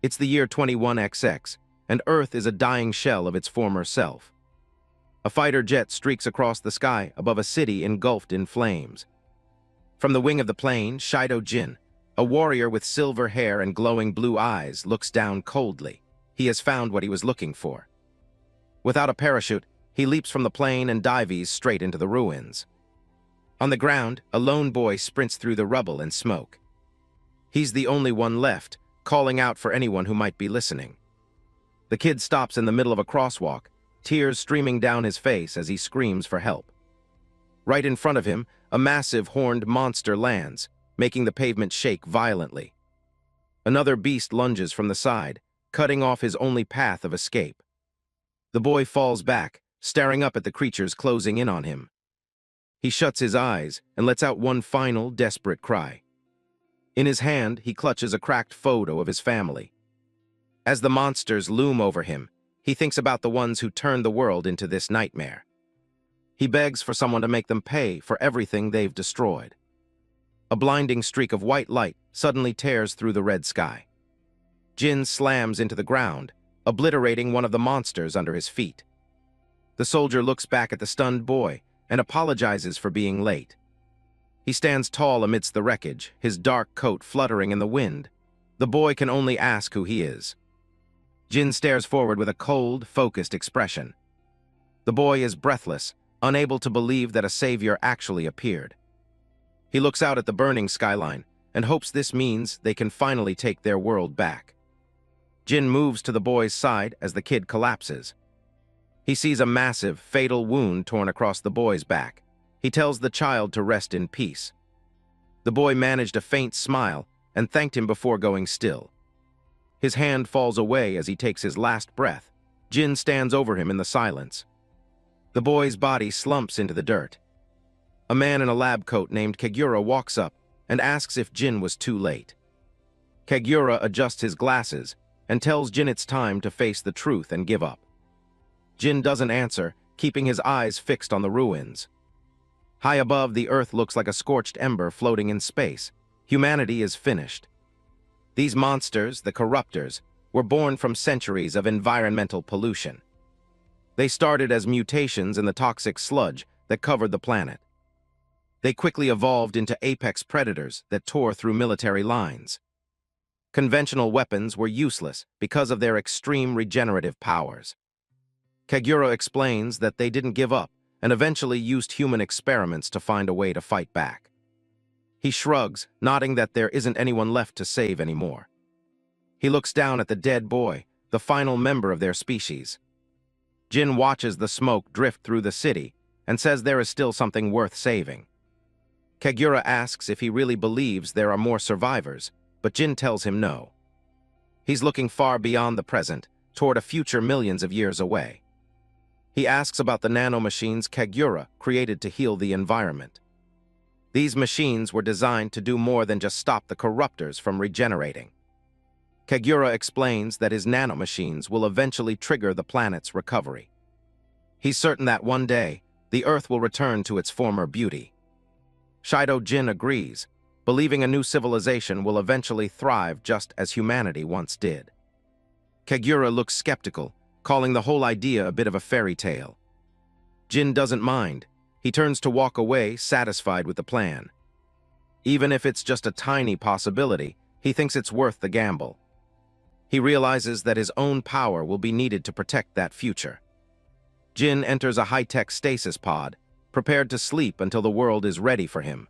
It's the year 21XX, and Earth is a dying shell of its former self. A fighter jet streaks across the sky above a city engulfed in flames. From the wing of the plane, Shido Jin, a warrior with silver hair and glowing blue eyes, looks down coldly. He has found what he was looking for. Without a parachute, he leaps from the plane and dives straight into the ruins. On the ground, a lone boy sprints through the rubble and smoke. He's the only one left, calling out for anyone who might be listening. The kid stops in the middle of a crosswalk, tears streaming down his face as he screams for help. Right in front of him, a massive horned monster lands, making the pavement shake violently. Another beast lunges from the side, cutting off his only path of escape. The boy falls back, staring up at the creatures closing in on him. He shuts his eyes and lets out one final, desperate cry. In his hand, he clutches a cracked photo of his family. As the monsters loom over him, he thinks about the ones who turned the world into this nightmare. He begs for someone to make them pay for everything they've destroyed. A blinding streak of white light suddenly tears through the red sky. Jin slams into the ground, obliterating one of the monsters under his feet. The soldier looks back at the stunned boy and apologizes for being late. He stands tall amidst the wreckage, his dark coat fluttering in the wind. The boy can only ask who he is. Jin stares forward with a cold, focused expression. The boy is breathless, unable to believe that a savior actually appeared. He looks out at the burning skyline and hopes this means they can finally take their world back. Jin moves to the boy's side as the kid collapses. He sees a massive, fatal wound torn across the boy's back. He tells the child to rest in peace. The boy managed a faint smile and thanked him before going still. His hand falls away as he takes his last breath. Jin stands over him in the silence. The boy's body slumps into the dirt. A man in a lab coat named Kagura walks up and asks if Jin was too late. Kagura adjusts his glasses and tells Jin it's time to face the truth and give up. Jin doesn't answer, keeping his eyes fixed on the ruins. High above, the earth looks like a scorched ember floating in space. Humanity is finished. These monsters, the corruptors, were born from centuries of environmental pollution. They started as mutations in the toxic sludge that covered the planet. They quickly evolved into apex predators that tore through military lines. Conventional weapons were useless because of their extreme regenerative powers. Kagura explains that they didn't give up and eventually used human experiments to find a way to fight back. He shrugs, nodding that there isn't anyone left to save anymore. He looks down at the dead boy, the final member of their species. Jin watches the smoke drift through the city and says there is still something worth saving. Kagura asks if he really believes there are more survivors, but Jin tells him no. He's looking far beyond the present, toward a future millions of years away. He asks about the nanomachines Kagura created to heal the environment. These machines were designed to do more than just stop the corruptors from regenerating. Kagura explains that his nanomachines will eventually trigger the planet's recovery. He's certain that one day, the Earth will return to its former beauty. Shido Jin agrees, believing a new civilization will eventually thrive just as humanity once did. Kagura looks skeptical, calling the whole idea a bit of a fairy tale. Jin doesn't mind. He turns to walk away, satisfied with the plan. Even if it's just a tiny possibility, he thinks it's worth the gamble. He realizes that his own power will be needed to protect that future. Jin enters a high-tech stasis pod, prepared to sleep until the world is ready for him.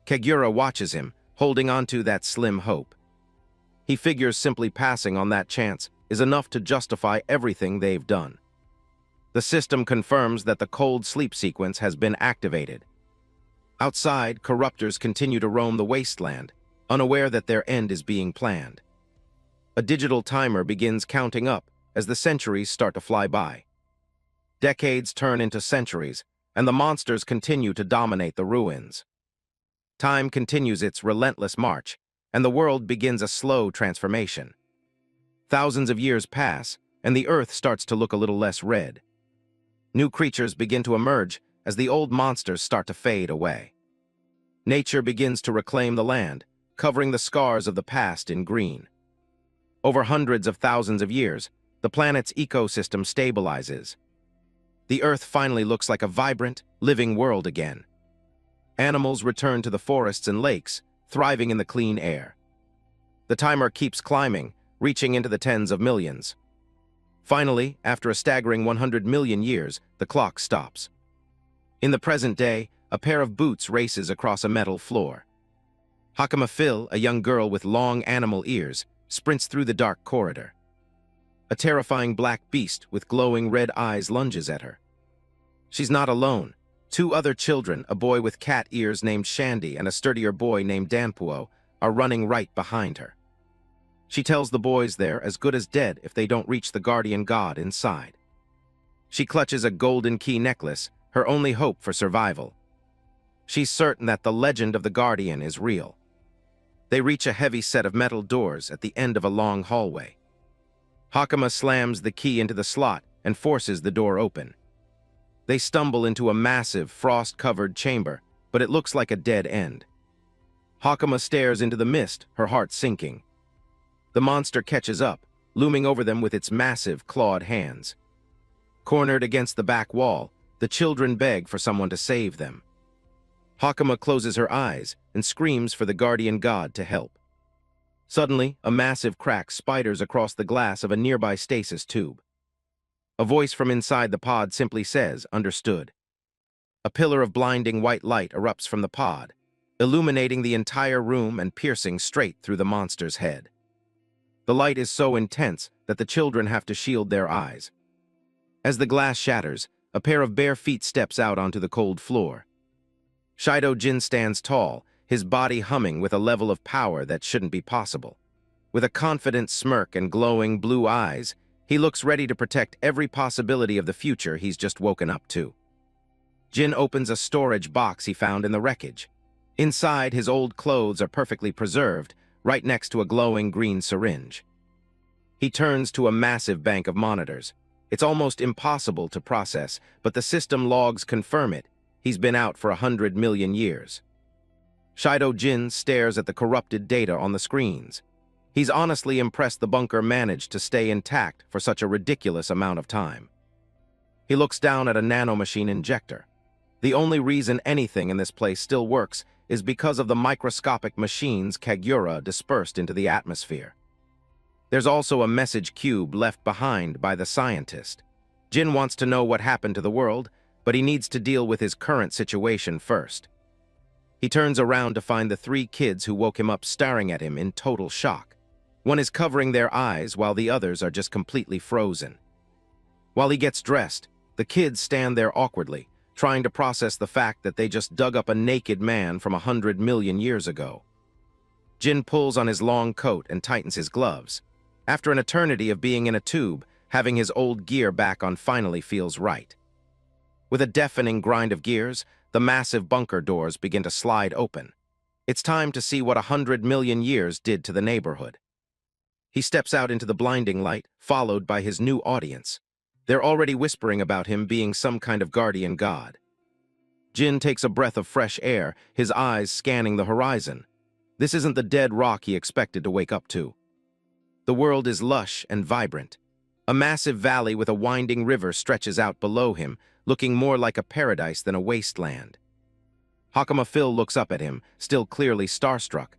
Kagura watches him, holding onto that slim hope. He figures simply passing on that chance is enough to justify everything they've done. The system confirms that the cold sleep sequence has been activated. Outside, corruptors continue to roam the wasteland, unaware that their end is being planned. A digital timer begins counting up as the centuries start to fly by. Decades turn into centuries, and the monsters continue to dominate the ruins. Time continues its relentless march, and the world begins a slow transformation. Thousands of years pass, and the earth starts to look a little less red. New creatures begin to emerge as the old monsters start to fade away. Nature begins to reclaim the land, covering the scars of the past in green. Over hundreds of thousands of years, the planet's ecosystem stabilizes. The Earth finally looks like a vibrant, living world again. Animals return to the forests and lakes, thriving in the clean air. The timer keeps climbing, reaching into the tens of millions. Finally, after a staggering 100 million years, the clock stops. In the present day, a pair of boots races across a metal floor. Hakama Phil, a young girl with long animal ears, sprints through the dark corridor. A terrifying black beast with glowing red eyes lunges at her. She's not alone. Two other children, a boy with cat ears named Shandy and a sturdier boy named Danpuo, are running right behind her. She tells the boys they're as good as dead if they don't reach the guardian god inside. She clutches a golden key necklace, her only hope for survival. She's certain that the legend of the guardian is real. They reach a heavy set of metal doors at the end of a long hallway. Hakama slams the key into the slot and forces the door open. They stumble into a massive, frost-covered chamber, but it looks like a dead end. Hakama stares into the mist, her heart sinking. The monster catches up, looming over them with its massive, clawed hands. Cornered against the back wall, the children beg for someone to save them. Hakama closes her eyes and screams for the guardian god to help. Suddenly, a massive crack spiders across the glass of a nearby stasis tube. A voice from inside the pod simply says, "Understood." A pillar of blinding white light erupts from the pod, illuminating the entire room and piercing straight through the monster's head. The light is so intense that the children have to shield their eyes. As the glass shatters, a pair of bare feet steps out onto the cold floor. Shido Jin stands tall, his body humming with a level of power that shouldn't be possible. With a confident smirk and glowing blue eyes, he looks ready to protect every possibility of the future he's just woken up to. Jin opens a storage box he found in the wreckage. Inside, his old clothes are perfectly preserved, right next to a glowing green syringe. He turns to a massive bank of monitors. It's almost impossible to process, but the system logs confirm it. He's been out for 100 million years. Shido Jin stares at the corrupted data on the screens. He's honestly impressed the bunker managed to stay intact for such a ridiculous amount of time. He looks down at a nanomachine injector. The only reason anything in this place still works is because of the microscopic machines Kagura dispersed into the atmosphere. There's also a message cube left behind by the scientist. Jin wants to know what happened to the world, but he needs to deal with his current situation first. He turns around to find the three kids who woke him up staring at him in total shock. One is covering their eyes while the others are just completely frozen. While he gets dressed, the kids stand there awkwardly, trying to process the fact that they just dug up a naked man from 100 million years ago. Jin pulls on his long coat and tightens his gloves. After an eternity of being in a tube, having his old gear back on finally feels right. With a deafening grind of gears, the massive bunker doors begin to slide open. It's time to see what 100 million years did to the neighborhood. He steps out into the blinding light, followed by his new audience. They're already whispering about him being some kind of guardian god. Jin takes a breath of fresh air, his eyes scanning the horizon. This isn't the dead rock he expected to wake up to. The world is lush and vibrant. A massive valley with a winding river stretches out below him, looking more like a paradise than a wasteland. Hakama Phil looks up at him, still clearly starstruck.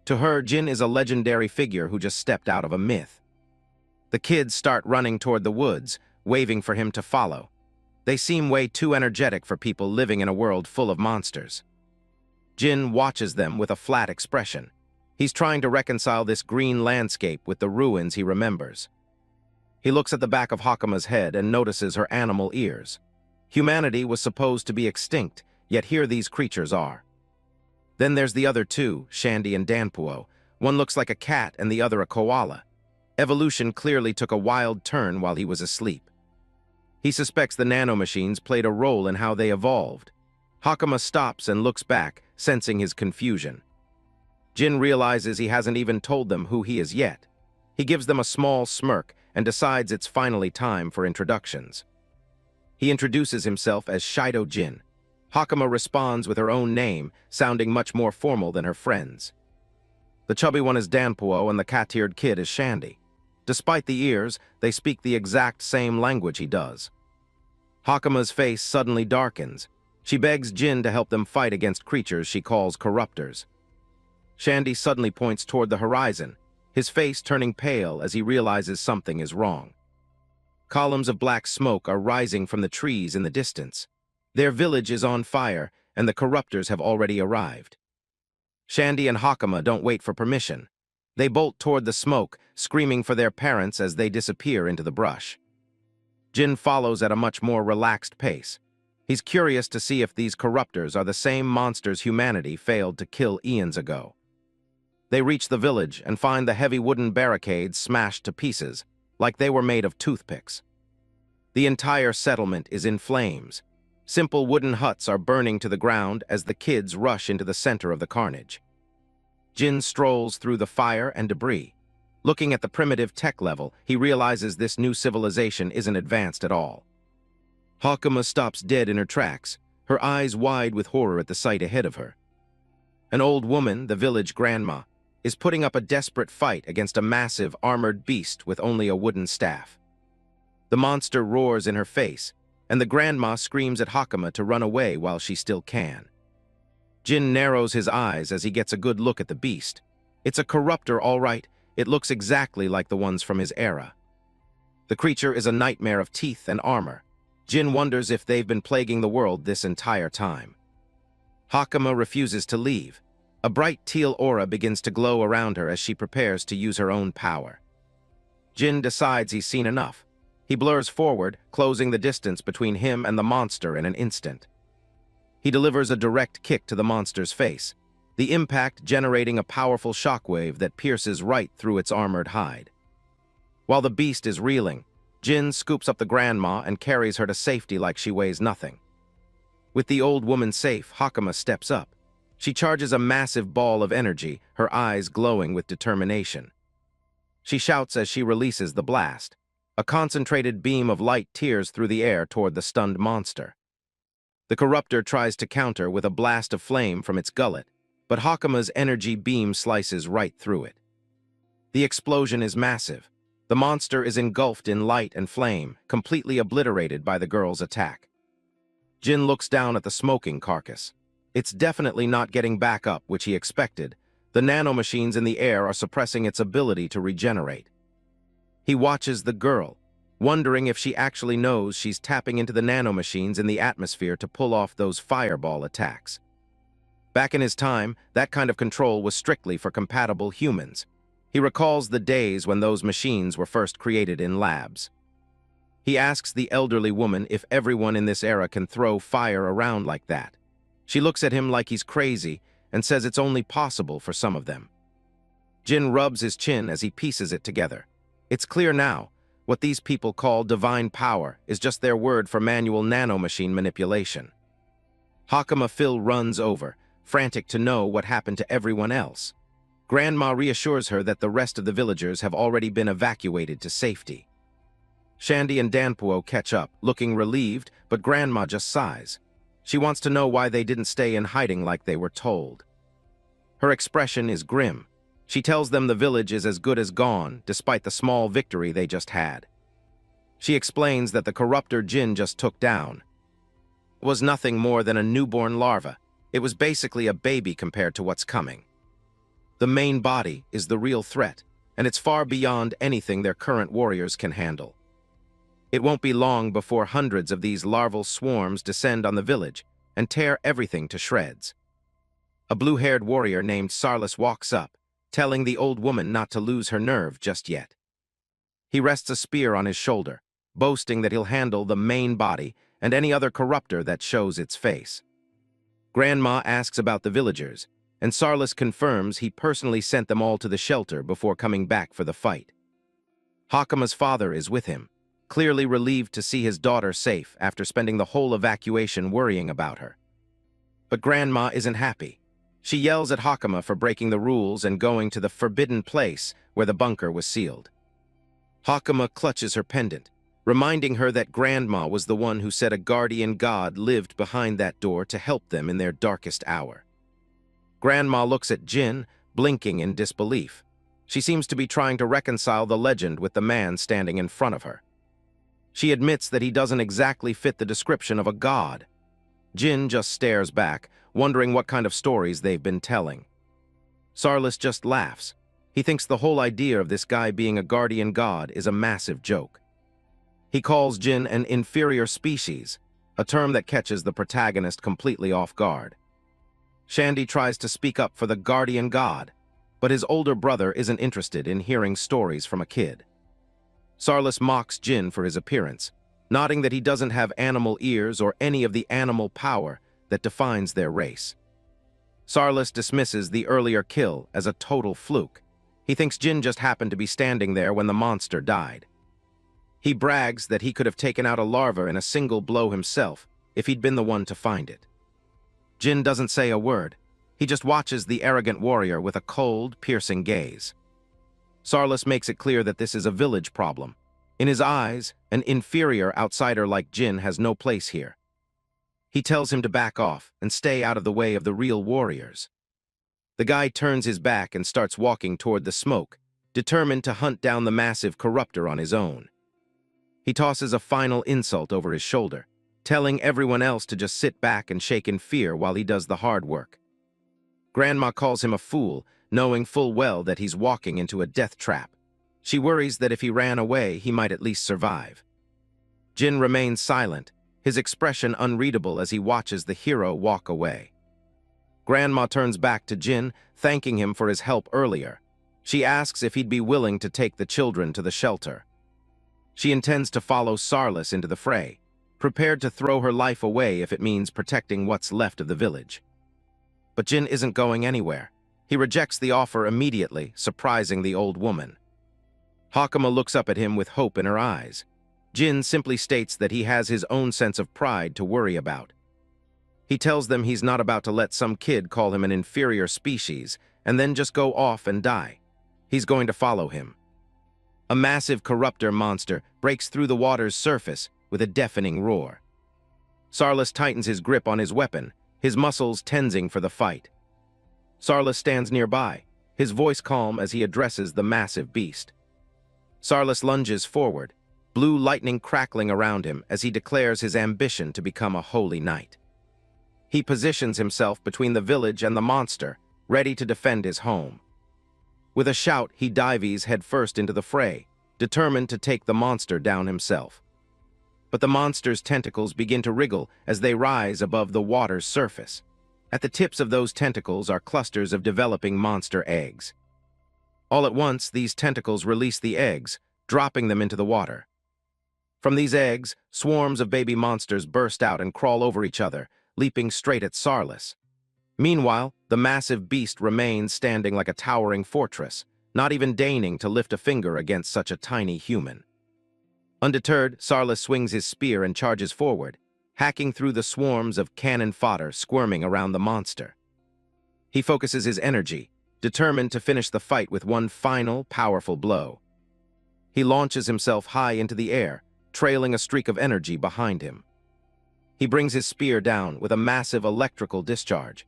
To her, Jin is a legendary figure who just stepped out of a myth. The kids start running toward the woods, waving for him to follow. They seem way too energetic for people living in a world full of monsters. Jin watches them with a flat expression. He's trying to reconcile this green landscape with the ruins he remembers. He looks at the back of Hakama's head and notices her animal ears. Humanity was supposed to be extinct, yet here these creatures are. Then there's the other two, Shandy and Danpuo. One looks like a cat and the other a koala. Evolution clearly took a wild turn while he was asleep. He suspects the nanomachines played a role in how they evolved. Hakama stops and looks back, sensing his confusion. Jin realizes he hasn't even told them who he is yet. He gives them a small smirk and decides it's finally time for introductions. He introduces himself as Shido Jin. Hakama responds with her own name, sounding much more formal than her friends. The chubby one is Danpuo and the cat-eared kid is Shandy. Despite the ears, they speak the exact same language he does. Hakuma's face suddenly darkens. She begs Jin to help them fight against creatures she calls corruptors. Shandy suddenly points toward the horizon, his face turning pale as he realizes something is wrong. Columns of black smoke are rising from the trees in the distance. Their village is on fire, and the corruptors have already arrived. Shandy and Hakuma don't wait for permission. They bolt toward the smoke, screaming for their parents as they disappear into the brush. Jin follows at a much more relaxed pace. He's curious to see if these corruptors are the same monsters humanity failed to kill eons ago. They reach the village and find the heavy wooden barricades smashed to pieces, like they were made of toothpicks. The entire settlement is in flames. Simple wooden huts are burning to the ground as the kids rush into the center of the carnage. Jin strolls through the fire and debris. Looking at the primitive tech level, he realizes this new civilization isn't advanced at all. Hakuma stops dead in her tracks, her eyes wide with horror at the sight ahead of her. An old woman, the village grandma, is putting up a desperate fight against a massive, armored beast with only a wooden staff. The monster roars in her face, and the grandma screams at Hakuma to run away while she still can. Jin narrows his eyes as he gets a good look at the beast. It's a corruptor, all right. It looks exactly like the ones from his era. The creature is a nightmare of teeth and armor. Jin wonders if they've been plaguing the world this entire time. Hakuma refuses to leave. A bright teal aura begins to glow around her as she prepares to use her own power. Jin decides he's seen enough. He blurs forward, closing the distance between him and the monster in an instant. He delivers a direct kick to the monster's face, the impact generating a powerful shockwave that pierces right through its armored hide. While the beast is reeling, Jin scoops up the grandma and carries her to safety like she weighs nothing. With the old woman safe, Hakuma steps up. She charges a massive ball of energy, her eyes glowing with determination. She shouts as she releases the blast. A concentrated beam of light tears through the air toward the stunned monster. The corruptor tries to counter with a blast of flame from its gullet, but Hakuma's energy beam slices right through it. The explosion is massive. The monster is engulfed in light and flame, completely obliterated by the girl's attack. Jin looks down at the smoking carcass. It's definitely not getting back up, which he expected. The nanomachines in the air are suppressing its ability to regenerate. He watches the girl, wondering if she actually knows she's tapping into the nanomachines in the atmosphere to pull off those fireball attacks. Back in his time, that kind of control was strictly for compatible humans. He recalls the days when those machines were first created in labs. He asks the elderly woman if everyone in this era can throw fire around like that. She looks at him like he's crazy and says it's only possible for some of them. Jin rubs his chin as he pieces it together. It's clear now, what these people call divine power is just their word for manual nanomachine manipulation. Hakuma Phil runs over, frantic to know what happened to everyone else. Grandma reassures her that the rest of the villagers have already been evacuated to safety. Shandy and Danpuo catch up, looking relieved, but Grandma just sighs. She wants to know why they didn't stay in hiding like they were told. Her expression is grim. She tells them the village is as good as gone, despite the small victory they just had. She explains that the corruptor Jin just took down was nothing more than a newborn larva. It was basically a baby compared to what's coming. The main body is the real threat, and it's far beyond anything their current warriors can handle. It won't be long before hundreds of these larval swarms descend on the village and tear everything to shreds. A blue-haired warrior named Sarlis walks up, telling the old woman not to lose her nerve just yet. He rests a spear on his shoulder, boasting that he'll handle the main body and any other corruptor that shows its face. Grandma asks about the villagers, and Sarlis confirms he personally sent them all to the shelter before coming back for the fight. Hakuma's father is with him, clearly relieved to see his daughter safe after spending the whole evacuation worrying about her. But Grandma isn't happy. She yells at Hakuma for breaking the rules and going to the forbidden place where the bunker was sealed. Hakuma clutches her pendant, reminding her that Grandma was the one who said a guardian god lived behind that door to help them in their darkest hour. Grandma looks at Jin, blinking in disbelief. She seems to be trying to reconcile the legend with the man standing in front of her. She admits that he doesn't exactly fit the description of a god. Jin just stares back, wondering what kind of stories they've been telling. Sarlis just laughs. He thinks the whole idea of this guy being a guardian god is a massive joke. He calls Jin an inferior species, a term that catches the protagonist completely off guard. Shandy tries to speak up for the guardian god, but his older brother isn't interested in hearing stories from a kid. Sarlis mocks Jin for his appearance, nodding that he doesn't have animal ears or any of the animal power that defines their race. Sarlis dismisses the earlier kill as a total fluke. He thinks Jin just happened to be standing there when the monster died. He brags that he could have taken out a larva in a single blow himself if he'd been the one to find it. Jin doesn't say a word. He just watches the arrogant warrior with a cold, piercing gaze. Sarlis makes it clear that this is a village problem. In his eyes, an inferior outsider like Jin has no place here. He tells him to back off and stay out of the way of the real warriors. The guy turns his back and starts walking toward the smoke, determined to hunt down the massive corruptor on his own. He tosses a final insult over his shoulder, telling everyone else to just sit back and shake in fear while he does the hard work. Grandma calls him a fool, knowing full well that he's walking into a death trap. She worries that if he ran away, he might at least survive. Jin remains silent, his expression unreadable as he watches the hero walk away. Grandma turns back to Jin, thanking him for his help earlier. She asks if he'd be willing to take the children to the shelter. She intends to follow Sarlis into the fray, prepared to throw her life away if it means protecting what's left of the village. But Jin isn't going anywhere. He rejects the offer immediately, surprising the old woman. Hakama looks up at him with hope in her eyes. Jin simply states that he has his own sense of pride to worry about. He tells them he's not about to let some kid call him an inferior species and then just go off and die. He's going to follow him. A massive corruptor monster breaks through the water's surface with a deafening roar. Sarlis tightens his grip on his weapon, his muscles tensing for the fight. Sarlis stands nearby, his voice calm as he addresses the massive beast. Sarlis lunges forward, blue lightning crackling around him as he declares his ambition to become a holy knight. He positions himself between the village and the monster, ready to defend his home. With a shout, he dives headfirst into the fray, determined to take the monster down himself. But the monster's tentacles begin to wriggle as they rise above the water's surface. At the tips of those tentacles are clusters of developing monster eggs. All at once, these tentacles release the eggs, dropping them into the water. From these eggs, swarms of baby monsters burst out and crawl over each other, leaping straight at Sarlis. Meanwhile, the massive beast remains standing like a towering fortress, not even deigning to lift a finger against such a tiny human. Undeterred, Sarlis swings his spear and charges forward, hacking through the swarms of cannon fodder squirming around the monster. He focuses his energy, determined to finish the fight with one final, powerful blow. He launches himself high into the air, trailing a streak of energy behind him. He brings his spear down with a massive electrical discharge.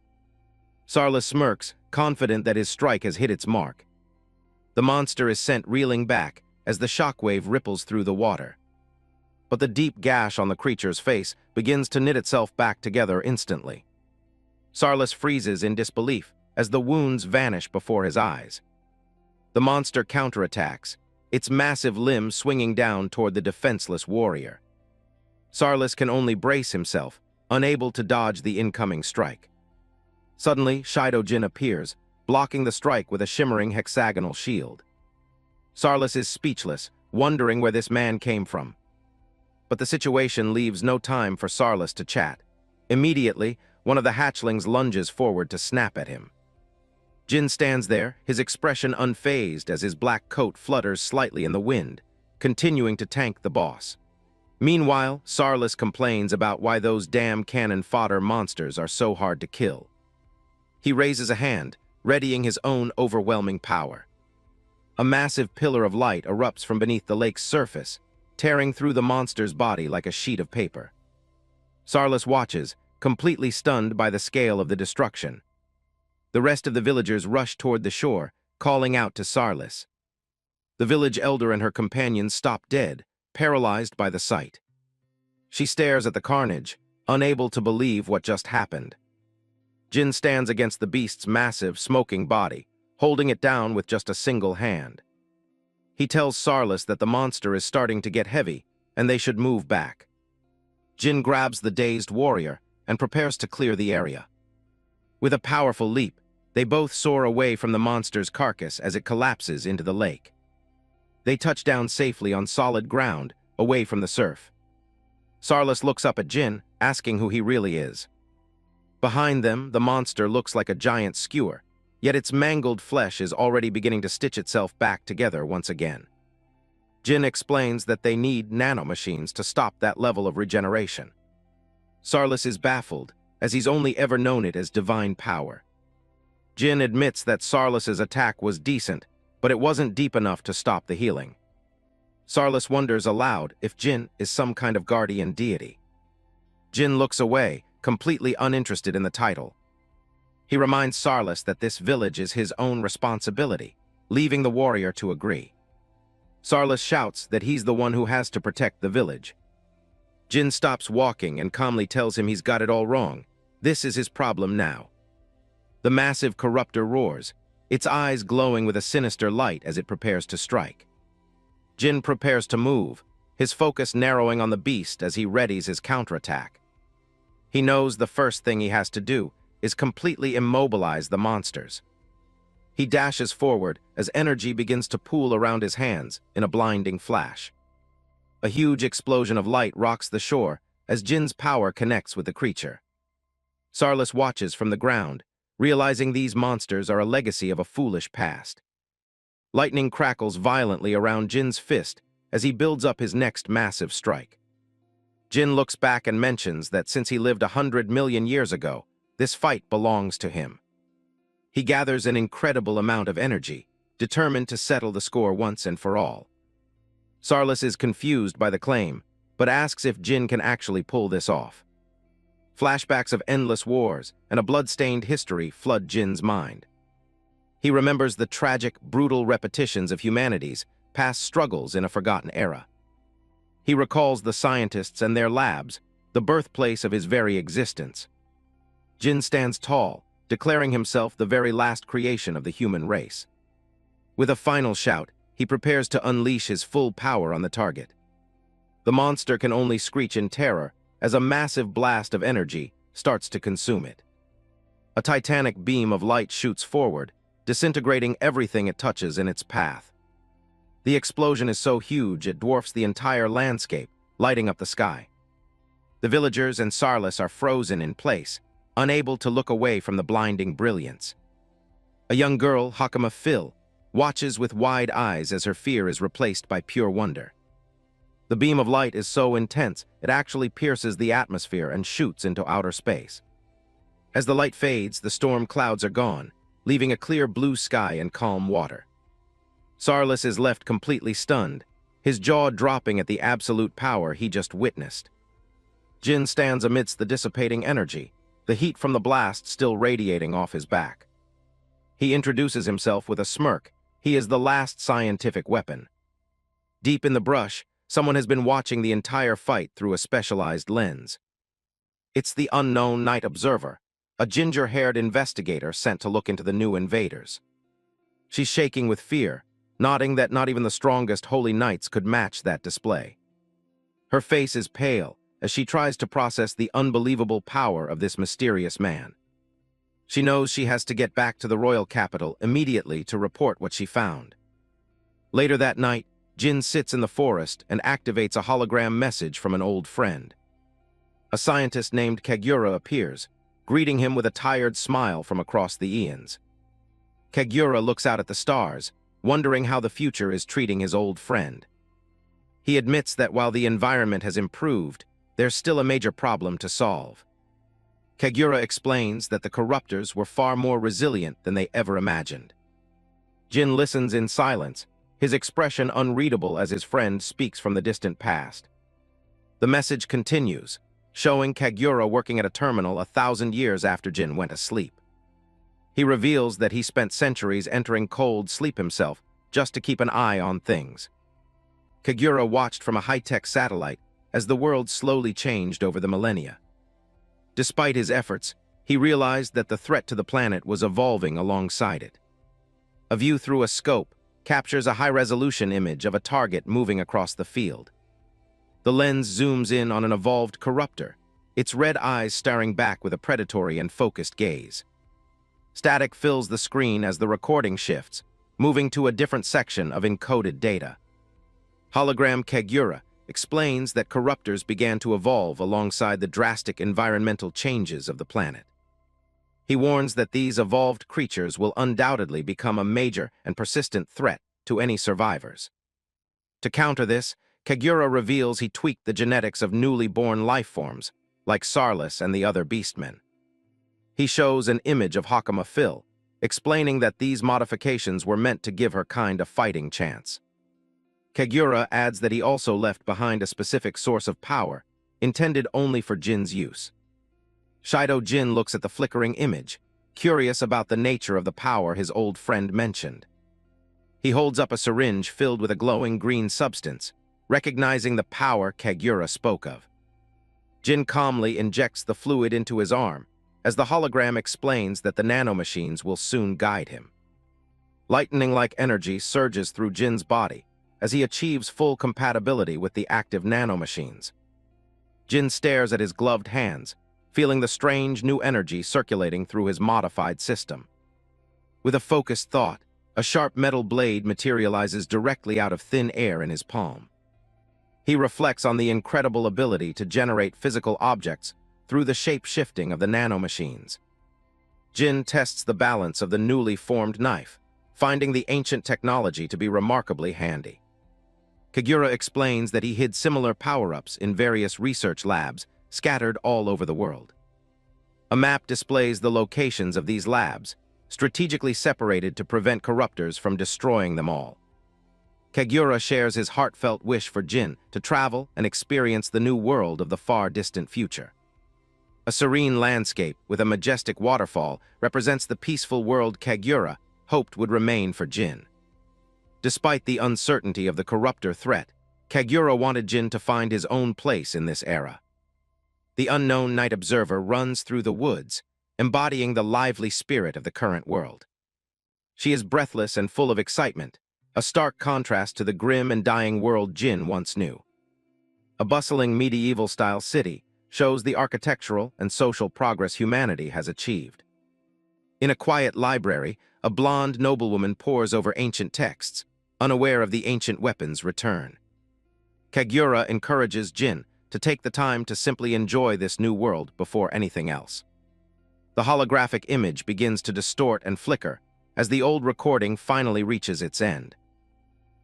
Sarlis smirks, confident that his strike has hit its mark. The monster is sent reeling back as the shockwave ripples through the water. But the deep gash on the creature's face begins to knit itself back together instantly. Sarlis freezes in disbelief as the wounds vanish before his eyes. The monster counterattacks, its massive limbs swinging down toward the defenseless warrior. Sarlis can only brace himself, unable to dodge the incoming strike. Suddenly, Shido-jin appears, blocking the strike with a shimmering hexagonal shield. Sarlis is speechless, wondering where this man came from. But the situation leaves no time for Sarlis to chat. Immediately, one of the hatchlings lunges forward to snap at him. Jin stands there, his expression unfazed as his black coat flutters slightly in the wind, continuing to tank the boss. Meanwhile, Sarlis complains about why those damn cannon fodder monsters are so hard to kill. He raises a hand, readying his own overwhelming power. A massive pillar of light erupts from beneath the lake's surface, tearing through the monster's body like a sheet of paper. Sarlis watches, completely stunned by the scale of the destruction. The rest of the villagers rush toward the shore, calling out to Sarlis. The village elder and her companions stop dead, paralyzed by the sight. She stares at the carnage, unable to believe what just happened. Jin stands against the beast's massive, smoking body, holding it down with just a single hand. He tells Sarlis that the monster is starting to get heavy, and they should move back. Jin grabs the dazed warrior and prepares to clear the area. With a powerful leap, they both soar away from the monster's carcass as it collapses into the lake. They touch down safely on solid ground, away from the surf. Sarlis looks up at Jin, asking who he really is. Behind them, the monster looks like a giant skewer, yet its mangled flesh is already beginning to stitch itself back together once again. Jin explains that they need nanomachines to stop that level of regeneration. Sarlis is baffled, as he's only ever known it as divine power. Jin admits that Sarlis's attack was decent, but it wasn't deep enough to stop the healing. Sarlis wonders aloud if Jin is some kind of guardian deity. Jin looks away, completely uninterested in the title. He reminds Sarlis that this village is his own responsibility, leaving the warrior to agree. Sarlis shouts that he's the one who has to protect the village. Jin stops walking and calmly tells him he's got it all wrong. This is his problem now. The massive corruptor roars, its eyes glowing with a sinister light as it prepares to strike. Jin prepares to move, his focus narrowing on the beast as he readies his counterattack. He knows the first thing he has to do is completely immobilize the monsters. He dashes forward as energy begins to pool around his hands in a blinding flash. A huge explosion of light rocks the shore as Jin's power connects with the creature. Sarlis watches from the ground, realizing these monsters are a legacy of a foolish past. Lightning crackles violently around Jin's fist as he builds up his next massive strike. Jin looks back and mentions that since he lived 100 million years ago, this fight belongs to him. He gathers an incredible amount of energy, determined to settle the score once and for all. Sarlis is confused by the claim, but asks if Jin can actually pull this off. Flashbacks of endless wars and a blood-stained history flood Jin's mind. He remembers the tragic, brutal repetitions of humanity's past struggles in a forgotten era. He recalls the scientists and their labs, the birthplace of his very existence. Jin stands tall, declaring himself the very last creation of the human race. With a final shout, he prepares to unleash his full power on the target. The monster can only screech in terror as a massive blast of energy starts to consume it. A titanic beam of light shoots forward, disintegrating everything it touches in its path. The explosion is so huge it dwarfs the entire landscape, lighting up the sky. The villagers and Sarlis are frozen in place, unable to look away from the blinding brilliance. A young girl, Hakama Phil, watches with wide eyes as her fear is replaced by pure wonder. The beam of light is so intense it actually pierces the atmosphere and shoots into outer space. As the light fades, the storm clouds are gone, leaving a clear blue sky and calm water. Sarlis is left completely stunned, his jaw dropping at the absolute power he just witnessed. Jin stands amidst the dissipating energy, the heat from the blast still radiating off his back. He introduces himself with a smirk. He is the last scientific weapon. Deep in the brush, someone has been watching the entire fight through a specialized lens. It's the unknown Night Observer, a ginger-haired investigator sent to look into the new invaders. She's shaking with fear, nodding that not even the strongest holy knights could match that display. Her face is pale as she tries to process the unbelievable power of this mysterious man. She knows she has to get back to the royal capital immediately to report what she found. Later that night, Jin sits in the forest and activates a hologram message from an old friend. A scientist named Kagura appears, greeting him with a tired smile from across the eons. Kagura looks out at the stars, wondering how the future is treating his old friend. He admits that while the environment has improved, there's still a major problem to solve. Kagura explains that the corruptors were far more resilient than they ever imagined. Jin listens in silence, his expression unreadable as his friend speaks from the distant past. The message continues, showing Kagura working at a terminal 1,000 years after Jin went asleep. He reveals that he spent centuries entering cold sleep himself just to keep an eye on things. Kagura watched from a high-tech satellite as the world slowly changed over the millennia. Despite his efforts, he realized that the threat to the planet was evolving alongside it. A view through a scope captures a high-resolution image of a target moving across the field. The lens zooms in on an evolved corruptor, its red eyes staring back with a predatory and focused gaze. Static fills the screen as the recording shifts, moving to a different section of encoded data. Hologram Kagura explains that corruptors began to evolve alongside the drastic environmental changes of the planet. He warns that these evolved creatures will undoubtedly become a major and persistent threat to any survivors. To counter this, Kagura reveals he tweaked the genetics of newly born life forms, like Sarlis and the other beastmen. He shows an image of Hakama Phil, explaining that these modifications were meant to give her kind a fighting chance. Kagura adds that he also left behind a specific source of power, intended only for Jin's use. Shido Jin looks at the flickering image, curious about the nature of the power his old friend mentioned. He holds up a syringe filled with a glowing green substance, recognizing the power Kagura spoke of. Jin calmly injects the fluid into his arm, as the hologram explains that the nanomachines will soon guide him. Lightning-like energy surges through Jin's body as he achieves full compatibility with the active nanomachines. Jin stares at his gloved hands, feeling the strange new energy circulating through his modified system. With a focused thought, a sharp metal blade materializes directly out of thin air in his palm. He reflects on the incredible ability to generate physical objects through the shape-shifting of the nanomachines. Jin tests the balance of the newly formed knife, finding the ancient technology to be remarkably handy. Kagura explains that he hid similar power-ups in various research labs scattered all over the world. A map displays the locations of these labs, strategically separated to prevent corruptors from destroying them all. Kagura shares his heartfelt wish for Jin to travel and experience the new world of the far-distant future. A serene landscape with a majestic waterfall represents the peaceful world Kagura hoped would remain for Jin. Despite the uncertainty of the corruptor threat, Kagura wanted Jin to find his own place in this era. The unknown night observer runs through the woods, embodying the lively spirit of the current world. She is breathless and full of excitement, a stark contrast to the grim and dying world Jin once knew. A bustling medieval-style city shows the architectural and social progress humanity has achieved. In a quiet library, a blonde noblewoman pores over ancient texts, unaware of the ancient weapon's return. Kagura encourages Jin to take the time to simply enjoy this new world before anything else. The holographic image begins to distort and flicker as the old recording finally reaches its end.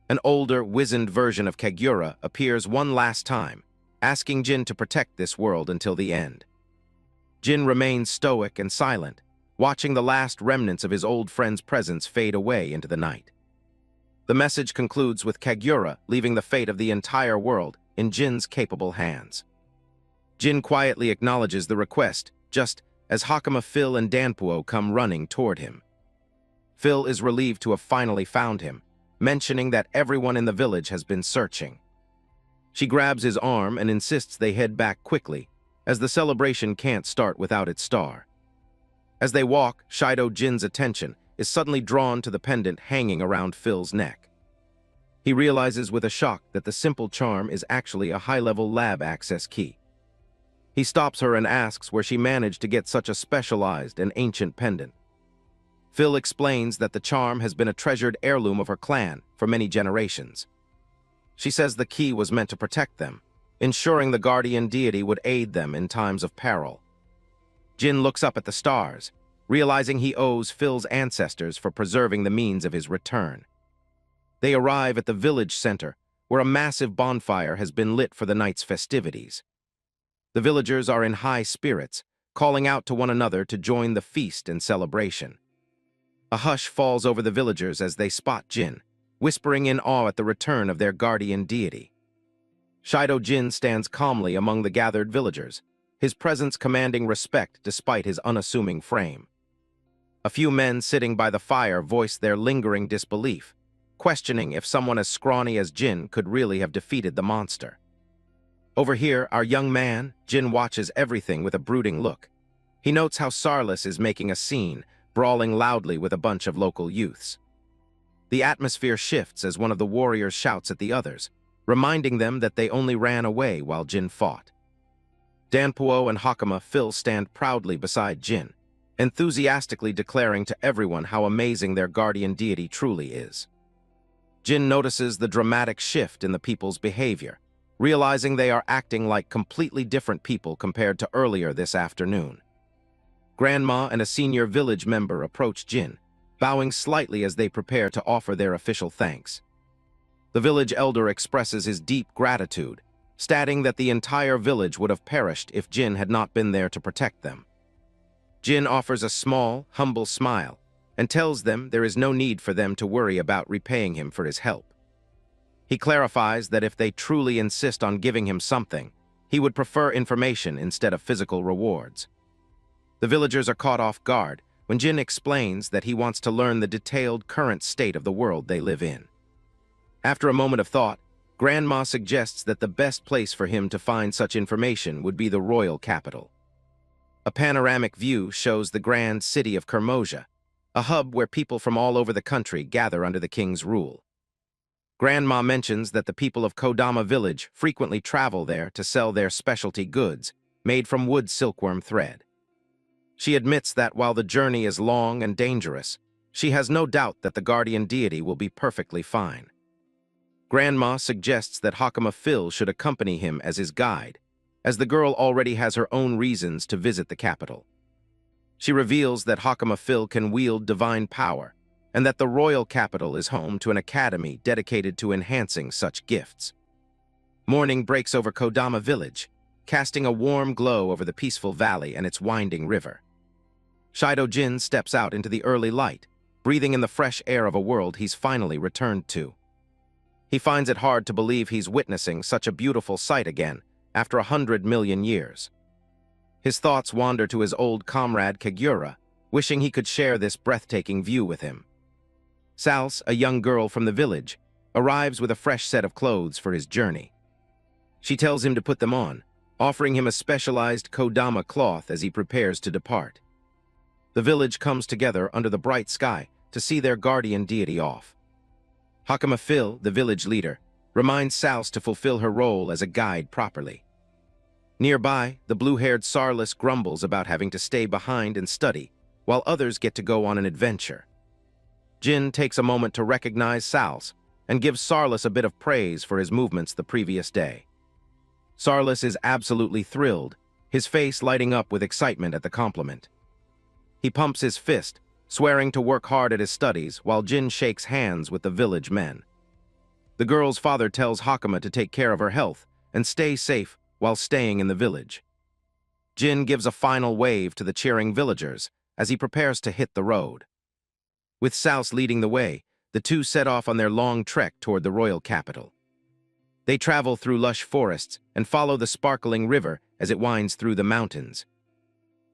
An older, wizened version of Kagura appears one last time, asking Jin to protect this world until the end. Jin remains stoic and silent, watching the last remnants of his old friend's presence fade away into the night. The message concludes with Kagura leaving the fate of the entire world in Jin's capable hands. Jin quietly acknowledges the request, just as Hakama Phil and Danpuo come running toward him. Phil is relieved to have finally found him, mentioning that everyone in the village has been searching. She grabs his arm and insists they head back quickly, as the celebration can't start without its star. As they walk, Shido Jin's attention is suddenly drawn to the pendant hanging around Phil's neck. He realizes with a shock that the simple charm is actually a high-level lab access key. He stops her and asks where she managed to get such a specialized and ancient pendant. Phil explains that the charm has been a treasured heirloom of her clan for many generations. She says the key was meant to protect them, ensuring the guardian deity would aid them in times of peril. Jin looks up at the stars, realizing he owes Phil's ancestors for preserving the means of his return. They arrive at the village center, where a massive bonfire has been lit for the night's festivities. The villagers are in high spirits, calling out to one another to join the feast and celebration. A hush falls over the villagers as they spot Jin, whispering in awe at the return of their guardian deity. Shido Jin stands calmly among the gathered villagers, his presence commanding respect despite his unassuming frame. A few men sitting by the fire voice their lingering disbelief, questioning if someone as scrawny as Jin could really have defeated the monster. Over here, our young man, Jin, watches everything with a brooding look. He notes how Sarlis is making a scene, brawling loudly with a bunch of local youths. The atmosphere shifts as one of the warriors shouts at the others, reminding them that they only ran away while Jin fought. Danpuo and Hakama Phil stand proudly beside Jin, enthusiastically declaring to everyone how amazing their guardian deity truly is. Jin notices the dramatic shift in the people's behavior, realizing they are acting like completely different people compared to earlier this afternoon. Grandma and a senior village member approach Jin, bowing slightly as they prepare to offer their official thanks. The village elder expresses his deep gratitude, stating that the entire village would have perished if Jin had not been there to protect them. Jin offers a small, humble smile and tells them there is no need for them to worry about repaying him for his help. He clarifies that if they truly insist on giving him something, he would prefer information instead of physical rewards. The villagers are caught off guard when Jin explains that he wants to learn the detailed current state of the world they live in. After a moment of thought, Grandma suggests that the best place for him to find such information would be the royal capital. A panoramic view shows the grand city of Kermosia, a hub where people from all over the country gather under the king's rule. Grandma mentions that the people of Kodama village frequently travel there to sell their specialty goods, made from wood silkworm thread. She admits that while the journey is long and dangerous, she has no doubt that the guardian deity will be perfectly fine. Grandma suggests that Hakama Phil should accompany him as his guide, as the girl already has her own reasons to visit the capital. She reveals that Hakama Phil can wield divine power, and that the royal capital is home to an academy dedicated to enhancing such gifts. Morning breaks over Kodama village, casting a warm glow over the peaceful valley and its winding river. Shido Jin steps out into the early light, breathing in the fresh air of a world he's finally returned to. He finds it hard to believe he's witnessing such a beautiful sight again after 100 million years. His thoughts wander to his old comrade Kagura, wishing he could share this breathtaking view with him. Sals, a young girl from the village, arrives with a fresh set of clothes for his journey. She tells him to put them on, offering him a specialized Kodama cloth as he prepares to depart. The village comes together under the bright sky to see their guardian deity off. Hakama Phil, the village leader, reminds Sals to fulfill her role as a guide properly. Nearby, the blue-haired Sarlis grumbles about having to stay behind and study, while others get to go on an adventure. Jin takes a moment to recognize Sals and gives Sarlis a bit of praise for his movements the previous day. Sarlis is absolutely thrilled, his face lighting up with excitement at the compliment. He pumps his fist, swearing to work hard at his studies while Jin shakes hands with the village men. The girl's father tells Hakama to take care of her health and stay safe while staying in the village. Jin gives a final wave to the cheering villagers as he prepares to hit the road. With Sals leading the way, the two set off on their long trek toward the royal capital. They travel through lush forests and follow the sparkling river as it winds through the mountains.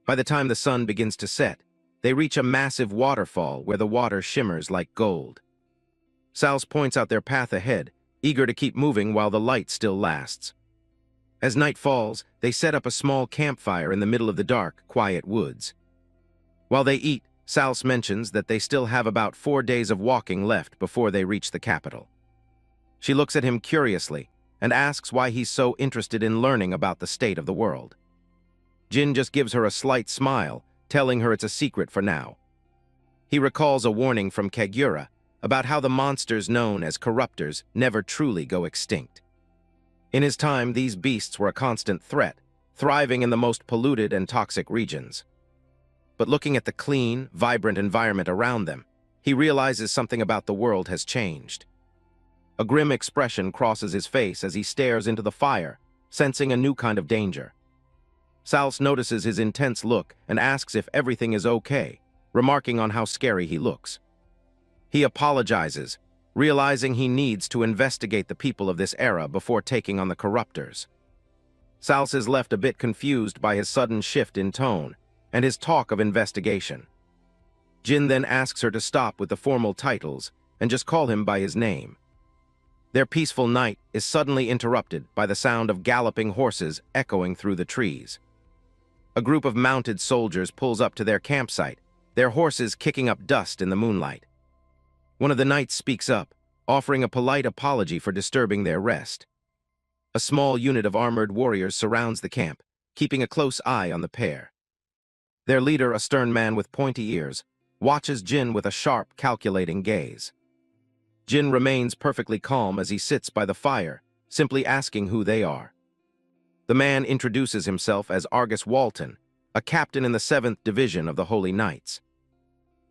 By the time the sun begins to set, they reach a massive waterfall where the water shimmers like gold. Sals points out their path ahead, eager to keep moving while the light still lasts. As night falls, they set up a small campfire in the middle of the dark, quiet woods. While they eat, Sals mentions that they still have about 4 days of walking left before they reach the capital. She looks at him curiously and asks why he's so interested in learning about the state of the world. Jin just gives her a slight smile, telling her it's a secret for now. He recalls a warning from Kagura about how the monsters known as corruptors never truly go extinct. In his time, these beasts were a constant threat, thriving in the most polluted and toxic regions. But looking at the clean, vibrant environment around them, he realizes something about the world has changed. A grim expression crosses his face as he stares into the fire, sensing a new kind of danger. Sals notices his intense look and asks if everything is okay, remarking on how scary he looks. He apologizes, realizing he needs to investigate the people of this era before taking on the corruptors. Sals is left a bit confused by his sudden shift in tone and his talk of investigation. Jin then asks her to stop with the formal titles and just call him by his name. Their peaceful night is suddenly interrupted by the sound of galloping horses echoing through the trees. A group of mounted soldiers pulls up to their campsite, their horses kicking up dust in the moonlight. One of the knights speaks up, offering a polite apology for disturbing their rest. A small unit of armored warriors surrounds the camp, keeping a close eye on the pair. Their leader, a stern man with pointy ears, watches Jin with a sharp, calculating gaze. Jin remains perfectly calm as he sits by the fire, simply asking who they are. The man introduces himself as Argus Walton, a captain in the 7th Division of the Holy Knights.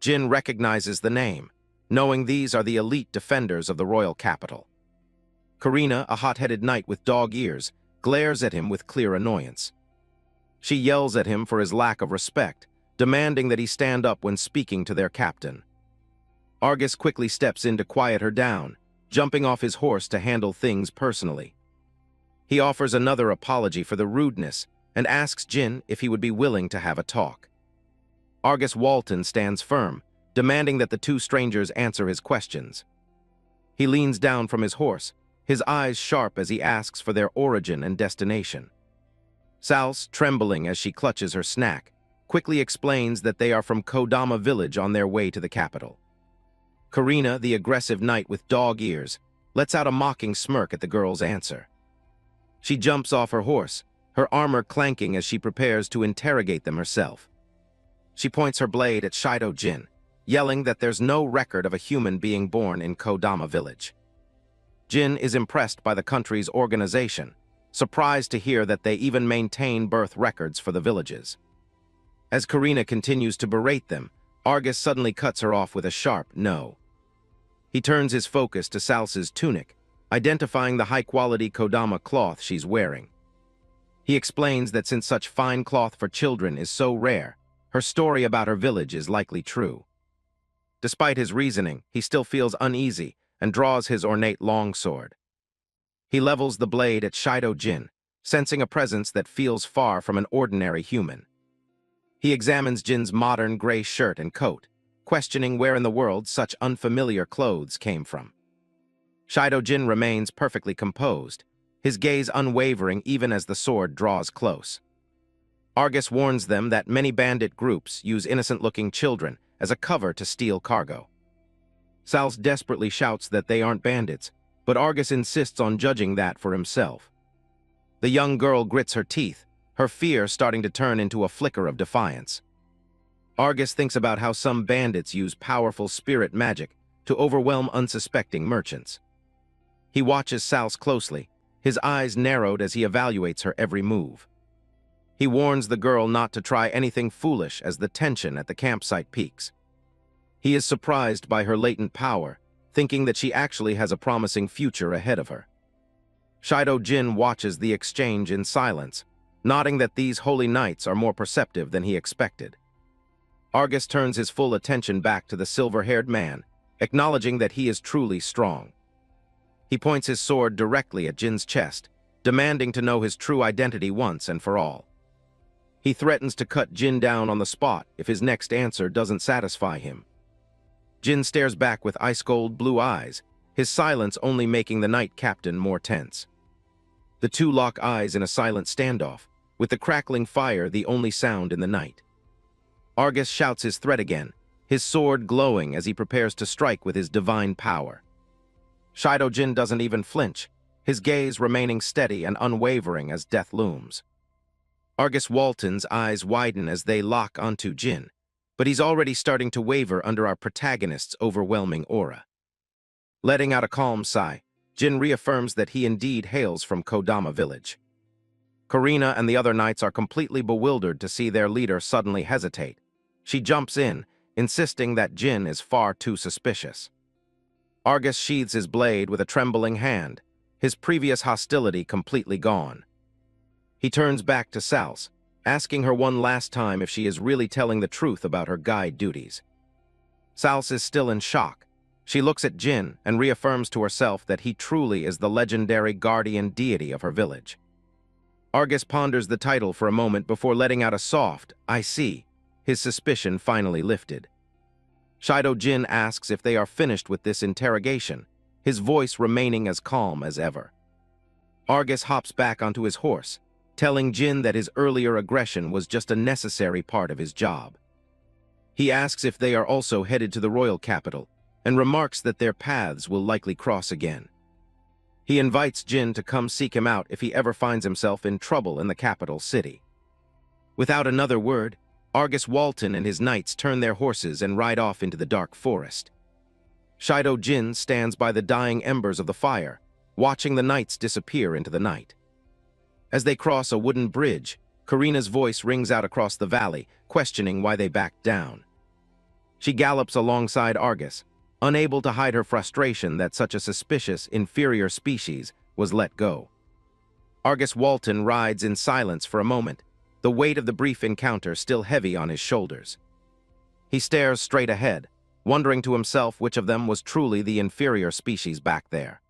Jin recognizes the name, knowing these are the elite defenders of the royal capital. Karina, a hot-headed knight with dog ears, glares at him with clear annoyance. She yells at him for his lack of respect, demanding that he stand up when speaking to their captain. Argus quickly steps in to quiet her down, jumping off his horse to handle things personally. He offers another apology for the rudeness and asks Jin if he would be willing to have a talk. Argus Walton stands firm, demanding that the two strangers answer his questions. He leans down from his horse, his eyes sharp as he asks for their origin and destination. Sals, trembling as she clutches her snack, quickly explains that they are from Kodama village on their way to the capital. Karina, the aggressive knight with dog ears, lets out a mocking smirk at the girl's answer. She jumps off her horse, her armor clanking as she prepares to interrogate them herself. She points her blade at Shido Jin, yelling that there's no record of a human being born in Kodama village. Jin is impressed by the country's organization, surprised to hear that they even maintain birth records for the villages. As Karina continues to berate them, Argus suddenly cuts her off with a sharp no. He turns his focus to Salsa's tunic, identifying the high-quality Kodama cloth she's wearing. He explains that since such fine cloth for children is so rare, her story about her village is likely true. Despite his reasoning, he still feels uneasy and draws his ornate longsword. He levels the blade at Shido Jin, sensing a presence that feels far from an ordinary human. He examines Jin's modern gray shirt and coat, questioning where in the world such unfamiliar clothes came from. Shido Jin remains perfectly composed, his gaze unwavering even as the sword draws close. Argus warns them that many bandit groups use innocent-looking children as a cover to steal cargo. Sals desperately shouts that they aren't bandits, but Argus insists on judging that for himself. The young girl grits her teeth, her fear starting to turn into a flicker of defiance. Argus thinks about how some bandits use powerful spirit magic to overwhelm unsuspecting merchants. He watches Sals closely, his eyes narrowed as he evaluates her every move. He warns the girl not to try anything foolish as the tension at the campsite peaks. He is surprised by her latent power, thinking that she actually has a promising future ahead of her. Shido Jin watches the exchange in silence, nodding that these holy knights are more perceptive than he expected. Argus turns his full attention back to the silver-haired man, acknowledging that he is truly strong. He points his sword directly at Jin's chest, demanding to know his true identity once and for all. He threatens to cut Jin down on the spot if his next answer doesn't satisfy him. Jin stares back with ice-cold blue eyes, his silence only making the knight captain more tense. The two lock eyes in a silent standoff, with the crackling fire the only sound in the night. Argus shouts his threat again, his sword glowing as he prepares to strike with his divine power. Shido Jin doesn't even flinch, his gaze remaining steady and unwavering as death looms. Argus Walton's eyes widen as they lock onto Jin, but he's already starting to waver under our protagonist's overwhelming aura. Letting out a calm sigh, Jin reaffirms that he indeed hails from Kodama village. Karina and the other knights are completely bewildered to see their leader suddenly hesitate. She jumps in, insisting that Jin is far too suspicious. Argus sheathes his blade with a trembling hand, his previous hostility completely gone. He turns back to Sals, asking her one last time if she is really telling the truth about her guide duties. Sals is still in shock. She looks at Jin and reaffirms to herself that he truly is the legendary guardian deity of her village. Argus ponders the title for a moment before letting out a soft, "I see," his suspicion finally lifted. Shido Jin asks if they are finished with this interrogation, his voice remaining as calm as ever. Argus hops back onto his horse, telling Jin that his earlier aggression was just a necessary part of his job. He asks if they are also headed to the royal capital, and remarks that their paths will likely cross again. He invites Jin to come seek him out if he ever finds himself in trouble in the capital city. Without another word, Argus Walton and his knights turn their horses and ride off into the dark forest. Shido Jin stands by the dying embers of the fire, watching the knights disappear into the night. As they cross a wooden bridge, Karina's voice rings out across the valley, questioning why they backed down. She gallops alongside Argus, unable to hide her frustration that such a suspicious, inferior species was let go. Argus Walton rides in silence for a moment, the weight of the brief encounter still heavy on his shoulders. He stares straight ahead, wondering to himself which of them was truly the inferior species back there.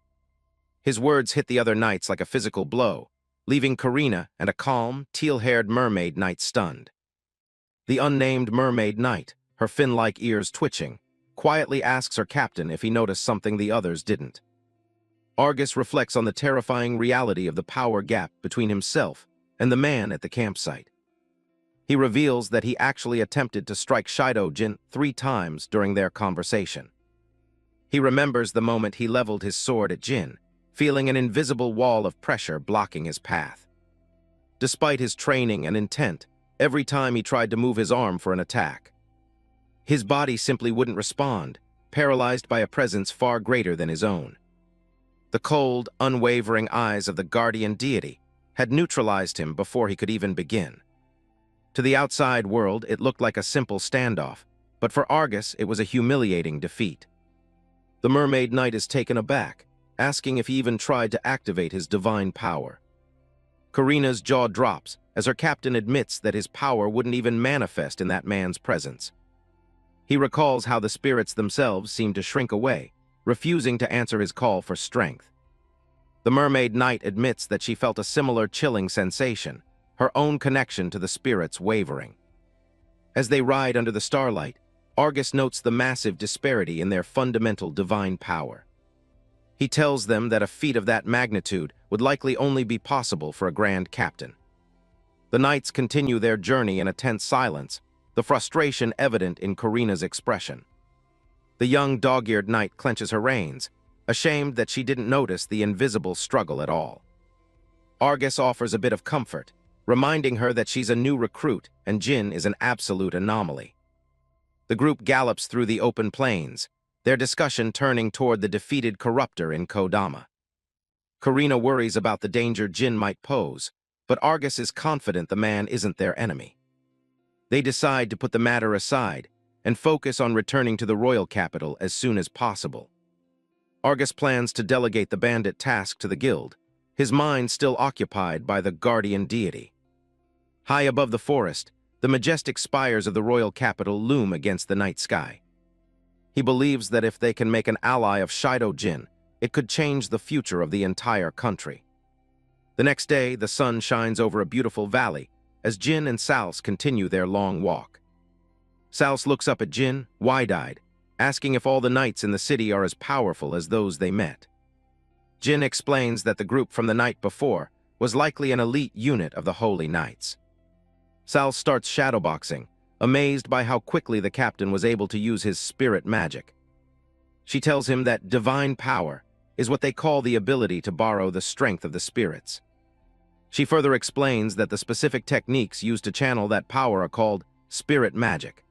His words hit the other knights like a physical blow, leaving Karina and a calm, teal-haired mermaid knight stunned. The unnamed mermaid knight, her fin-like ears twitching, quietly asks her captain if he noticed something the others didn't. Argus reflects on the terrifying reality of the power gap between himself and the man at the campsite. He reveals that he actually attempted to strike Shido Jin 3 times during their conversation. He remembers the moment he leveled his sword at Jin, feeling an invisible wall of pressure blocking his path. Despite his training and intent, every time he tried to move his arm for an attack, his body simply wouldn't respond, paralyzed by a presence far greater than his own. The cold, unwavering eyes of the guardian deity had neutralized him before he could even begin. To the outside world, it looked like a simple standoff, but for Argus, it was a humiliating defeat. The mermaid knight is taken aback, asking if he even tried to activate his divine power. Karina's jaw drops as her captain admits that his power wouldn't even manifest in that man's presence. He recalls how the spirits themselves seemed to shrink away, refusing to answer his call for strength. The mermaid knight admits that she felt a similar chilling sensation, her own connection to the spirits wavering. As they ride under the starlight, Argus notes the massive disparity in their fundamental divine power. He tells them that a feat of that magnitude would likely only be possible for a grand captain. The knights continue their journey in a tense silence, the frustration evident in Karina's expression. The young dog-eared knight clenches her reins, ashamed that she didn't notice the invisible struggle at all. Argus offers a bit of comfort, reminding her that she's a new recruit and Jin is an absolute anomaly. The group gallops through the open plains, their discussion turning toward the defeated corruptor in Kodama. Karina worries about the danger Jin might pose, but Argus is confident the man isn't their enemy. They decide to put the matter aside and focus on returning to the royal capital as soon as possible. Argus plans to delegate the bandit task to the guild, his mind still occupied by the guardian deity. High above the forest, the majestic spires of the royal capital loom against the night sky. He believes that if they can make an ally of Shido Jin, it could change the future of the entire country. The next day, the sun shines over a beautiful valley as Jin and Sals continue their long walk. Sals looks up at Jin, wide-eyed, asking if all the knights in the city are as powerful as those they met. Jin explains that the group from the night before was likely an elite unit of the Holy Knights. Sals starts shadowboxing, amazed by how quickly the captain was able to use his spirit magic. She tells him that divine power is what they call the ability to borrow the strength of the spirits. She further explains that the specific techniques used to channel that power are called spirit magic.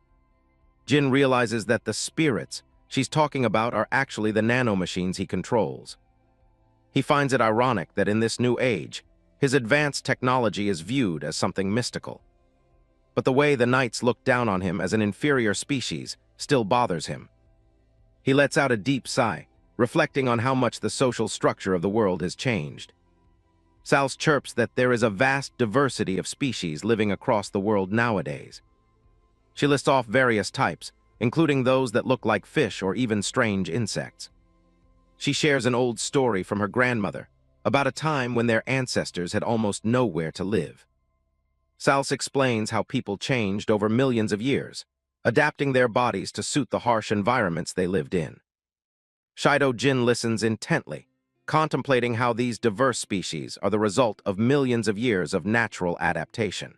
Jin realizes that the spirits she's talking about are actually the nanomachines he controls. He finds it ironic that in this new age, his advanced technology is viewed as something mystical. But the way the knights look down on him as an inferior species still bothers him. He lets out a deep sigh, reflecting on how much the social structure of the world has changed. Sals chirps that there is a vast diversity of species living across the world nowadays. She lists off various types, including those that look like fish or even strange insects. She shares an old story from her grandmother about a time when their ancestors had almost nowhere to live. Sals explains how people changed over millions of years, adapting their bodies to suit the harsh environments they lived in. Shido Jin listens intently, contemplating how these diverse species are the result of millions of years of natural adaptation.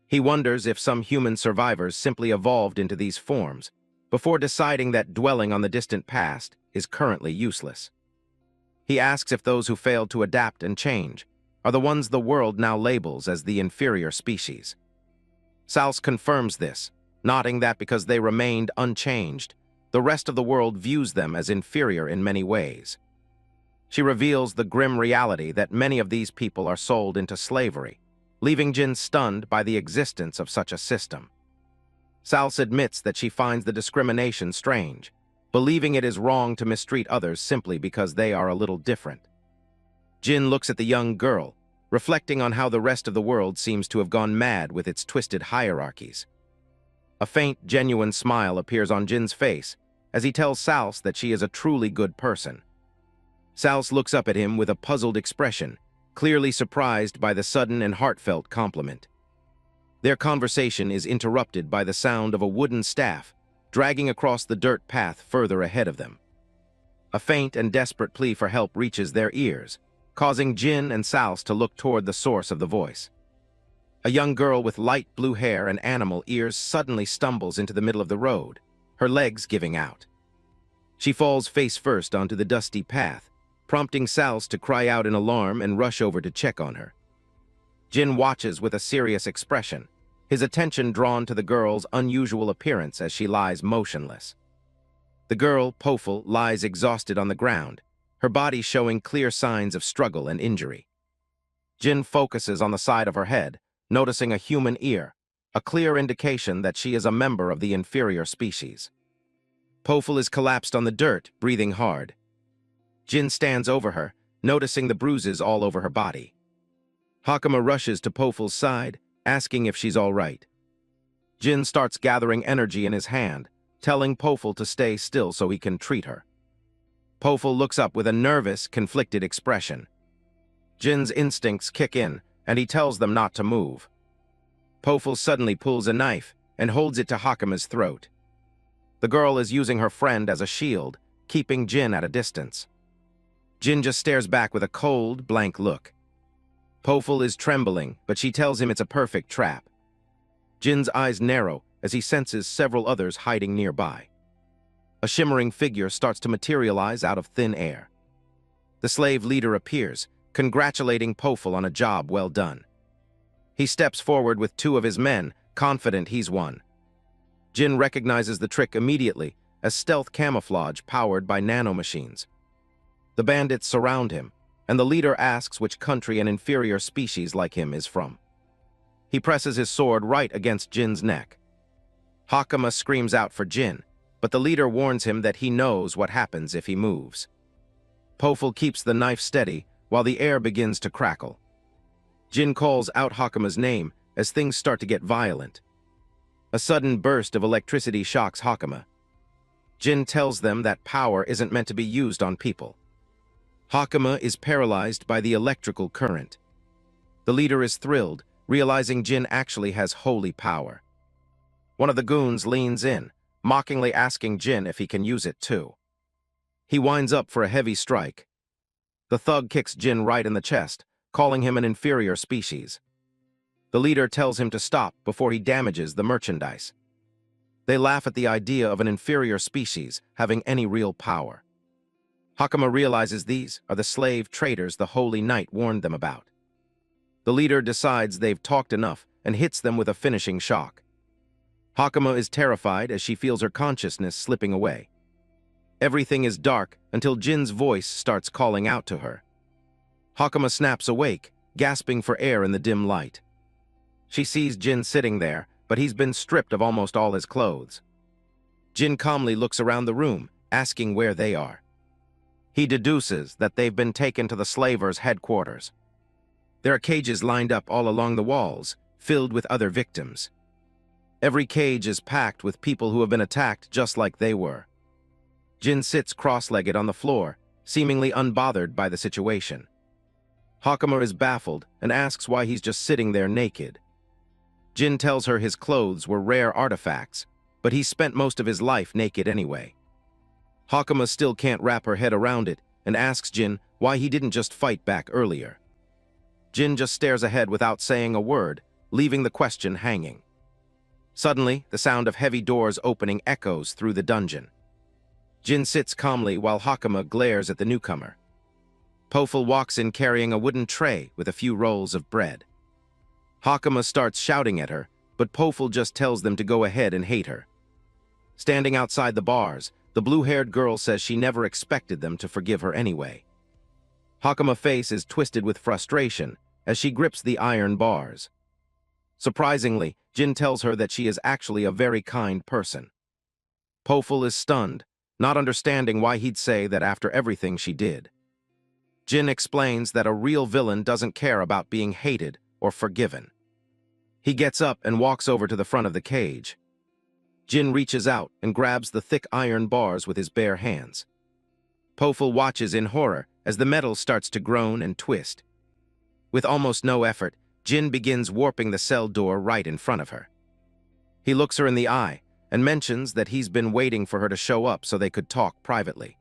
He wonders if some human survivors simply evolved into these forms, before deciding that dwelling on the distant past is currently useless. He asks if those who failed to adapt and change are the ones the world now labels as the inferior species. Sals confirms this, noting that because they remained unchanged, the rest of the world views them as inferior in many ways. She reveals the grim reality that many of these people are sold into slavery, leaving Jin stunned by the existence of such a system. Sals admits that she finds the discrimination strange, believing it is wrong to mistreat others simply because they are a little different. Jin looks at the young girl, reflecting on how the rest of the world seems to have gone mad with its twisted hierarchies. A faint, genuine smile appears on Jin's face as he tells Sals that she is a truly good person. Sals looks up at him with a puzzled expression, clearly surprised by the sudden and heartfelt compliment. Their conversation is interrupted by the sound of a wooden staff dragging across the dirt path further ahead of them. A faint and desperate plea for help reaches their ears, causing Jin and Sals to look toward the source of the voice. A young girl with light blue hair and animal ears suddenly stumbles into the middle of the road, her legs giving out. She falls face first onto the dusty path, prompting Sals to cry out in alarm and rush over to check on her. Jin watches with a serious expression, his attention drawn to the girl's unusual appearance as she lies motionless. The girl, Poful, lies exhausted on the ground, her body showing clear signs of struggle and injury. Jin focuses on the side of her head, noticing a human ear, a clear indication that she is a member of the inferior species. Poful is collapsed on the dirt, breathing hard. Jin stands over her, noticing the bruises all over her body. Hakama rushes to Poful's side, asking if she's all right. Jin starts gathering energy in his hand, telling Poful to stay still so he can treat her. Poful looks up with a nervous, conflicted expression. Jin's instincts kick in, and he tells them not to move. Poful suddenly pulls a knife and holds it to Hakama's throat. The girl is using her friend as a shield, keeping Jin at a distance. Jin just stares back with a cold, blank look. Poful is trembling, but she tells him it's a perfect trap. Jin's eyes narrow as he senses several others hiding nearby. A shimmering figure starts to materialize out of thin air. The slave leader appears, congratulating Poful on a job well done. He steps forward with two of his men, confident he's won. Jin recognizes the trick immediately as stealth camouflage powered by nanomachines. The bandits surround him, and the leader asks which country an inferior species like him is from. He presses his sword right against Jin's neck. Hakama screams out for Jin, but the leader warns him that he knows what happens if he moves. Poful keeps the knife steady while the air begins to crackle. Jin calls out Hakama's name as things start to get violent. A sudden burst of electricity shocks Hakama. Jin tells them that power isn't meant to be used on people. Hakama is paralyzed by the electrical current. The leader is thrilled, realizing Jin actually has holy power. One of the goons leans in, mockingly asking Jin if he can use it too. He winds up for a heavy strike. The thug kicks Jin right in the chest, calling him an inferior species. The leader tells him to stop before he damages the merchandise. They laugh at the idea of an inferior species having any real power. Hakama realizes these are the slave traders the Holy Knight warned them about. The leader decides they've talked enough and hits them with a finishing shock. Hakama is terrified as she feels her consciousness slipping away. Everything is dark until Jin's voice starts calling out to her. Hakama snaps awake, gasping for air in the dim light. She sees Jin sitting there, but he's been stripped of almost all his clothes. Jin calmly looks around the room, asking where they are. He deduces that they've been taken to the slavers' headquarters. There are cages lined up all along the walls, filled with other victims. Every cage is packed with people who have been attacked just like they were. Jin sits cross-legged on the floor, seemingly unbothered by the situation. Hakama is baffled and asks why he's just sitting there naked. Jin tells her his clothes were rare artifacts, but he spent most of his life naked anyway. Hakama still can't wrap her head around it and asks Jin why he didn't just fight back earlier. Jin just stares ahead without saying a word, leaving the question hanging. Suddenly, the sound of heavy doors opening echoes through the dungeon. Jin sits calmly while Hakama glares at the newcomer. Poful walks in carrying a wooden tray with a few rolls of bread. Hakama starts shouting at her, but Poful just tells them to go ahead and hate her. Standing outside the bars, the blue-haired girl says she never expected them to forgive her anyway. Hakama's face is twisted with frustration as she grips the iron bars. Surprisingly, Jin tells her that she is actually a very kind person. Poful is stunned, not understanding why he'd say that after everything she did. Jin explains that a real villain doesn't care about being hated or forgiven. He gets up and walks over to the front of the cage. Jin reaches out and grabs the thick iron bars with his bare hands. Poful watches in horror as the metal starts to groan and twist. With almost no effort, Jin begins warping the cell door right in front of her. He looks her in the eye and mentions that he's been waiting for her to show up so they could talk privately.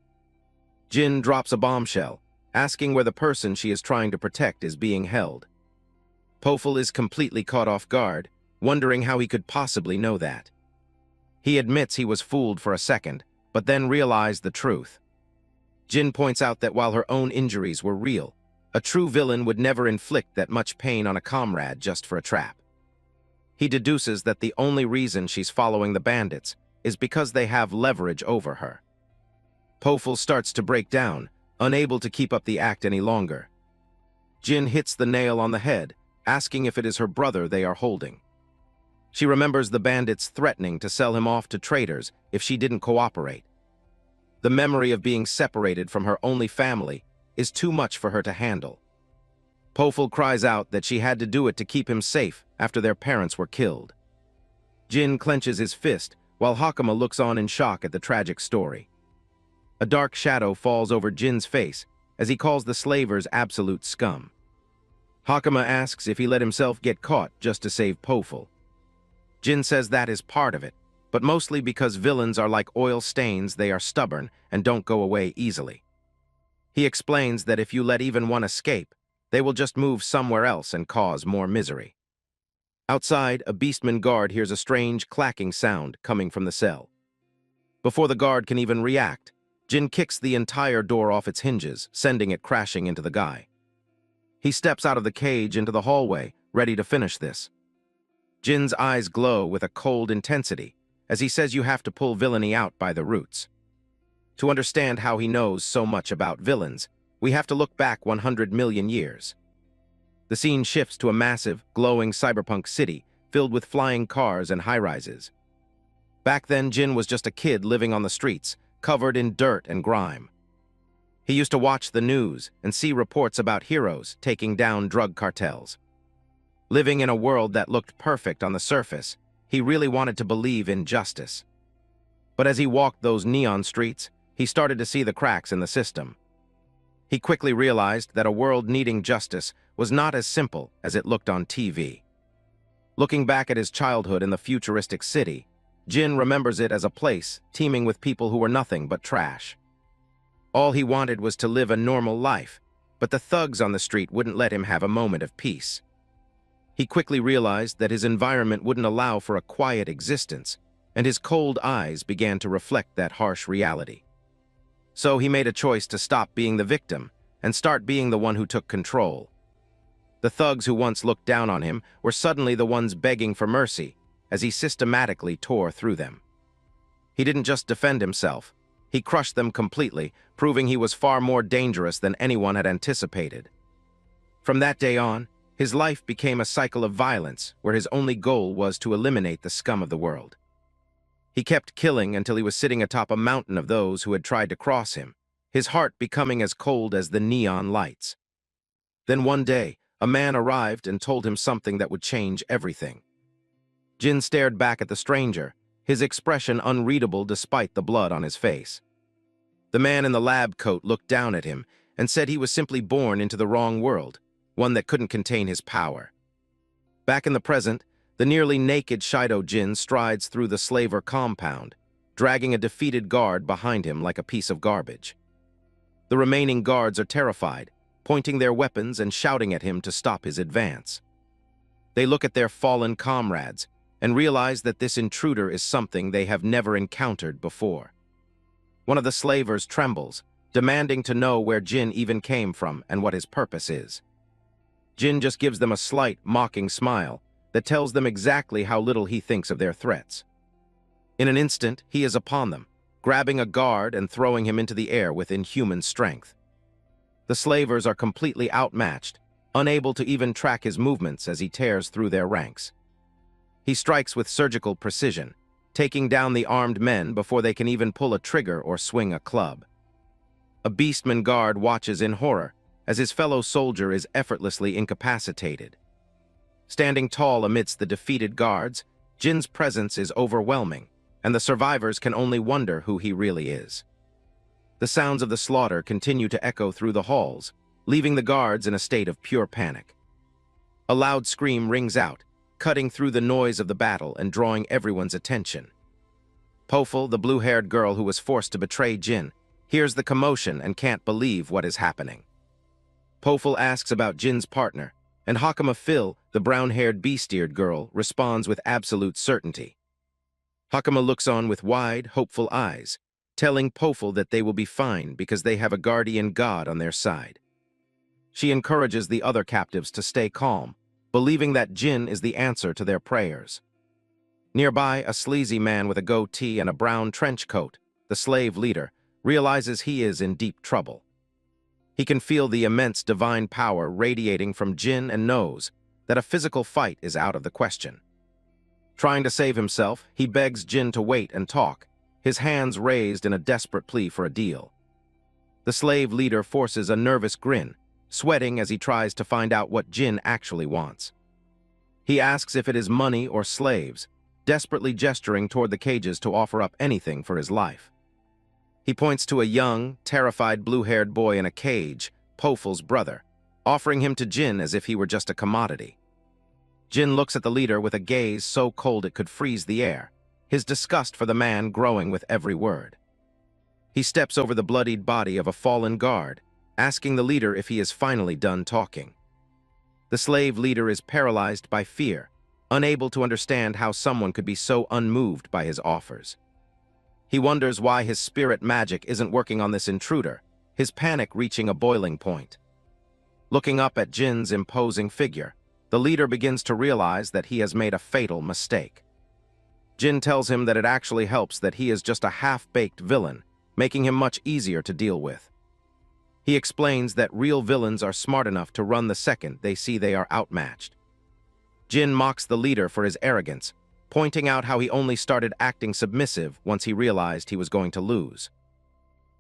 Jin drops a bombshell, asking where the person she is trying to protect is being held. Poful is completely caught off guard, wondering how he could possibly know that. He admits he was fooled for a second, but then realized the truth. Jin points out that while her own injuries were real, a true villain would never inflict that much pain on a comrade just for a trap. He deduces that the only reason she's following the bandits is because they have leverage over her. Poful starts to break down, unable to keep up the act any longer. Jin hits the nail on the head, asking if it is her brother they are holding. She remembers the bandits threatening to sell him off to traders if she didn't cooperate. The memory of being separated from her only family is too much for her to handle. Poful cries out that she had to do it to keep him safe after their parents were killed. Jin clenches his fist while Hakama looks on in shock at the tragic story. A dark shadow falls over Jin's face as he calls the slavers absolute scum. Hakama asks if he let himself get caught just to save Poful. Jin says that is part of it, but mostly because villains are like oil stains, they are stubborn and don't go away easily. He explains that if you let even one escape, they will just move somewhere else and cause more misery. Outside, a beastman guard hears a strange clacking sound coming from the cell. Before the guard can even react, Jin kicks the entire door off its hinges, sending it crashing into the guy. He steps out of the cage into the hallway, ready to finish this. Jin's eyes glow with a cold intensity, as he says you have to pull villainy out by the roots. To understand how he knows so much about villains, we have to look back 100 million years. The scene shifts to a massive, glowing cyberpunk city filled with flying cars and high-rises. Back then, Jin was just a kid living on the streets, covered in dirt and grime. He used to watch the news and see reports about heroes taking down drug cartels. Living in a world that looked perfect on the surface, he really wanted to believe in justice. But as he walked those neon streets, he started to see the cracks in the system. He quickly realized that a world needing justice was not as simple as it looked on TV. Looking back at his childhood in the futuristic city, Jin remembers it as a place teeming with people who were nothing but trash. All he wanted was to live a normal life, but the thugs on the street wouldn't let him have a moment of peace. He quickly realized that his environment wouldn't allow for a quiet existence, and his cold eyes began to reflect that harsh reality. So he made a choice to stop being the victim and start being the one who took control. The thugs who once looked down on him were suddenly the ones begging for mercy as he systematically tore through them. He didn't just defend himself, he crushed them completely, proving he was far more dangerous than anyone had anticipated. From that day on, his life became a cycle of violence where his only goal was to eliminate the scum of the world. He kept killing until he was sitting atop a mountain of those who had tried to cross him, his heart becoming as cold as the neon lights. Then one day, a man arrived and told him something that would change everything. Jin stared back at the stranger, his expression unreadable despite the blood on his face. The man in the lab coat looked down at him and said he was simply born into the wrong world, one that couldn't contain his power. Back in the present, The nearly naked Shido Jin strides through the slaver compound, dragging a defeated guard behind him like a piece of garbage. The remaining guards are terrified, pointing their weapons and shouting at him to stop his advance. They look at their fallen comrades and realize that this intruder is something they have never encountered before. One of the slavers trembles, demanding to know where Jin even came from and what his purpose is. Jin just gives them a slight, mocking smile that tells them exactly how little he thinks of their threats. In an instant, he is upon them, grabbing a guard and throwing him into the air with inhuman strength. The slavers are completely outmatched, unable to even track his movements as he tears through their ranks. He strikes with surgical precision, taking down the armed men before they can even pull a trigger or swing a club. A beastman guard watches in horror as his fellow soldier is effortlessly incapacitated. Standing tall amidst the defeated guards, Jin's presence is overwhelming, and the survivors can only wonder who he really is. The sounds of the slaughter continue to echo through the halls, leaving the guards in a state of pure panic. A loud scream rings out, cutting through the noise of the battle and drawing everyone's attention. Poful, the blue-haired girl who was forced to betray Jin, hears the commotion and can't believe what is happening. Poful asks about Jin's partner, and Hakama Phil, the brown-haired beast-eared girl, responds with absolute certainty. Hakama looks on with wide, hopeful eyes, telling Poful that they will be fine because they have a guardian god on their side. She encourages the other captives to stay calm, believing that Jin is the answer to their prayers. Nearby, a sleazy man with a goatee and a brown trench coat, the slave leader, realizes he is in deep trouble. He can feel the immense divine power radiating from Jin and knows that a physical fight is out of the question. Trying to save himself, he begs Jin to wait and talk, his hands raised in a desperate plea for a deal. The slave leader forces a nervous grin, sweating as he tries to find out what Jin actually wants. He asks if it is money or slaves, desperately gesturing toward the cages to offer up anything for his life. He points to a young, terrified blue-haired boy in a cage, Poful's brother, offering him to Jin as if he were just a commodity. Jin looks at the leader with a gaze so cold it could freeze the air, his disgust for the man growing with every word. He steps over the bloodied body of a fallen guard, asking the leader if he is finally done talking. The slave leader is paralyzed by fear, unable to understand how someone could be so unmoved by his offers. He wonders why his spirit magic isn't working on this intruder, his panic reaching a boiling point. Looking up at Jin's imposing figure, the leader begins to realize that he has made a fatal mistake. Jin tells him that it actually helps that he is just a half-baked villain, making him much easier to deal with. He explains that real villains are smart enough to run the second they see they are outmatched. Jin mocks the leader for his arrogance, pointing out how he only started acting submissive once he realized he was going to lose.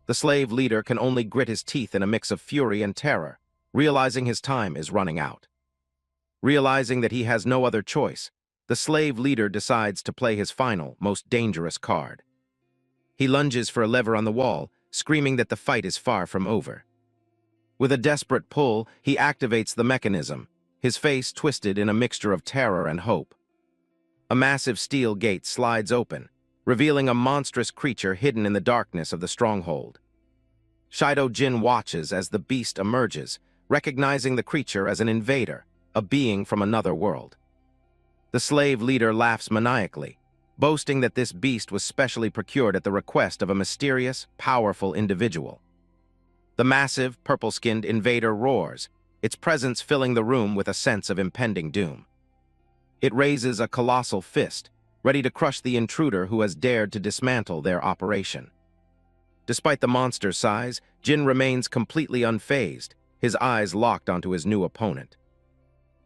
The slave leader can only grit his teeth in a mix of fury and terror, realizing his time is running out. Realizing that he has no other choice, the slave leader decides to play his final, most dangerous card. He lunges for a lever on the wall, screaming that the fight is far from over. With a desperate pull, he activates the mechanism, his face twisted in a mixture of terror and hope. A massive steel gate slides open, revealing a monstrous creature hidden in the darkness of the stronghold. Shido Jin watches as the beast emerges, recognizing the creature as an invader, a being from another world. The slave leader laughs maniacally, boasting that this beast was specially procured at the request of a mysterious, powerful individual. The massive, purple-skinned invader roars, its presence filling the room with a sense of impending doom. It raises a colossal fist, ready to crush the intruder who has dared to dismantle their operation. Despite the monster's size, Jin remains completely unfazed, his eyes locked onto his new opponent.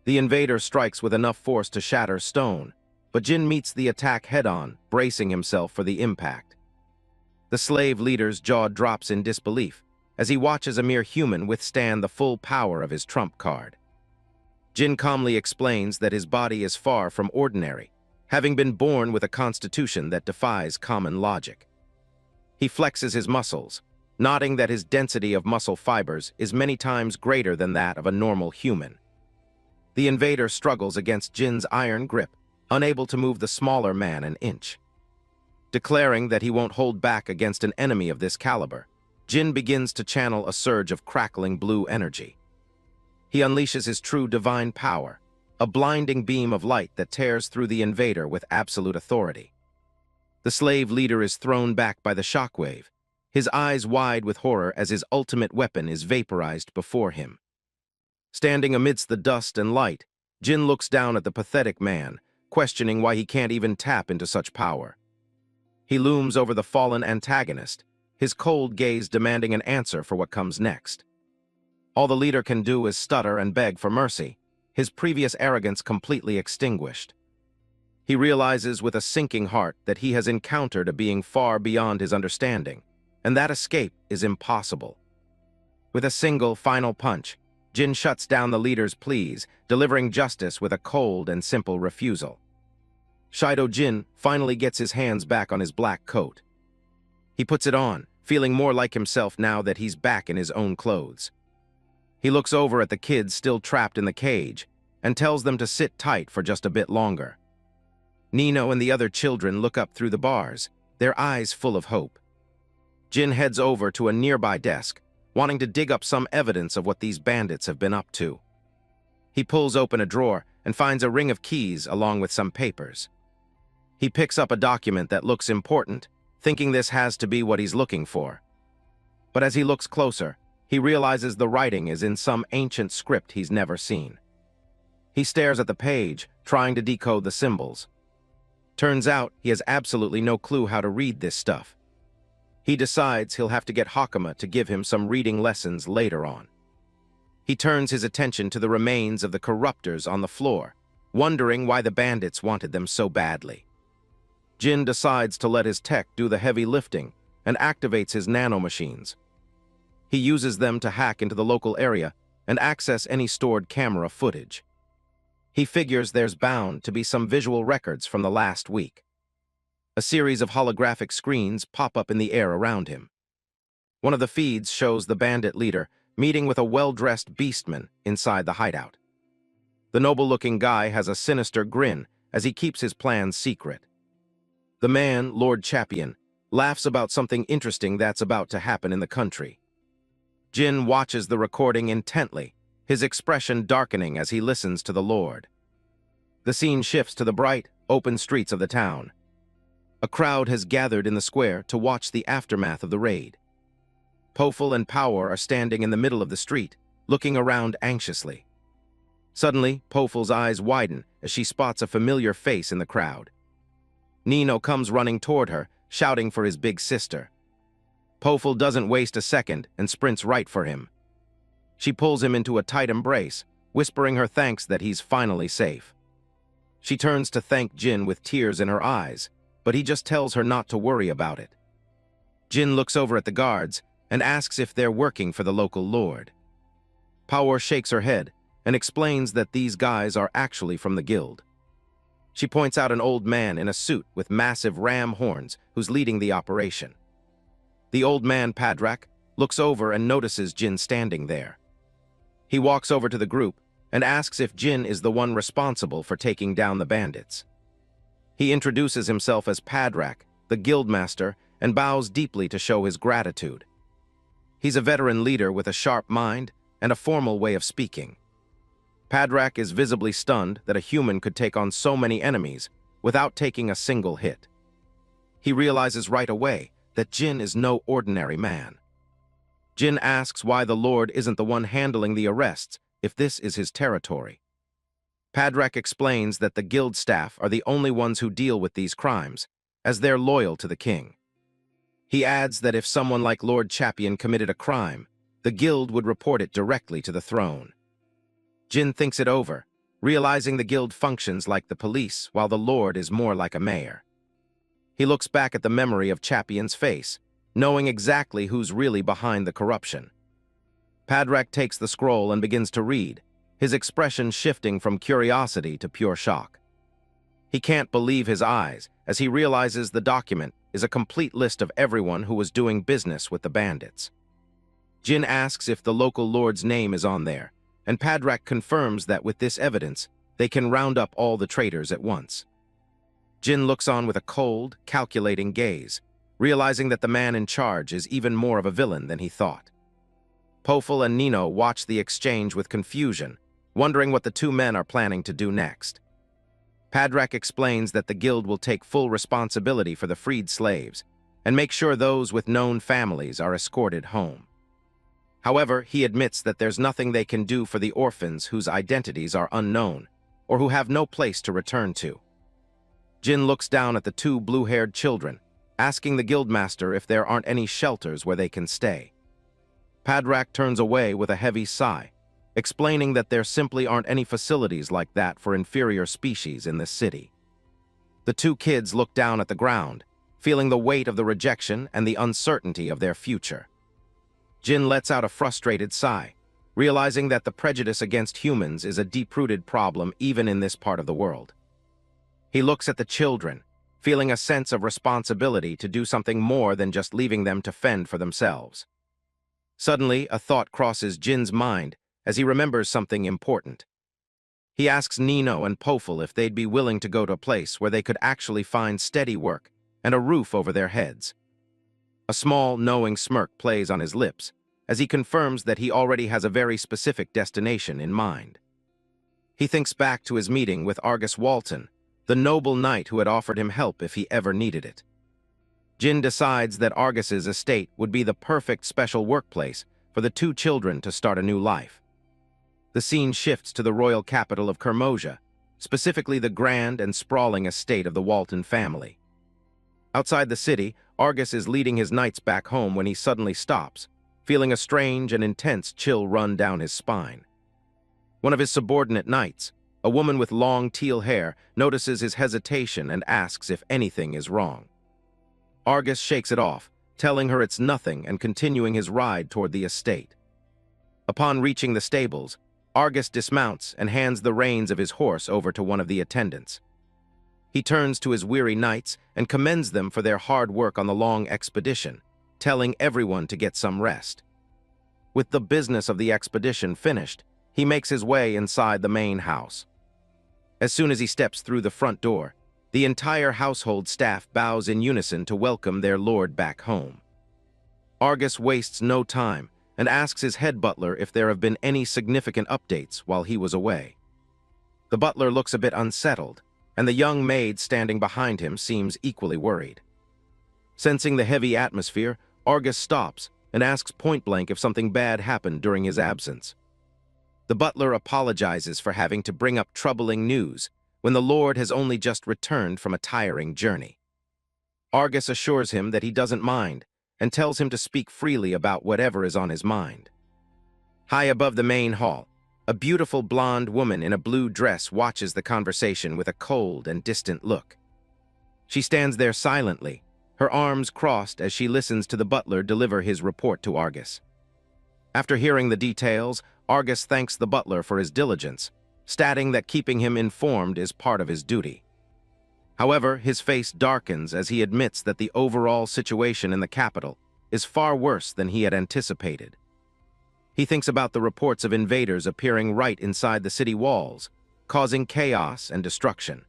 The invader strikes with enough force to shatter stone, but Jin meets the attack head-on, bracing himself for the impact. The slave leader's jaw drops in disbelief as he watches a mere human withstand the full power of his trump card. Jin calmly explains that his body is far from ordinary, having been born with a constitution that defies common logic. He flexes his muscles, nodding that his density of muscle fibers is many times greater than that of a normal human. The invader struggles against Jin's iron grip, unable to move the smaller man an inch. Declaring that he won't hold back against an enemy of this caliber, Jin begins to channel a surge of crackling blue energy. He unleashes his true divine power, a blinding beam of light that tears through the invader with absolute authority. The slave leader is thrown back by the shockwave, his eyes wide with horror as his ultimate weapon is vaporized before him. Standing amidst the dust and light, Jin looks down at the pathetic man, questioning why he can't even tap into such power. He looms over the fallen antagonist, his cold gaze demanding an answer for what comes next. All the leader can do is stutter and beg for mercy, his previous arrogance completely extinguished. He realizes with a sinking heart that he has encountered a being far beyond his understanding, and that escape is impossible. With a single final punch, Jin shuts down the leader's pleas, delivering justice with a cold and simple refusal. Shido Jin finally gets his hands back on his black coat. He puts it on, feeling more like himself now that he's back in his own clothes. He looks over at the kids still trapped in the cage and tells them to sit tight for just a bit longer. Nino and the other children look up through the bars, their eyes full of hope. Jin heads over to a nearby desk, wanting to dig up some evidence of what these bandits have been up to. He pulls open a drawer and finds a ring of keys along with some papers. He picks up a document that looks important, thinking this has to be what he's looking for. But as he looks closer, he realizes the writing is in some ancient script he's never seen. He stares at the page, trying to decode the symbols. Turns out he has absolutely no clue how to read this stuff. He decides he'll have to get Hakama to give him some reading lessons later on. He turns his attention to the remains of the corruptors on the floor, wondering why the bandits wanted them so badly. Jin decides to let his tech do the heavy lifting and activates his nanomachines. He uses them to hack into the local area and access any stored camera footage. He figures there's bound to be some visual records from the last week. A series of holographic screens pop up in the air around him. One of the feeds shows the bandit leader meeting with a well-dressed beastman inside the hideout. The noble-looking guy has a sinister grin as he keeps his plans secret. The man, Lord Chapian, laughs about something interesting that's about to happen in the country. Jin watches the recording intently, his expression darkening as he listens to the Lord. The scene shifts to the bright, open streets of the town. A crowd has gathered in the square to watch the aftermath of the raid. Poful and Power are standing in the middle of the street, looking around anxiously. Suddenly, Poful's eyes widen as she spots a familiar face in the crowd. Nino comes running toward her, shouting for his big sister. Poful doesn't waste a second and sprints right for him. She pulls him into a tight embrace, whispering her thanks that he's finally safe. She turns to thank Jin with tears in her eyes, but he just tells her not to worry about it. Jin looks over at the guards and asks if they're working for the local lord. Power shakes her head and explains that these guys are actually from the guild. She points out an old man in a suit with massive ram horns who's leading the operation. The old man, Padrak, looks over and notices Jin standing there. He walks over to the group and asks if Jin is the one responsible for taking down the bandits. He introduces himself as Padrak, the guildmaster, and bows deeply to show his gratitude. He's a veteran leader with a sharp mind and a formal way of speaking. Padrak is visibly stunned that a human could take on so many enemies without taking a single hit. He realizes right away that Jin is no ordinary man. Jin asks why the Lord isn't the one handling the arrests if this is his territory. Padrak explains that the guild staff are the only ones who deal with these crimes, as they're loyal to the king. He adds that if someone like Lord Chapian committed a crime, the guild would report it directly to the throne. Jin thinks it over, realizing the guild functions like the police while the lord is more like a mayor. He looks back at the memory of Chapian's face, knowing exactly who's really behind the corruption. Padrak takes the scroll and begins to read, his expression shifting from curiosity to pure shock. He can't believe his eyes as he realizes the document is a complete list of everyone who was doing business with the bandits. Jin asks if the local lord's name is on there, and Padrak confirms that with this evidence, they can round up all the traitors at once. Jin looks on with a cold, calculating gaze, realizing that the man in charge is even more of a villain than he thought. Poful and Nino watch the exchange with confusion, wondering what the two men are planning to do next. Padrak explains that the guild will take full responsibility for the freed slaves and make sure those with known families are escorted home. However, he admits that there's nothing they can do for the orphans whose identities are unknown or who have no place to return to. Jin looks down at the two blue-haired children, asking the guildmaster if there aren't any shelters where they can stay. Padrak turns away with a heavy sigh, explaining that there simply aren't any facilities like that for inferior species in this city. The two kids look down at the ground, feeling the weight of the rejection and the uncertainty of their future. Jin lets out a frustrated sigh, realizing that the prejudice against humans is a deep-rooted problem even in this part of the world. He looks at the children, feeling a sense of responsibility to do something more than just leaving them to fend for themselves. Suddenly, a thought crosses Jin's mind as he remembers something important. He asks Nino and Poful if they'd be willing to go to a place where they could actually find steady work and a roof over their heads. A small, knowing smirk plays on his lips as he confirms that he already has a very specific destination in mind. He thinks back to his meeting with Argus Walton, the noble knight who had offered him help if he ever needed it. Jin decides that Argus's estate would be the perfect special workplace for the two children to start a new life. The scene shifts to the royal capital of Kermosia, specifically the grand and sprawling estate of the Walton family. Outside the city, Argus is leading his knights back home when he suddenly stops, feeling a strange and intense chill run down his spine. One of his subordinate knights, a woman with long teal hair, notices his hesitation and asks if anything is wrong. Argus shakes it off, telling her it's nothing and continuing his ride toward the estate. Upon reaching the stables, Argus dismounts and hands the reins of his horse over to one of the attendants. He turns to his weary knights and commends them for their hard work on the long expedition, telling everyone to get some rest. With the business of the expedition finished, he makes his way inside the main house. As soon as he steps through the front door, the entire household staff bows in unison to welcome their lord back home. Argus wastes no time and asks his head butler if there have been any significant updates while he was away. The butler looks a bit unsettled, and the young maid standing behind him seems equally worried. Sensing the heavy atmosphere, Argus stops and asks point-blank if something bad happened during his absence. The butler apologizes for having to bring up troubling news when the Lord has only just returned from a tiring journey. Argus assures him that he doesn't mind and tells him to speak freely about whatever is on his mind. High above the main hall, a beautiful blonde woman in a blue dress watches the conversation with a cold and distant look. She stands there silently, her arms crossed as she listens to the butler deliver his report to Argus. After hearing the details, Argus thanks the butler for his diligence, stating that keeping him informed is part of his duty. However, his face darkens as he admits that the overall situation in the capital is far worse than he had anticipated. He thinks about the reports of invaders appearing right inside the city walls, causing chaos and destruction.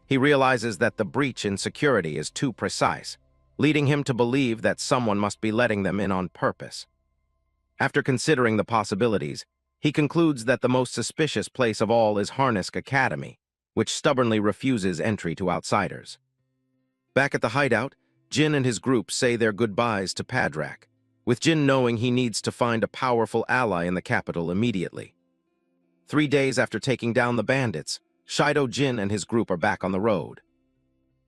He realizes that the breach in security is too precise, leading him to believe that someone must be letting them in on purpose. After considering the possibilities, he concludes that the most suspicious place of all is Harnisk Academy, which stubbornly refuses entry to outsiders. Back at the hideout, Jin and his group say their goodbyes to Padrak, with Jin knowing he needs to find a powerful ally in the capital immediately. 3 days after taking down the bandits, Shido Jin and his group are back on the road.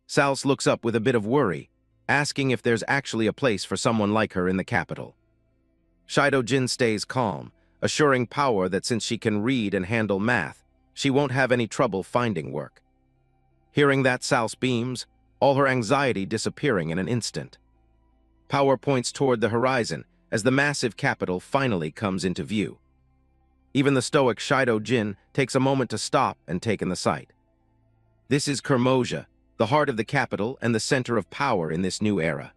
Sals looks up with a bit of worry, asking if there's actually a place for someone like her in the capital. Shido Jin stays calm, assuring Power that since she can read and handle math, she won't have any trouble finding work. Hearing that, Sals beams, all her anxiety disappearing in an instant. Power points toward the horizon as the massive capital finally comes into view. Even the stoic Shido Jin takes a moment to stop and take in the sight. This is Kermosia, the heart of the capital and the center of power in this new era.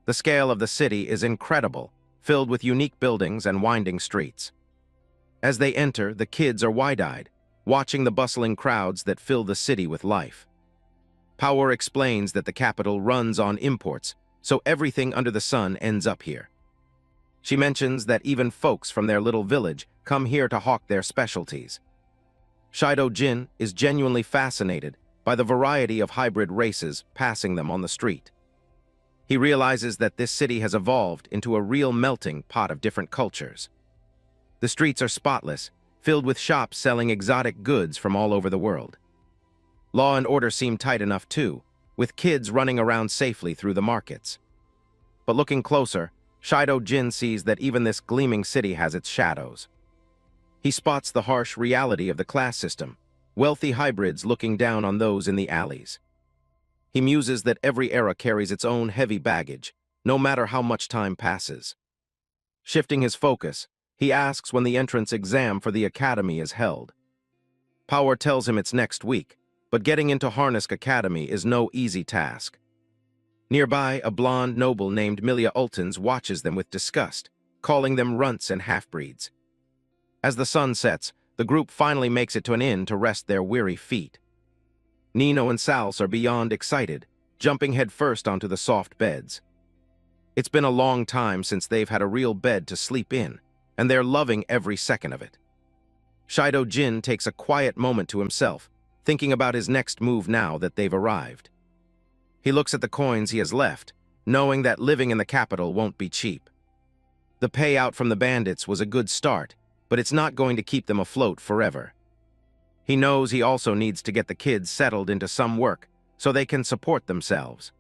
The scale of the city is incredible, filled with unique buildings and winding streets. As they enter, the kids are wide-eyed, watching the bustling crowds that fill the city with life. Power explains that the capital runs on imports, so everything under the sun ends up here. She mentions that even folks from their little village come here to hawk their specialties. Shido Jin is genuinely fascinated by the variety of hybrid races passing them on the street. He realizes that this city has evolved into a real melting pot of different cultures. The streets are spotless, filled with shops selling exotic goods from all over the world. Law and order seem tight enough too, with kids running around safely through the markets. But looking closer, Shido Jin sees that even this gleaming city has its shadows. He spots the harsh reality of the class system, wealthy hybrids looking down on those in the alleys. He muses that every era carries its own heavy baggage, no matter how much time passes. Shifting his focus, he asks when the entrance exam for the academy is held. Power tells him it's next week, but getting into Harness Academy is no easy task. Nearby, a blonde noble named Milia Ultons watches them with disgust, calling them runts and half-breeds. As the sun sets, the group finally makes it to an inn to rest their weary feet. Nino and Sals are beyond excited, jumping headfirst onto the soft beds. It's been a long time since they've had a real bed to sleep in, and they're loving every second of it. Shido Jin takes a quiet moment to himself, thinking about his next move now that they've arrived. He looks at the coins he has left, knowing that living in the capital won't be cheap. The payout from the bandits was a good start, but it's not going to keep them afloat forever. He knows he also needs to get the kids settled into some work so they can support themselves.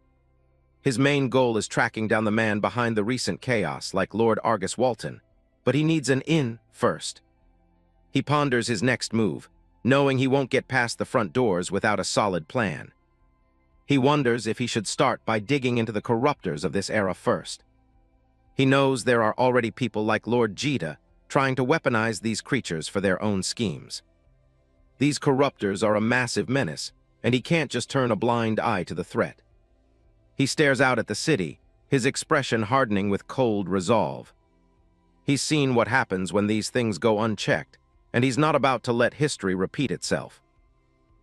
His main goal is tracking down the man behind the recent chaos like Lord Argus Walton, but he needs an inn first. He ponders his next move, knowing he won't get past the front doors without a solid plan. He wonders if he should start by digging into the corruptors of this era first. He knows there are already people like Lord Jita trying to weaponize these creatures for their own schemes. These corruptors are a massive menace, and he can't just turn a blind eye to the threat. He stares out at the city, his expression hardening with cold resolve. He's seen what happens when these things go unchecked, and he's not about to let history repeat itself.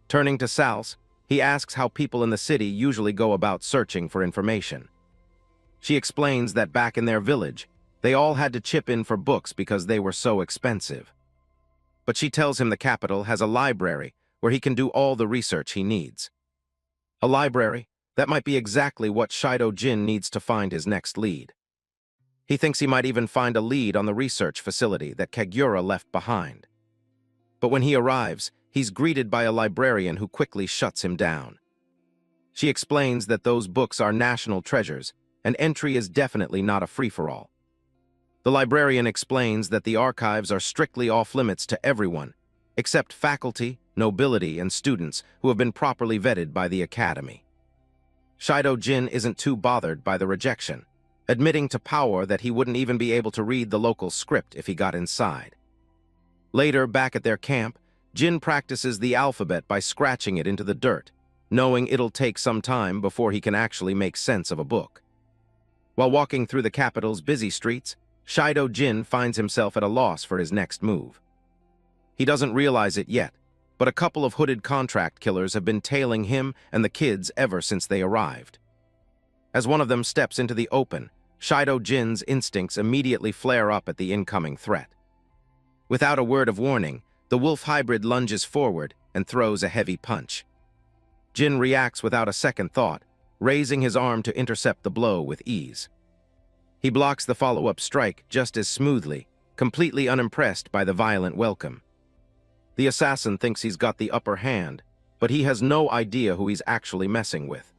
Turning to Sals, he asks how people in the city usually go about searching for information. She explains that back in their village, they all had to chip in for books because they were so expensive. But she tells him the capital has a library where he can do all the research he needs. A library? That might be exactly what Shido Jin needs to find his next lead. He thinks he might even find a lead on the research facility that Kagura left behind. But when he arrives, he's greeted by a librarian who quickly shuts him down. She explains that those books are national treasures, and entry is definitely not a free-for-all. The librarian explains that the archives are strictly off-limits to everyone, except faculty, nobility, and students who have been properly vetted by the academy. Shido Jin isn't too bothered by the rejection, admitting to Power that he wouldn't even be able to read the local script if he got inside. Later, back at their camp, Jin practices the alphabet by scratching it into the dirt, knowing it'll take some time before he can actually make sense of a book. While walking through the capital's busy streets, Shido Jin finds himself at a loss for his next move. He doesn't realize it yet, but a couple of hooded contract killers have been tailing him and the kids ever since they arrived. As one of them steps into the open, Shido Jin's instincts immediately flare up at the incoming threat. Without a word of warning, the wolf hybrid lunges forward and throws a heavy punch. Jin reacts without a second thought, raising his arm to intercept the blow with ease. He blocks the follow-up strike just as smoothly, completely unimpressed by the violent welcome. The assassin thinks he's got the upper hand, but he has no idea who he's actually messing with.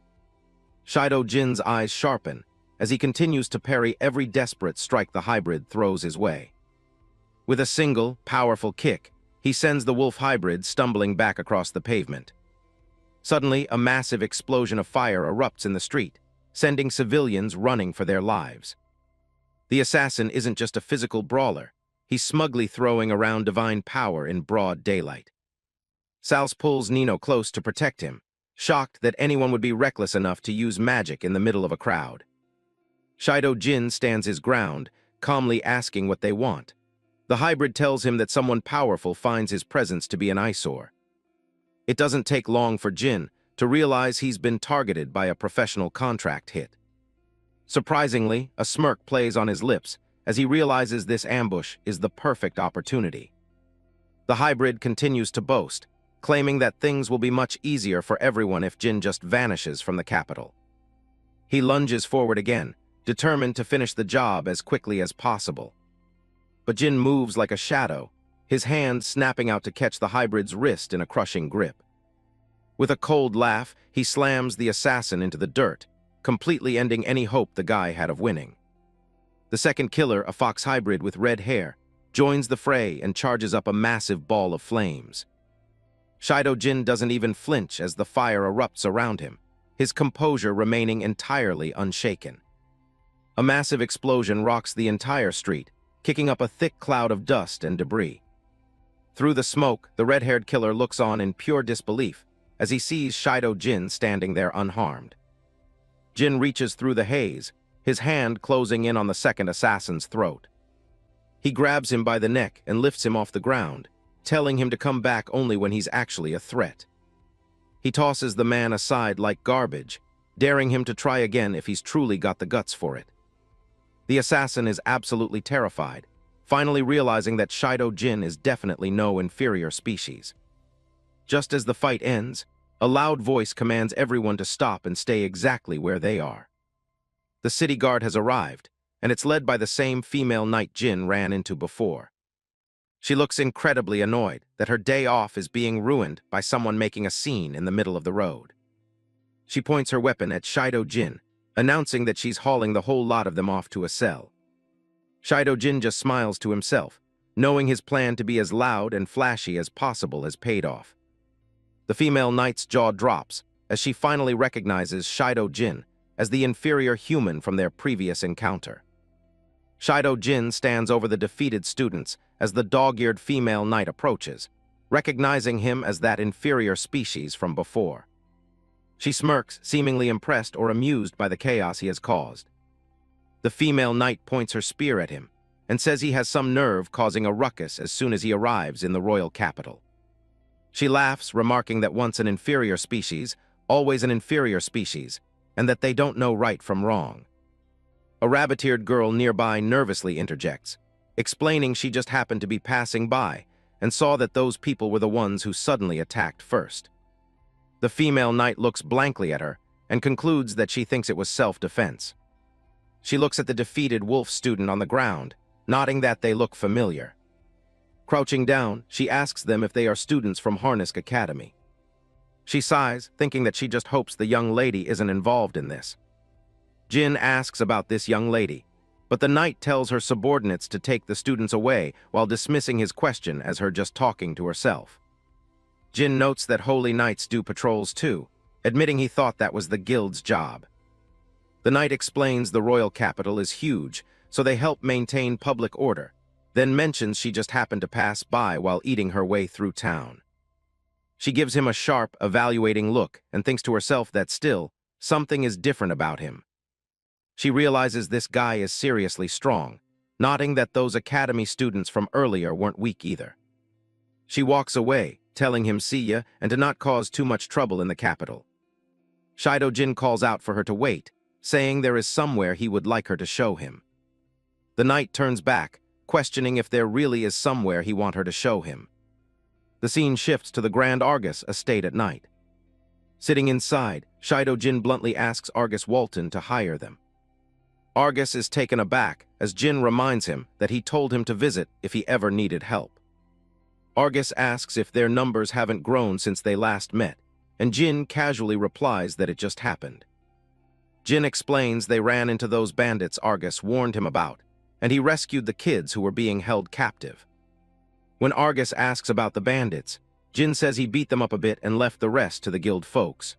Shido Jin's eyes sharpen as he continues to parry every desperate strike the hybrid throws his way. With a single, powerful kick, he sends the wolf hybrid stumbling back across the pavement. Suddenly, a massive explosion of fire erupts in the street, sending civilians running for their lives. The assassin isn't just a physical brawler, he's smugly throwing around divine power in broad daylight. Sals pulls Nino close to protect him, shocked that anyone would be reckless enough to use magic in the middle of a crowd. Shido Jin stands his ground, calmly asking what they want. The hybrid tells him that someone powerful finds his presence to be an eyesore. It doesn't take long for Jin to realize he's been targeted by a professional contract hit. Surprisingly, a smirk plays on his lips as he realizes this ambush is the perfect opportunity. The hybrid continues to boast, claiming that things will be much easier for everyone if Jin just vanishes from the capital. He lunges forward again, determined to finish the job as quickly as possible. But Jin moves like a shadow, his hand snapping out to catch the hybrid's wrist in a crushing grip. With a cold laugh, he slams the assassin into the dirt, completely ending any hope the guy had of winning. The second killer, a fox hybrid with red hair, joins the fray and charges up a massive ball of flames. Shido Jin doesn't even flinch as the fire erupts around him, his composure remaining entirely unshaken. A massive explosion rocks the entire street, kicking up a thick cloud of dust and debris. Through the smoke, the red-haired killer looks on in pure disbelief as he sees Shido Jin standing there unharmed. Jin reaches through the haze, his hand closing in on the second assassin's throat. He grabs him by the neck and lifts him off the ground, telling him to come back only when he's actually a threat. He tosses the man aside like garbage, daring him to try again if he's truly got the guts for it. The assassin is absolutely terrified, finally realizing that Shido Jin is definitely no inferior species. Just as the fight ends, a loud voice commands everyone to stop and stay exactly where they are. The city guard has arrived, and it's led by the same female knight Jin ran into before. She looks incredibly annoyed that her day off is being ruined by someone making a scene in the middle of the road. She points her weapon at Shido Jin, announcing that she's hauling the whole lot of them off to a cell. Shido Jin just smiles to himself, knowing his plan to be as loud and flashy as possible has paid off. The female knight's jaw drops as she finally recognizes Shido Jin as the inferior human from their previous encounter. Shido Jin stands over the defeated students as the dog-eared female knight approaches, recognizing him as that inferior species from before. She smirks, seemingly impressed or amused by the chaos he has caused. The female knight points her spear at him and says he has some nerve causing a ruckus as soon as he arrives in the royal capital. She laughs, remarking that once an inferior species, always an inferior species, and that they don't know right from wrong. A rabbit-eared girl nearby nervously interjects, explaining she just happened to be passing by and saw that those people were the ones who suddenly attacked first. The female knight looks blankly at her and concludes that she thinks it was self-defense. She looks at the defeated wolf student on the ground, nodding that they look familiar. Crouching down, she asks them if they are students from Harnisk Academy. She sighs, thinking that she just hopes the young lady isn't involved in this. Jin asks about this young lady, but the knight tells her subordinates to take the students away while dismissing his question as her just talking to herself. Jin notes that holy knights do patrols too, admitting he thought that was the guild's job. The knight explains the royal capital is huge, so they help maintain public order, then mentions she just happened to pass by while eating her way through town. She gives him a sharp, evaluating look and thinks to herself that still, something is different about him. She realizes this guy is seriously strong, nodding that those academy students from earlier weren't weak either. She walks away, telling him see ya and to not cause too much trouble in the capital. Shido Jin calls out for her to wait, saying there is somewhere he would like her to show him. The knight turns back, questioning if there really is somewhere he want her to show him. The scene shifts to the Grand Argus estate at night. Sitting inside, Shido Jin bluntly asks Argus Walton to hire them. Argus is taken aback as Jin reminds him that he told him to visit if he ever needed help. Argus asks if their numbers haven't grown since they last met, and Jin casually replies that it just happened. Jin explains they ran into those bandits Argus warned him about, and he rescued the kids who were being held captive. When Argus asks about the bandits, Jin says he beat them up a bit and left the rest to the guild folks.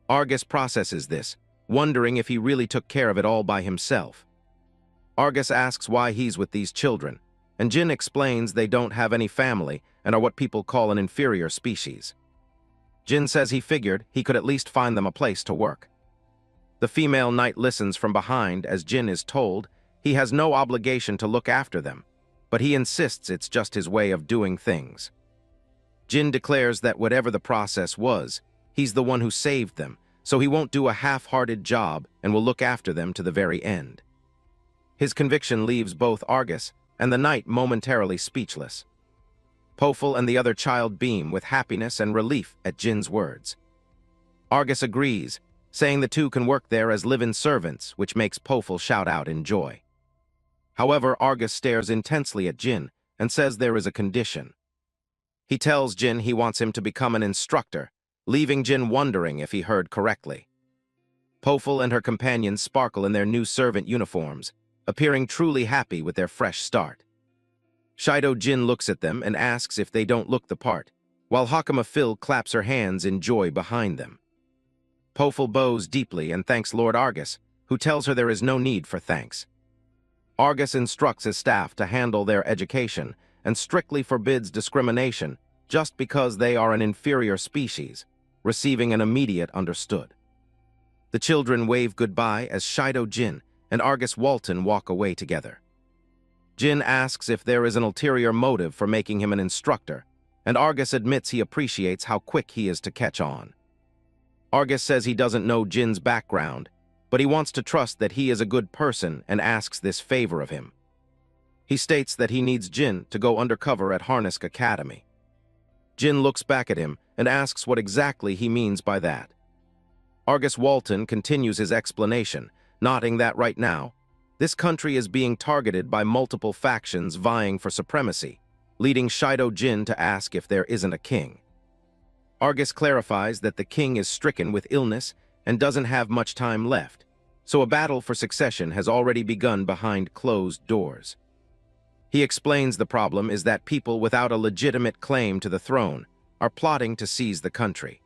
Argus processes this, wondering if he really took care of it all by himself. Argus asks why he's with these children, and Jin explains they don't have any family and are what people call an inferior species. Jin says he figured he could at least find them a place to work. The female knight listens from behind as Jin is told he has no obligation to look after them, but he insists it's just his way of doing things. Jin declares that whatever the process was, He's the one who saved them, so he won't do a half-hearted job and will look after them to the very end. His conviction leaves both Argus and the knight momentarily speechless. Poful and the other child beam with happiness and relief at Jin's words. Argus agrees, saying the two can work there as live-in servants, which makes Poful shout out in joy. However, Argus stares intensely at Jin and says there is a condition. He tells Jin he wants him to become an instructor, leaving Jin wondering if he heard correctly. Poful and her companions sparkle in their new servant uniforms, appearing truly happy with their fresh start. Shido Jin looks at them and asks if they don't look the part, while Hakama Phil claps her hands in joy behind them. Poful bows deeply and thanks Lord Argus, who tells her there is no need for thanks. Argus instructs his staff to handle their education and strictly forbids discrimination just because they are an inferior species, receiving an immediate understood. The children wave goodbye as Shido Jin and Argus Walton walk away together. Jin asks if there is an ulterior motive for making him an instructor, and Argus admits he appreciates how quick he is to catch on. Argus says he doesn't know Jin's background, but he wants to trust that he is a good person and asks this favor of him. He states that he needs Jin to go undercover at Harnisk Academy. Jin looks back at him and asks what exactly he means by that. Argus Walton continues his explanation, noting that right now, this country is being targeted by multiple factions vying for supremacy, leading Shido Jin to ask if there isn't a king. Argus clarifies that the king is stricken with illness and doesn't have much time left, so a battle for succession has already begun behind closed doors. He explains the problem is that people without a legitimate claim to the throne are plotting to seize the country.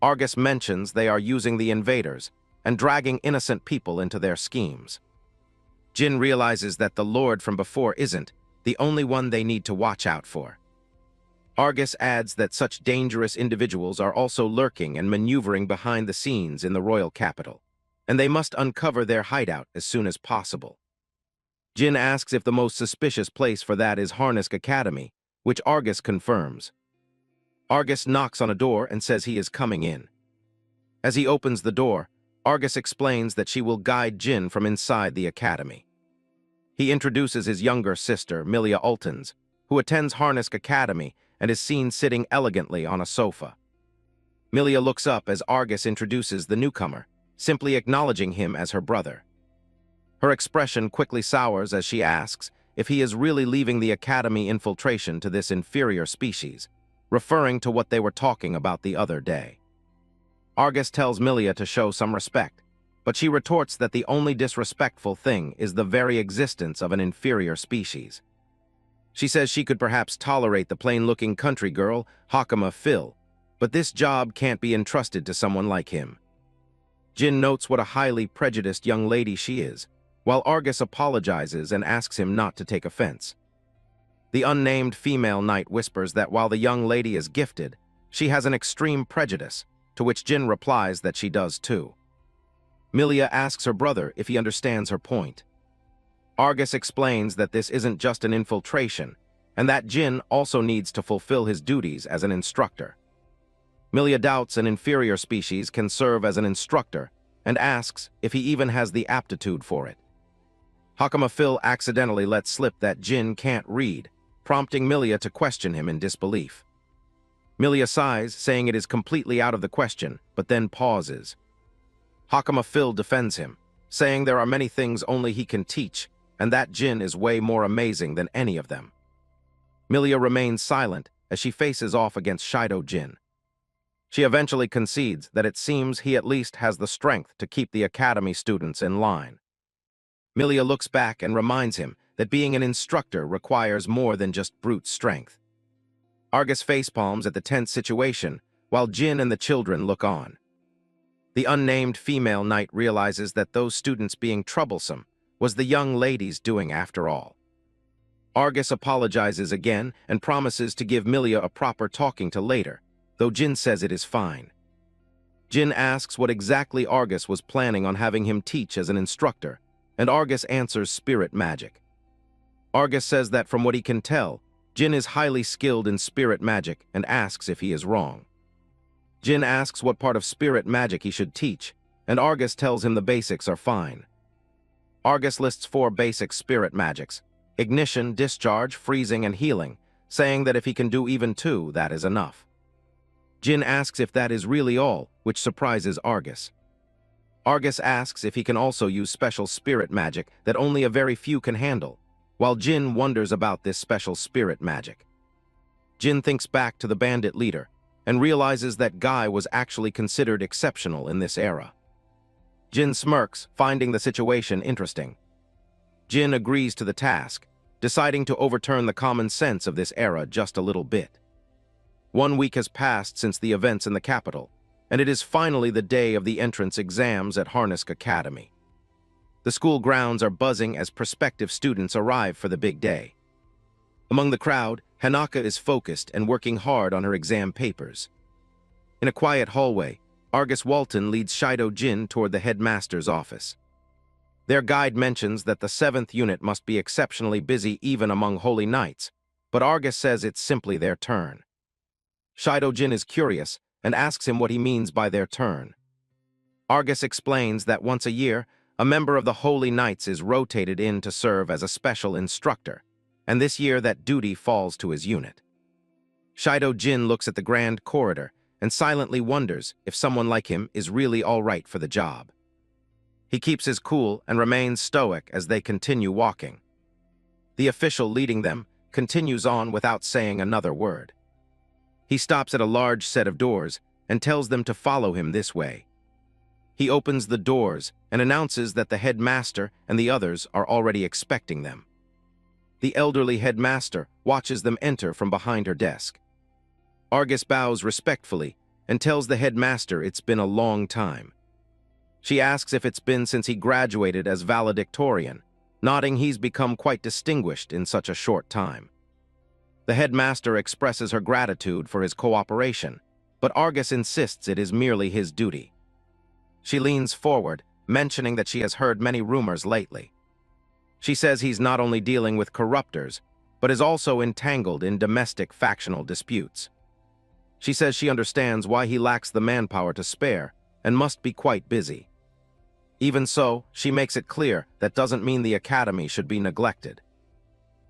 Argus mentions they are using the invaders and dragging innocent people into their schemes. Jin realizes that the Lord from before isn't the only one they need to watch out for. Argus adds that such dangerous individuals are also lurking and maneuvering behind the scenes in the royal capital, and they must uncover their hideout as soon as possible. Jin asks if the most suspicious place for that is Harnisk Academy, which Argus confirms. Argus knocks on a door and says he is coming in. As he opens the door, Argus explains that she will guide Jin from inside the academy. He introduces his younger sister, Milia Ultons, who attends Harnisk Academy and is seen sitting elegantly on a sofa. Milia looks up as Argus introduces the newcomer, simply acknowledging him as her brother. Her expression quickly sours as she asks if he is really leaving the academy infiltration to this inferior species, referring to what they were talking about the other day. Argus tells Milia to show some respect, but she retorts that the only disrespectful thing is the very existence of an inferior species. She says she could perhaps tolerate the plain-looking country girl, Hakama Phil, but this job can't be entrusted to someone like him. Jin notes what a highly prejudiced young lady she is, while Argus apologizes and asks him not to take offense. The unnamed female knight whispers that while the young lady is gifted, she has an extreme prejudice, to which Jin replies that she does too. Milia asks her brother if he understands her point. Argus explains that this isn't just an infiltration, and that Jin also needs to fulfill his duties as an instructor. Milia doubts an inferior species can serve as an instructor and asks if he even has the aptitude for it. Hakama Phil accidentally lets slip that Jin can't read, prompting Milia to question him in disbelief. Milia sighs, saying it is completely out of the question, but then pauses. Hakama Phil defends him, saying there are many things only he can teach, and that Jin is way more amazing than any of them. Milia remains silent as she faces off against Shido Jin. She eventually concedes that it seems he at least has the strength to keep the academy students in line. Milia looks back and reminds him that being an instructor requires more than just brute strength. Argus facepalms at the tense situation, while Jin and the children look on. The unnamed female knight realizes that those students being troublesome was the young lady's doing after all. Argus apologizes again and promises to give Milia a proper talking to later, though Jin says it is fine. Jin asks what exactly Argus was planning on having him teach as an instructor, and Argus answers spirit magic. Argus says that from what he can tell, Jin is highly skilled in spirit magic and asks if he is wrong. Jin asks what part of spirit magic he should teach, and Argus tells him the basics are fine. Argus lists 4 basic spirit magics: ignition, discharge, freezing, and healing, saying that if he can do even 2, that is enough. Jin asks if that is really all, which surprises Argus. Argus asks if he can also use special spirit magic that only a very few can handle, while Jin wonders about this special spirit magic. Jin thinks back to the bandit leader and realizes that Guy was actually considered exceptional in this era. Jin smirks, finding the situation interesting. Jin agrees to the task, deciding to overturn the common sense of this era just a little bit. 1 week has passed since the events in the capital, and it is finally the day of the entrance exams at Harnisk Academy. The school grounds are buzzing as prospective students arrive for the big day. Among the crowd, Hanaka is focused and working hard on her exam papers. In a quiet hallway, Argus Walton leads Shido Jin toward the headmaster's office. Their guide mentions that the 7th unit must be exceptionally busy even among holy knights, but Argus says it's simply their turn. Shido Jin is curious and asks him what he means by their turn. Argus explains that once a year, a member of the Holy Knights is rotated in to serve as a special instructor, and this year that duty falls to his unit. Shido Jin looks at the grand corridor and silently wonders if someone like him is really all right for the job. He keeps his cool and remains stoic as they continue walking. The official leading them continues on without saying another word. He stops at a large set of doors and tells them to follow him this way. He opens the doors and announces that the headmaster and the others are already expecting them. The elderly headmaster watches them enter from behind her desk. Argus bows respectfully and tells the headmaster it's been a long time. She asks if it's been since he graduated as valedictorian, nodding he's become quite distinguished in such a short time. The headmaster expresses her gratitude for his cooperation, but Argus insists it is merely his duty. She leans forward, mentioning that she has heard many rumors lately. She says he's not only dealing with corruptors, but is also entangled in domestic factional disputes. She says she understands why he lacks the manpower to spare and must be quite busy. Even so, she makes it clear that doesn't mean the academy should be neglected.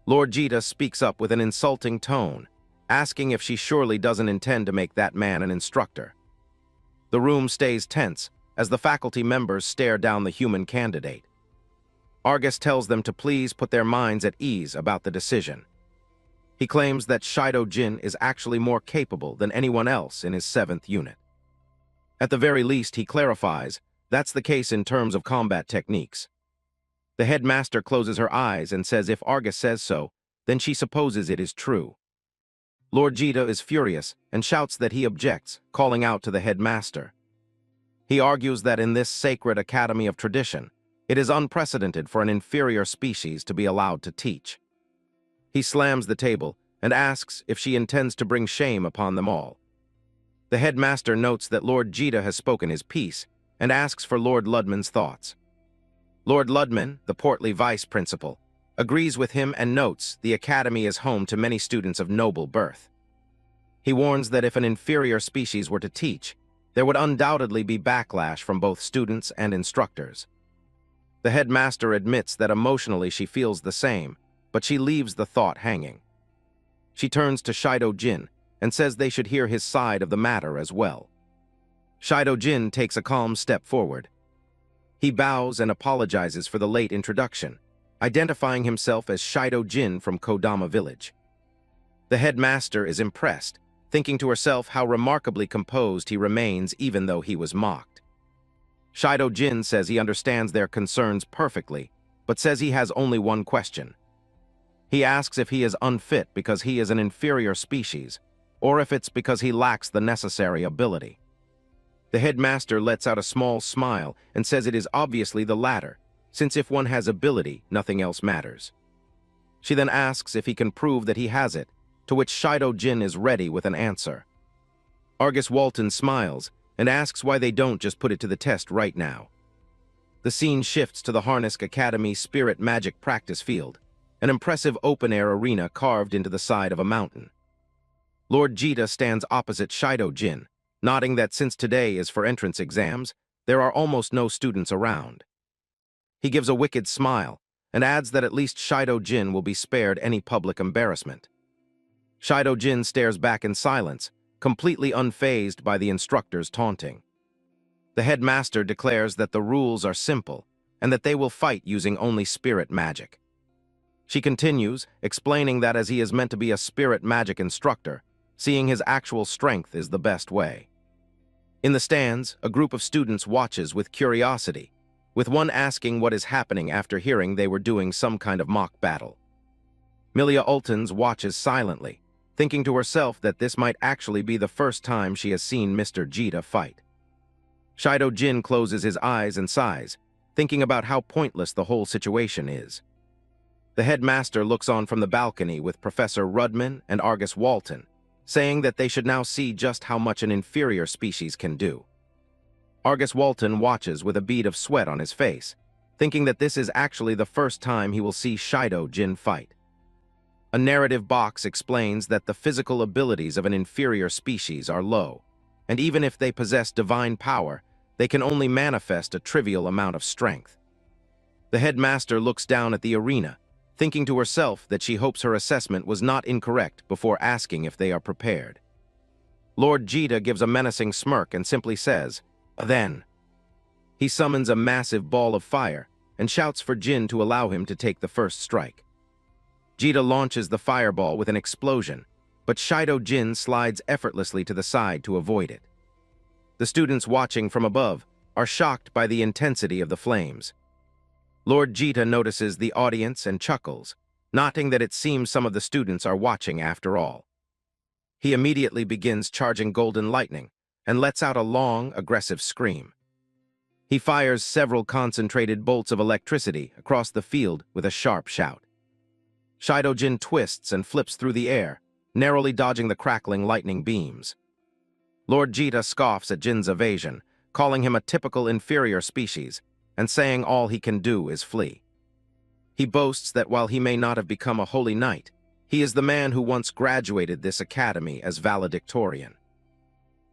Lord Jita speaks up with an insulting tone, asking if she surely doesn't intend to make that man an instructor. The room stays tense as the faculty members stare down the human candidate. Argus tells them to please put their minds at ease about the decision. He claims that Shido Jin is actually more capable than anyone else in his 7th unit. At the very least, he clarifies, that's the case in terms of combat techniques. The headmaster closes her eyes and says if Argus says so, then she supposes it is true. Lord Jita is furious and shouts that he objects, calling out to the headmaster. He argues that in this sacred academy of tradition, it is unprecedented for an inferior species to be allowed to teach. He slams the table and asks if she intends to bring shame upon them all. The headmaster notes that Lord Jita has spoken his piece and asks for Lord Ludman's thoughts. Lord Ludman, the portly vice principal, agrees with him and notes the academy is home to many students of noble birth. He warns that if an inferior species were to teach, there would undoubtedly be backlash from both students and instructors. The headmaster admits that emotionally she feels the same, but she leaves the thought hanging. She turns to Shido Jin and says they should hear his side of the matter as well. Shido Jin takes a calm step forward. He bows and apologizes for the late introduction, identifying himself as Shido Jin from Kodama Village. The headmaster is impressed, thinking to herself how remarkably composed he remains even though he was mocked. Shido Jin says he understands their concerns perfectly, but says he has only one question. He asks if he is unfit because he is an inferior species, or if it's because he lacks the necessary ability. The headmaster lets out a small smile and says it is obviously the latter, since if one has ability, nothing else matters. She then asks if he can prove that he has it, to which Shido Jin is ready with an answer. Argus Walton smiles and asks why they don't just put it to the test right now. The scene shifts to the Harnisk Academy Spirit Magic Practice Field, an impressive open-air arena carved into the side of a mountain. Lord Jita stands opposite Shido Jin, nodding that since today is for entrance exams, there are almost no students around. He gives a wicked smile and adds that at least Shido Jin will be spared any public embarrassment. Shido Jin stares back in silence, completely unfazed by the instructor's taunting. The headmaster declares that the rules are simple and that they will fight using only spirit magic. She continues, explaining that as he is meant to be a spirit magic instructor, seeing his actual strength is the best way. In the stands, a group of students watches with curiosity, with one asking what is happening after hearing they were doing some kind of mock battle. Milia Ultons watches silently, thinking to herself that this might actually be the first time she has seen Mr. Jita fight. Shido Jin closes his eyes and sighs, thinking about how pointless the whole situation is. The headmaster looks on from the balcony with Professor Rudman and Argus Walton, saying that they should now see just how much an inferior species can do. Argus Walton watches with a bead of sweat on his face, thinking that this is actually the first time he will see Shido Jin fight. A narrative box explains that the physical abilities of an inferior species are low, and even if they possess divine power, they can only manifest a trivial amount of strength. The headmaster looks down at the arena, thinking to herself that she hopes her assessment was not incorrect before asking if they are prepared. Lord Jita gives a menacing smirk and simply says, "Then." He summons a massive ball of fire and shouts for Jin to allow him to take the first strike. Jita launches the fireball with an explosion, but Shido Jin slides effortlessly to the side to avoid it. The students watching from above are shocked by the intensity of the flames. Lord Jita notices the audience and chuckles, noting that it seems some of the students are watching after all. He immediately begins charging golden lightning and lets out a long, aggressive scream. He fires several concentrated bolts of electricity across the field with a sharp shout. Shido Jin twists and flips through the air, narrowly dodging the crackling lightning beams. Lord Jita scoffs at Jin's evasion, calling him a typical inferior species, and saying all he can do is flee. He boasts that while he may not have become a holy knight, he is the man who once graduated this academy as valedictorian.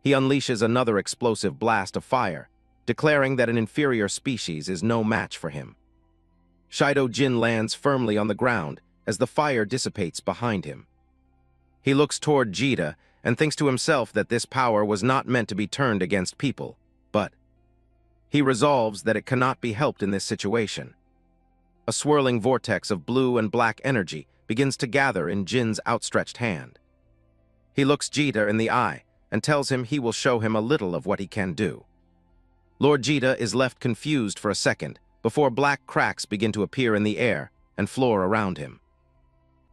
He unleashes another explosive blast of fire, declaring that an inferior species is no match for him. Shido Jin lands firmly on the ground as the fire dissipates behind him. He looks toward Jita and thinks to himself that this power was not meant to be turned against people, but he resolves that it cannot be helped in this situation. A swirling vortex of blue and black energy begins to gather in Jin's outstretched hand. He looks Jita in the eye and tells him he will show him a little of what he can do. Lord Jita is left confused for a second before black cracks begin to appear in the air and floor around him.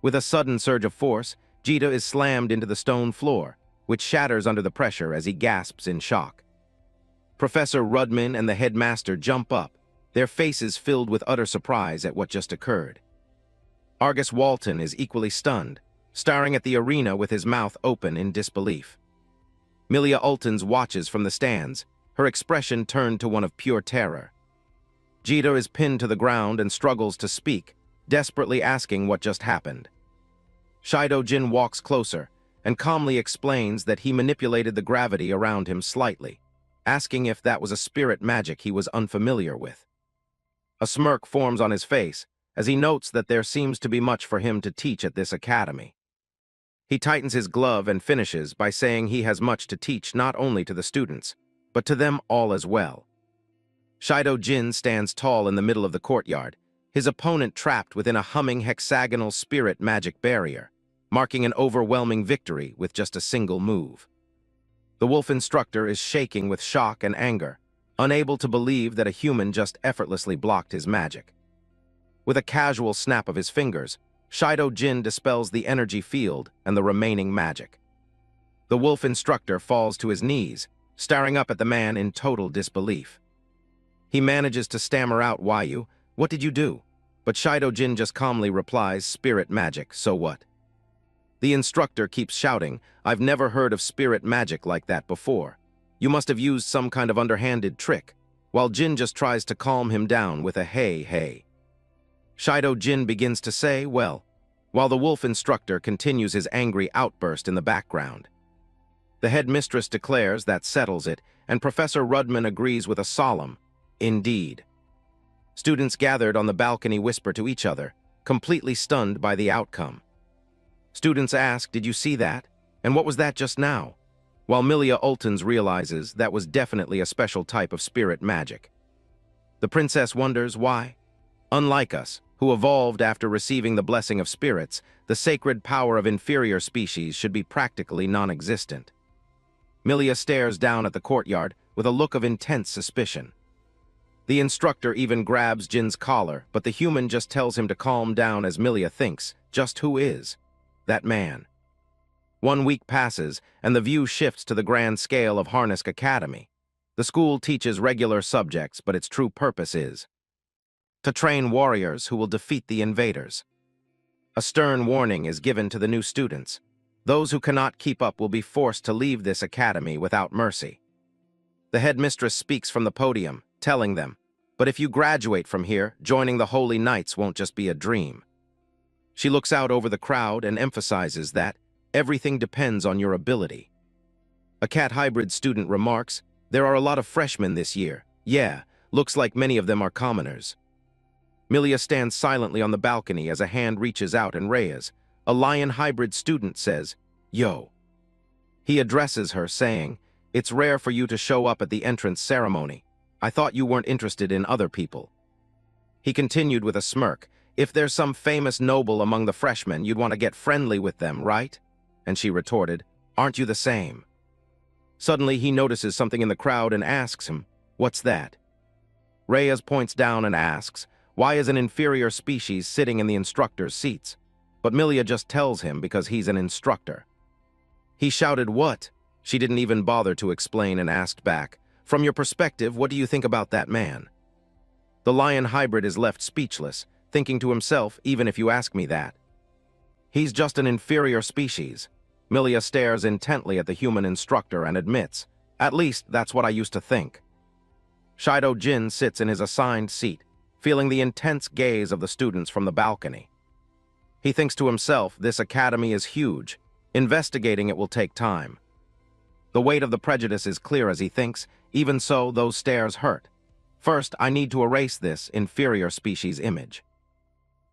With a sudden surge of force, Jita is slammed into the stone floor, which shatters under the pressure as he gasps in shock. Professor Rudman and the headmaster jump up, their faces filled with utter surprise at what just occurred. Argus Walton is equally stunned, staring at the arena with his mouth open in disbelief. Milia Ultons watches from the stands, her expression turned to one of pure terror. Jita is pinned to the ground and struggles to speak, desperately asking what just happened. Shido Jin walks closer and calmly explains that he manipulated the gravity around him slightly, asking if that was a spirit magic he was unfamiliar with. A smirk forms on his face as he notes that there seems to be much for him to teach at this academy. He tightens his glove and finishes by saying he has much to teach not only to the students, but to them all as well. Shido Jin stands tall in the middle of the courtyard, his opponent trapped within a humming hexagonal spirit magic barrier, marking an overwhelming victory with just a single move. The wolf instructor is shaking with shock and anger, unable to believe that a human just effortlessly blocked his magic. With a casual snap of his fingers, Shido Jin dispels the energy field and the remaining magic. The wolf instructor falls to his knees, staring up at the man in total disbelief. He manages to stammer out, "Why, what did you do?" But Shido Jin just calmly replies, "Spirit magic, so what?" The instructor keeps shouting, "I've never heard of spirit magic like that before. You must have used some kind of underhanded trick," while Jin just tries to calm him down with a "hey, hey." Shido Jin begins to say, "Well," while the wolf instructor continues his angry outburst in the background. The headmistress declares that settles it, and Professor Rudman agrees with a solemn, "Indeed." Students gathered on the balcony whisper to each other, completely stunned by the outcome. Students ask, "Did you see that? And what was that just now?" While Milia Ultons realizes that was definitely a special type of spirit magic. The princess wonders why. Unlike us, who evolved after receiving the blessing of spirits, the sacred power of inferior species should be practically non-existent. Milia stares down at the courtyard with a look of intense suspicion. The instructor even grabs Jin's collar, but the human just tells him to calm down as Milia thinks, just who is that man? 1 week passes, and the view shifts to the grand scale of Harnisk Academy. The school teaches regular subjects, but its true purpose is to train warriors who will defeat the invaders. A stern warning is given to the new students. Those who cannot keep up will be forced to leave this academy without mercy. The headmistress speaks from the podium, telling them, "But if you graduate from here, joining the Holy Knights won't just be a dream." She looks out over the crowd and emphasizes that everything depends on your ability. A cat hybrid student remarks, "There are a lot of freshmen this year. Yeah, looks like many of them are commoners." Milia stands silently on the balcony as a hand reaches out and Reyes, a lion hybrid student, says, "Yo." He addresses her, saying, "It's rare for you to show up at the entrance ceremony. I thought you weren't interested in other people." He continued with a smirk, "If there's some famous noble among the freshmen, you'd want to get friendly with them, right?" And she retorted, "Aren't you the same?" Suddenly, he notices something in the crowd and asks him, "What's that?" Reyes points down and asks, "Why is an inferior species sitting in the instructor's seats?" But Milia just tells him because he's an instructor. He shouted, "What?" She didn't even bother to explain and asked back, "From your perspective, what do you think about that man?" The lion hybrid is left speechless, thinking to himself, "Even if you ask me that. He's just an inferior species." Milia stares intently at the human instructor and admits, "At least that's what I used to think." Shido Jin sits in his assigned seat, feeling the intense gaze of the students from the balcony. He thinks to himself, this academy is huge. Investigating it will take time. The weight of the prejudice is clear as he thinks, even so, those stares hurt. First, I need to erase this inferior species image.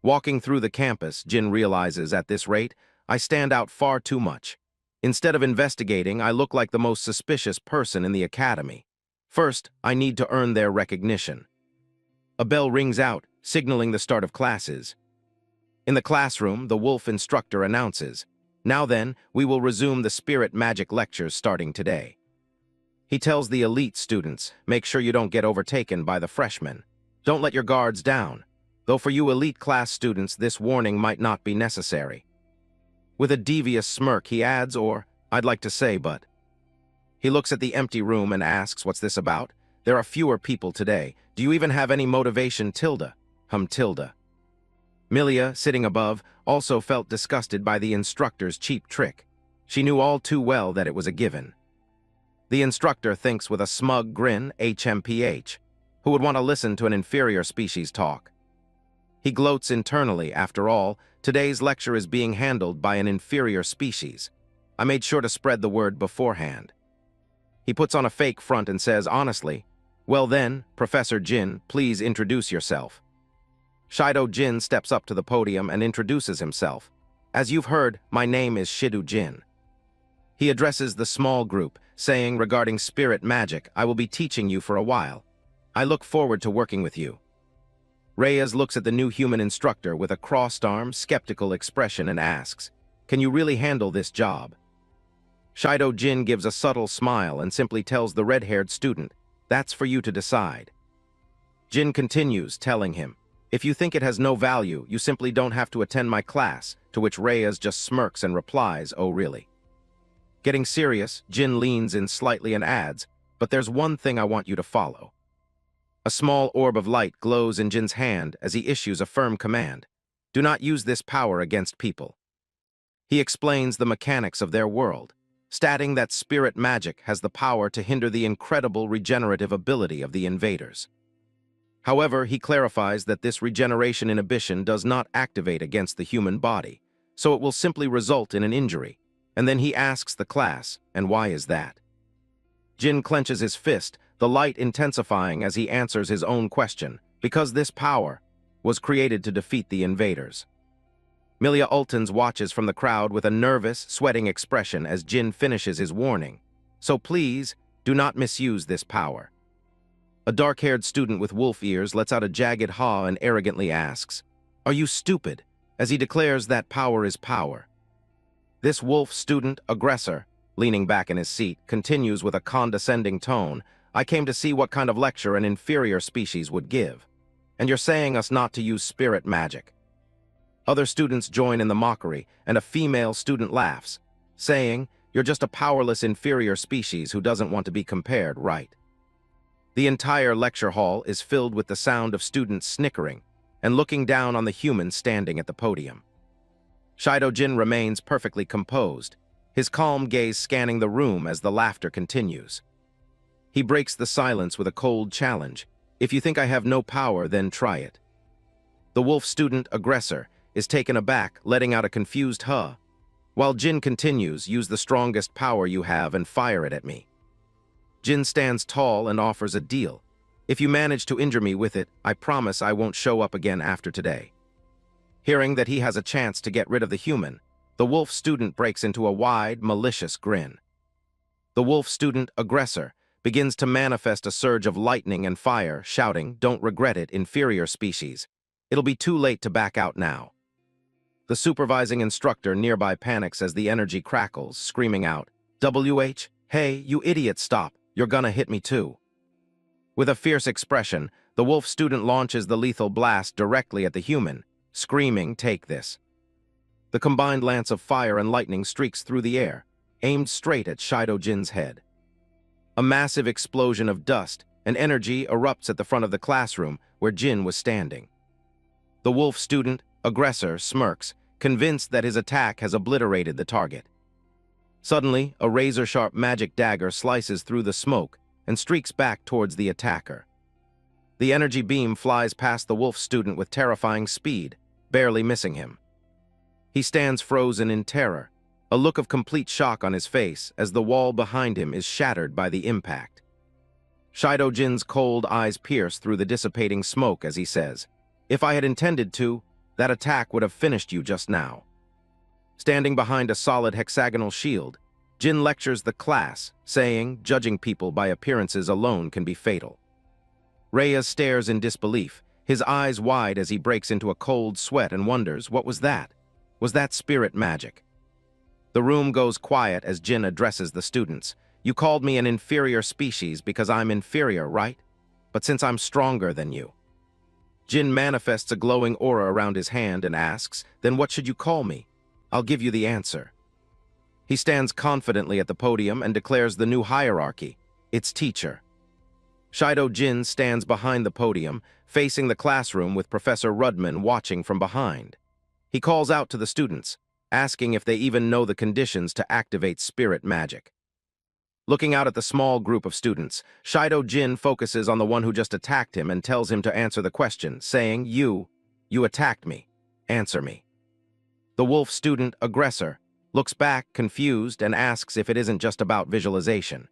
Walking through the campus, Jin realizes at this rate, I stand out far too much. Instead of investigating, I look like the most suspicious person in the academy. First, I need to earn their recognition. A bell rings out, signaling the start of classes. In the classroom, the wolf instructor announces, "Now then, we will resume the spirit magic lectures starting today." He tells the elite students, "Make sure you don't get overtaken by the freshmen. Don't let your guards down. Though for you elite class students, this warning might not be necessary." With a devious smirk, he adds, "Or, I'd like to say, but." He looks at the empty room and asks, "What's this about? There are fewer people today. Do you even have any motivation, tilde?" Tilde. Milia, sitting above, also felt disgusted by the instructor's cheap trick. She knew all too well that it was a given. The instructor thinks with a smug grin, HMPH. Who would want to listen to an inferior species talk? He gloats internally, after all, today's lecture is being handled by an inferior species. I made sure to spread the word beforehand. He puts on a fake front and says, honestly, "Well then, Professor Jin, please introduce yourself." Shido Jin steps up to the podium and introduces himself. "As you've heard, my name is Shido Jin." He addresses the small group, saying, "Regarding spirit magic, I will be teaching you for a while. I look forward to working with you." Reyes looks at the new human instructor with a crossed-arm, skeptical expression and asks, "Can you really handle this job?" Shido Jin gives a subtle smile and simply tells the red-haired student, "That's for you to decide." Jin continues, telling him, "If you think it has no value, you simply don't have to attend my class," to which Reyes just smirks and replies, "Oh really?" Getting serious, Jin leans in slightly and adds, "But there's one thing I want you to follow." A small orb of light glows in Jin's hand as he issues a firm command. "Do not use this power against people." He explains the mechanics of their world, stating that spirit magic has the power to hinder the incredible regenerative ability of the invaders. However, he clarifies that this regeneration inhibition does not activate against the human body, so it will simply result in an injury. And then he asks the class, and why is that? Jin clenches his fist, the light intensifying as he answers his own question, because this power was created to defeat the invaders. Milia Ultons watches from the crowd with a nervous, sweating expression as Jin finishes his warning. So please, do not misuse this power. A dark-haired student with wolf ears lets out a jagged haw and arrogantly asks, "Are you stupid?" as he declares that power is power. This wolf student, aggressor, leaning back in his seat, continues with a condescending tone, "I came to see what kind of lecture an inferior species would give. And you're saying us not to use spirit magic." Other students join in the mockery, and a female student laughs, saying, "You're just a powerless inferior species who doesn't want to be compared, right?" The entire lecture hall is filled with the sound of students snickering and looking down on the human standing at the podium. Shido Jin remains perfectly composed, his calm gaze scanning the room as the laughter continues. He breaks the silence with a cold challenge. "If you think I have no power, then try it." The wolf student, aggressor, is taken aback, letting out a confused huh, while Jin continues, "Use the strongest power you have and fire it at me." Jin stands tall and offers a deal. "If you manage to injure me with it, I promise I won't show up again after today." Hearing that he has a chance to get rid of the human, the wolf student breaks into a wide, malicious grin. The wolf student, aggressor, begins to manifest a surge of lightning and fire, shouting, "Don't regret it, inferior species. It'll be too late to back out now." The supervising instructor nearby panics as the energy crackles, screaming out, "WH, hey, you idiot, stop, you're gonna hit me too." With a fierce expression, the wolf student launches the lethal blast directly at the human, screaming, "Take this." The combined lance of fire and lightning streaks through the air, aimed straight at Shido Jin's head. A massive explosion of dust and energy erupts at the front of the classroom where Jin was standing. The wolf student, aggressor, smirks, convinced that his attack has obliterated the target. Suddenly, a razor-sharp magic dagger slices through the smoke and streaks back towards the attacker. The energy beam flies past the wolf student with terrifying speed, barely missing him. He stands frozen in terror, a look of complete shock on his face as the wall behind him is shattered by the impact. Shido Jin's cold eyes pierce through the dissipating smoke as he says, "If I had intended to, that attack would have finished you just now." Standing behind a solid hexagonal shield, Jin lectures the class, saying, "Judging people by appearances alone can be fatal." Reyes stares in disbelief, his eyes wide as he breaks into a cold sweat and wonders, what was that? Was that spirit magic? The room goes quiet as Jin addresses the students. "You called me an inferior species because I'm inferior, right? But since I'm stronger than you." Jin manifests a glowing aura around his hand and asks, "Then what should you call me? I'll give you the answer." He stands confidently at the podium and declares the new hierarchy, its teacher. Shido Jin stands behind the podium, facing the classroom with Professor Rudman watching from behind. He calls out to the students, asking if they even know the conditions to activate spirit magic. Looking out at the small group of students, Shido Jin focuses on the one who just attacked him and tells him to answer the question, saying, You attacked me. Answer me." The wolf student, aggressor, looks back, confused, and asks if it isn't just about visualization.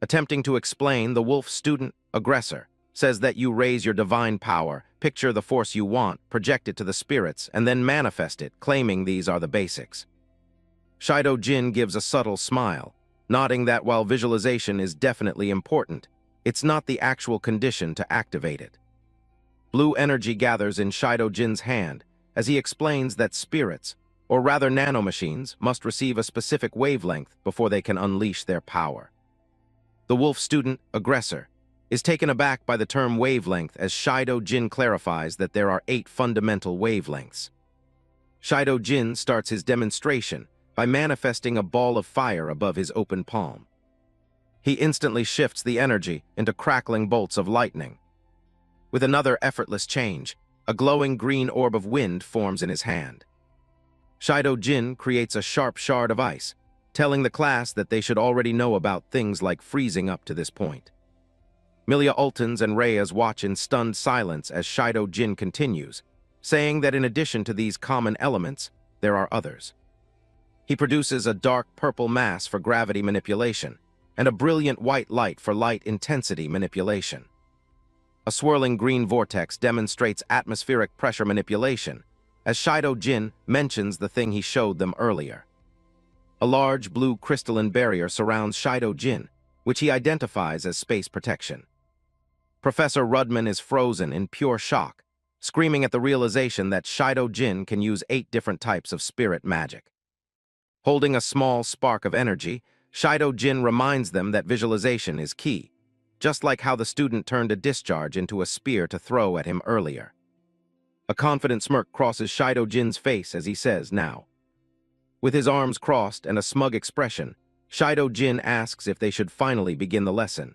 Attempting to explain, the wolf student, aggressor, says that you raise your divine power, picture the force you want, project it to the spirits, and then manifest it, claiming these are the basics. Shido Jin gives a subtle smile, nodding that while visualization is definitely important, it's not the actual condition to activate it. Blue energy gathers in Shido Jin's hand as he explains that spirits, or rather nanomachines, must receive a specific wavelength before they can unleash their power. The wolf student, aggressor, is taken aback by the term wavelength as Shido Jin clarifies that there are 8 fundamental wavelengths. Shido Jin starts his demonstration by manifesting a ball of fire above his open palm. He instantly shifts the energy into crackling bolts of lightning. With another effortless change, a glowing green orb of wind forms in his hand. Shido Jin creates a sharp shard of ice, telling the class that they should already know about things like freezing up to this point. Milia Ultons and Reyes watch in stunned silence as Shido Jin continues, saying that in addition to these common elements, there are others. He produces a dark purple mass for gravity manipulation and a brilliant white light for light intensity manipulation. A swirling green vortex demonstrates atmospheric pressure manipulation, as Shido Jin mentions the thing he showed them earlier. A large blue crystalline barrier surrounds Shido Jin, which he identifies as space protection. Professor Rudman is frozen in pure shock, screaming at the realization that Shido Jin can use 8 different types of spirit magic. Holding a small spark of energy, Shido Jin reminds them that visualization is key, just like how the student turned a discharge into a spear to throw at him earlier. A confident smirk crosses Shido Jin's face as he says, "Now." With his arms crossed and a smug expression, Shido Jin asks if they should finally begin the lesson.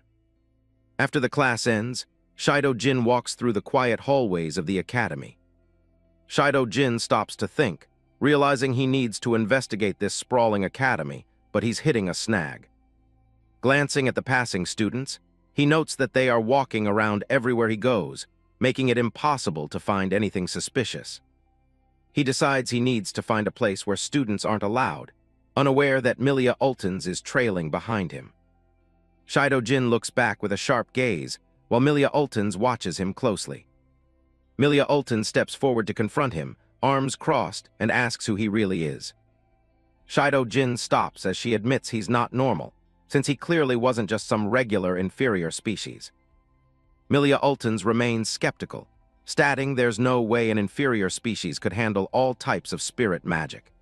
After the class ends, Shido Jin walks through the quiet hallways of the academy. Shido Jin stops to think, realizing he needs to investigate this sprawling academy, but he's hitting a snag. Glancing at the passing students, he notes that they are walking around everywhere he goes, making it impossible to find anything suspicious. He decides he needs to find a place where students aren't allowed, unaware that Milia Ultons is trailing behind him. Shido Jin looks back with a sharp gaze, while Milia Ultons watches him closely. Milia Ultons steps forward to confront him, arms crossed, and asks who he really is. Shido Jin stops as she admits he's not normal, since he clearly wasn't just some regular inferior species. Milia Ultons remains skeptical, stating there's no way an inferior species could handle all types of spirit magic.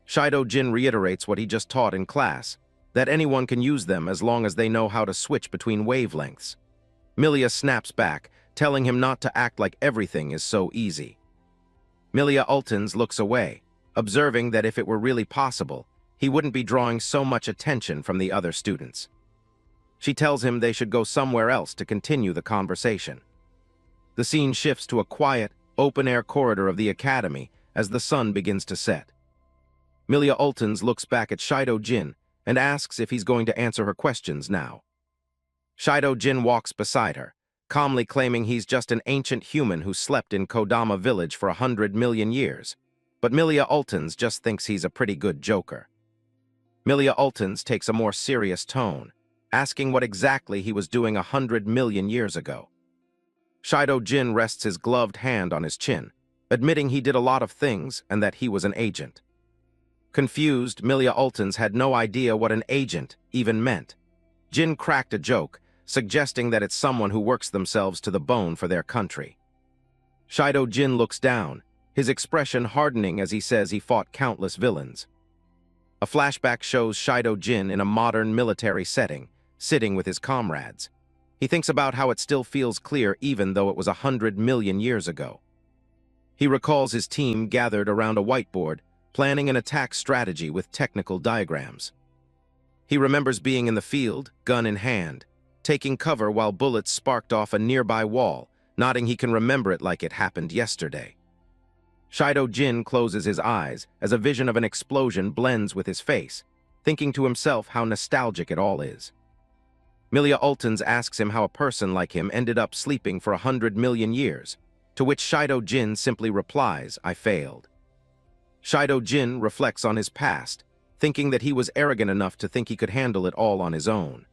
Shido Jin reiterates what he just taught in class, that anyone can use them as long as they know how to switch between wavelengths. Milia snaps back, telling him not to act like everything is so easy. Milia Ultons looks away, observing that if it were really possible, he wouldn't be drawing so much attention from the other students. She tells him they should go somewhere else to continue the conversation. The scene shifts to a quiet, open-air corridor of the academy as the sun begins to set. Milia Ultons looks back at Shido Jin and asks if he's going to answer her questions now. Shido Jin walks beside her, calmly claiming he's just an ancient human who slept in Kodama village for 100 million years, but Milia Ultons just thinks he's a pretty good joker. Milia Ultons takes a more serious tone, asking what exactly he was doing 100 million years ago. Shido Jin rests his gloved hand on his chin, admitting he did a lot of things and that he was an agent. Confused, Milia Ultons had no idea what an agent even meant. Jin cracked a joke, suggesting that it's someone who works themselves to the bone for their country. Shido Jin looks down, his expression hardening as he says he fought countless villains. A flashback shows Shido Jin in a modern military setting, sitting with his comrades. He thinks about how it still feels clear even though it was 100 million years ago. He recalls his team gathered around a whiteboard, planning an attack strategy with technical diagrams. He remembers being in the field, gun in hand, taking cover while bullets sparked off a nearby wall, nodding he can remember it like it happened yesterday. Shido Jin closes his eyes as a vision of an explosion blends with his face, thinking to himself how nostalgic it all is. Milia Ultons asks him how a person like him ended up sleeping for 100 million years, to which Shido Jin simply replies, "I failed." Shido Jin reflects on his past, thinking that he was arrogant enough to think he could handle it all on his own.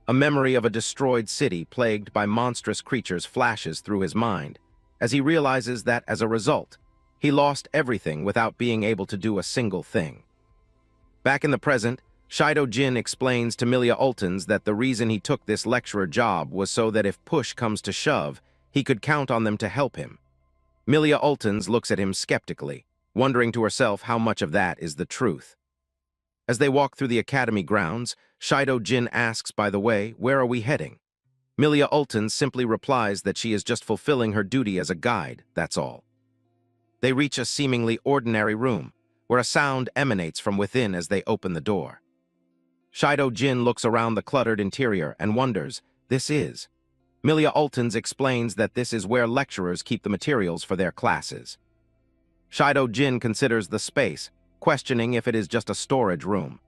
A memory of a destroyed city plagued by monstrous creatures flashes through his mind, as he realizes that, as a result, he lost everything without being able to do a single thing. Back in the present, Shido Jin explains to Milia Ultons that the reason he took this lecturer job was so that if push comes to shove, he could count on them to help him. Milia Ultons looks at him skeptically, wondering to herself how much of that is the truth. As they walk through the academy grounds, Shido Jin asks, "By the way, where are we heading?" Milia Ultons simply replies that she is just fulfilling her duty as a guide, that's all. They reach a seemingly ordinary room, where a sound emanates from within as they open the door. Shido Jin looks around the cluttered interior and wonders, this is. Milia Ultons explains that this is where lecturers keep the materials for their classes. Shido Jin considers the space, questioning if it is just a storage room.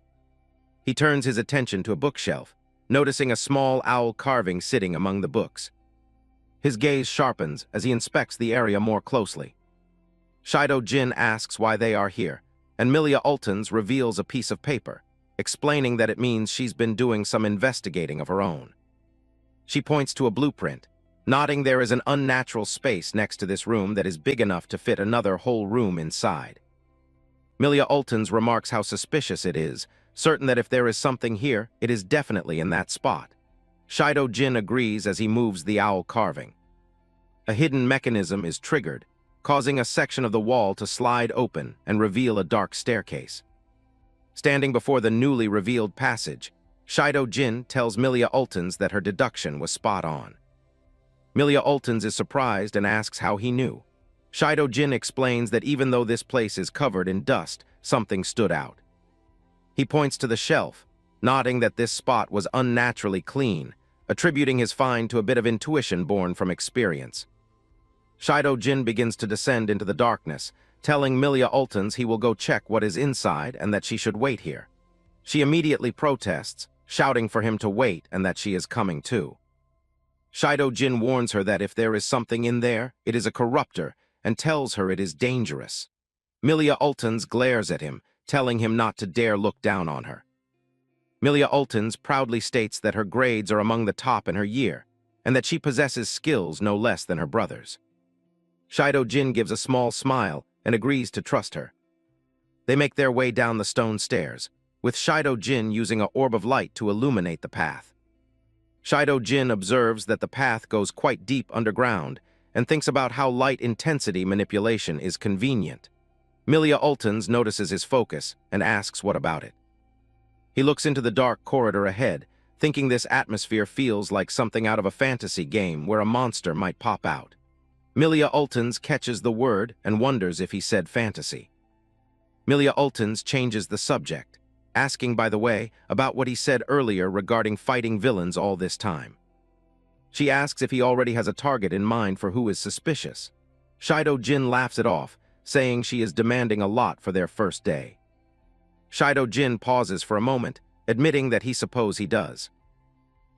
He turns his attention to a bookshelf, noticing a small owl carving sitting among the books. His gaze sharpens as he inspects the area more closely. Shido Jin asks why they are here, and Milia Ultons reveals a piece of paper, explaining that it means she's been doing some investigating of her own. She points to a blueprint, nodding there is an unnatural space next to this room that is big enough to fit another whole room inside. Milia Ultons remarks how suspicious it is, certain that if there is something here, it is definitely in that spot. Shido Jin agrees as he moves the owl carving. A hidden mechanism is triggered, causing a section of the wall to slide open and reveal a dark staircase. Standing before the newly revealed passage, Shido Jin tells Milia Ultons that her deduction was spot on. Milia Ultons is surprised and asks how he knew. Shido Jin explains that even though this place is covered in dust, something stood out. He points to the shelf, nodding that this spot was unnaturally clean, attributing his find to a bit of intuition born from experience. Shido Jin begins to descend into the darkness, telling Milia Ultons he will go check what is inside and that she should wait here. She immediately protests, shouting for him to wait and that she is coming too. Shido Jin warns her that if there is something in there, it is a corruptor, and tells her it is dangerous. Milia Ultons glares at him, telling him not to dare look down on her. Milia Ultons proudly states that her grades are among the top in her year, and that she possesses skills no less than her brothers. Shido Jin gives a small smile and agrees to trust her. They make their way down the stone stairs, with Shido Jin using an orb of light to illuminate the path. Shido Jin observes that the path goes quite deep underground and thinks about how light intensity manipulation is convenient. Milia Ultons notices his focus and asks what about it. He looks into the dark corridor ahead, thinking this atmosphere feels like something out of a fantasy game where a monster might pop out. Milia Ultons catches the word and wonders if he said fantasy. Milia Ultons changes the subject, asking, by the way, about what he said earlier regarding fighting villains all this time. She asks if he already has a target in mind for who is suspicious. Shido Jin laughs it off, saying she is demanding a lot for their first day. Shido Jin pauses for a moment, admitting that he supposes he does.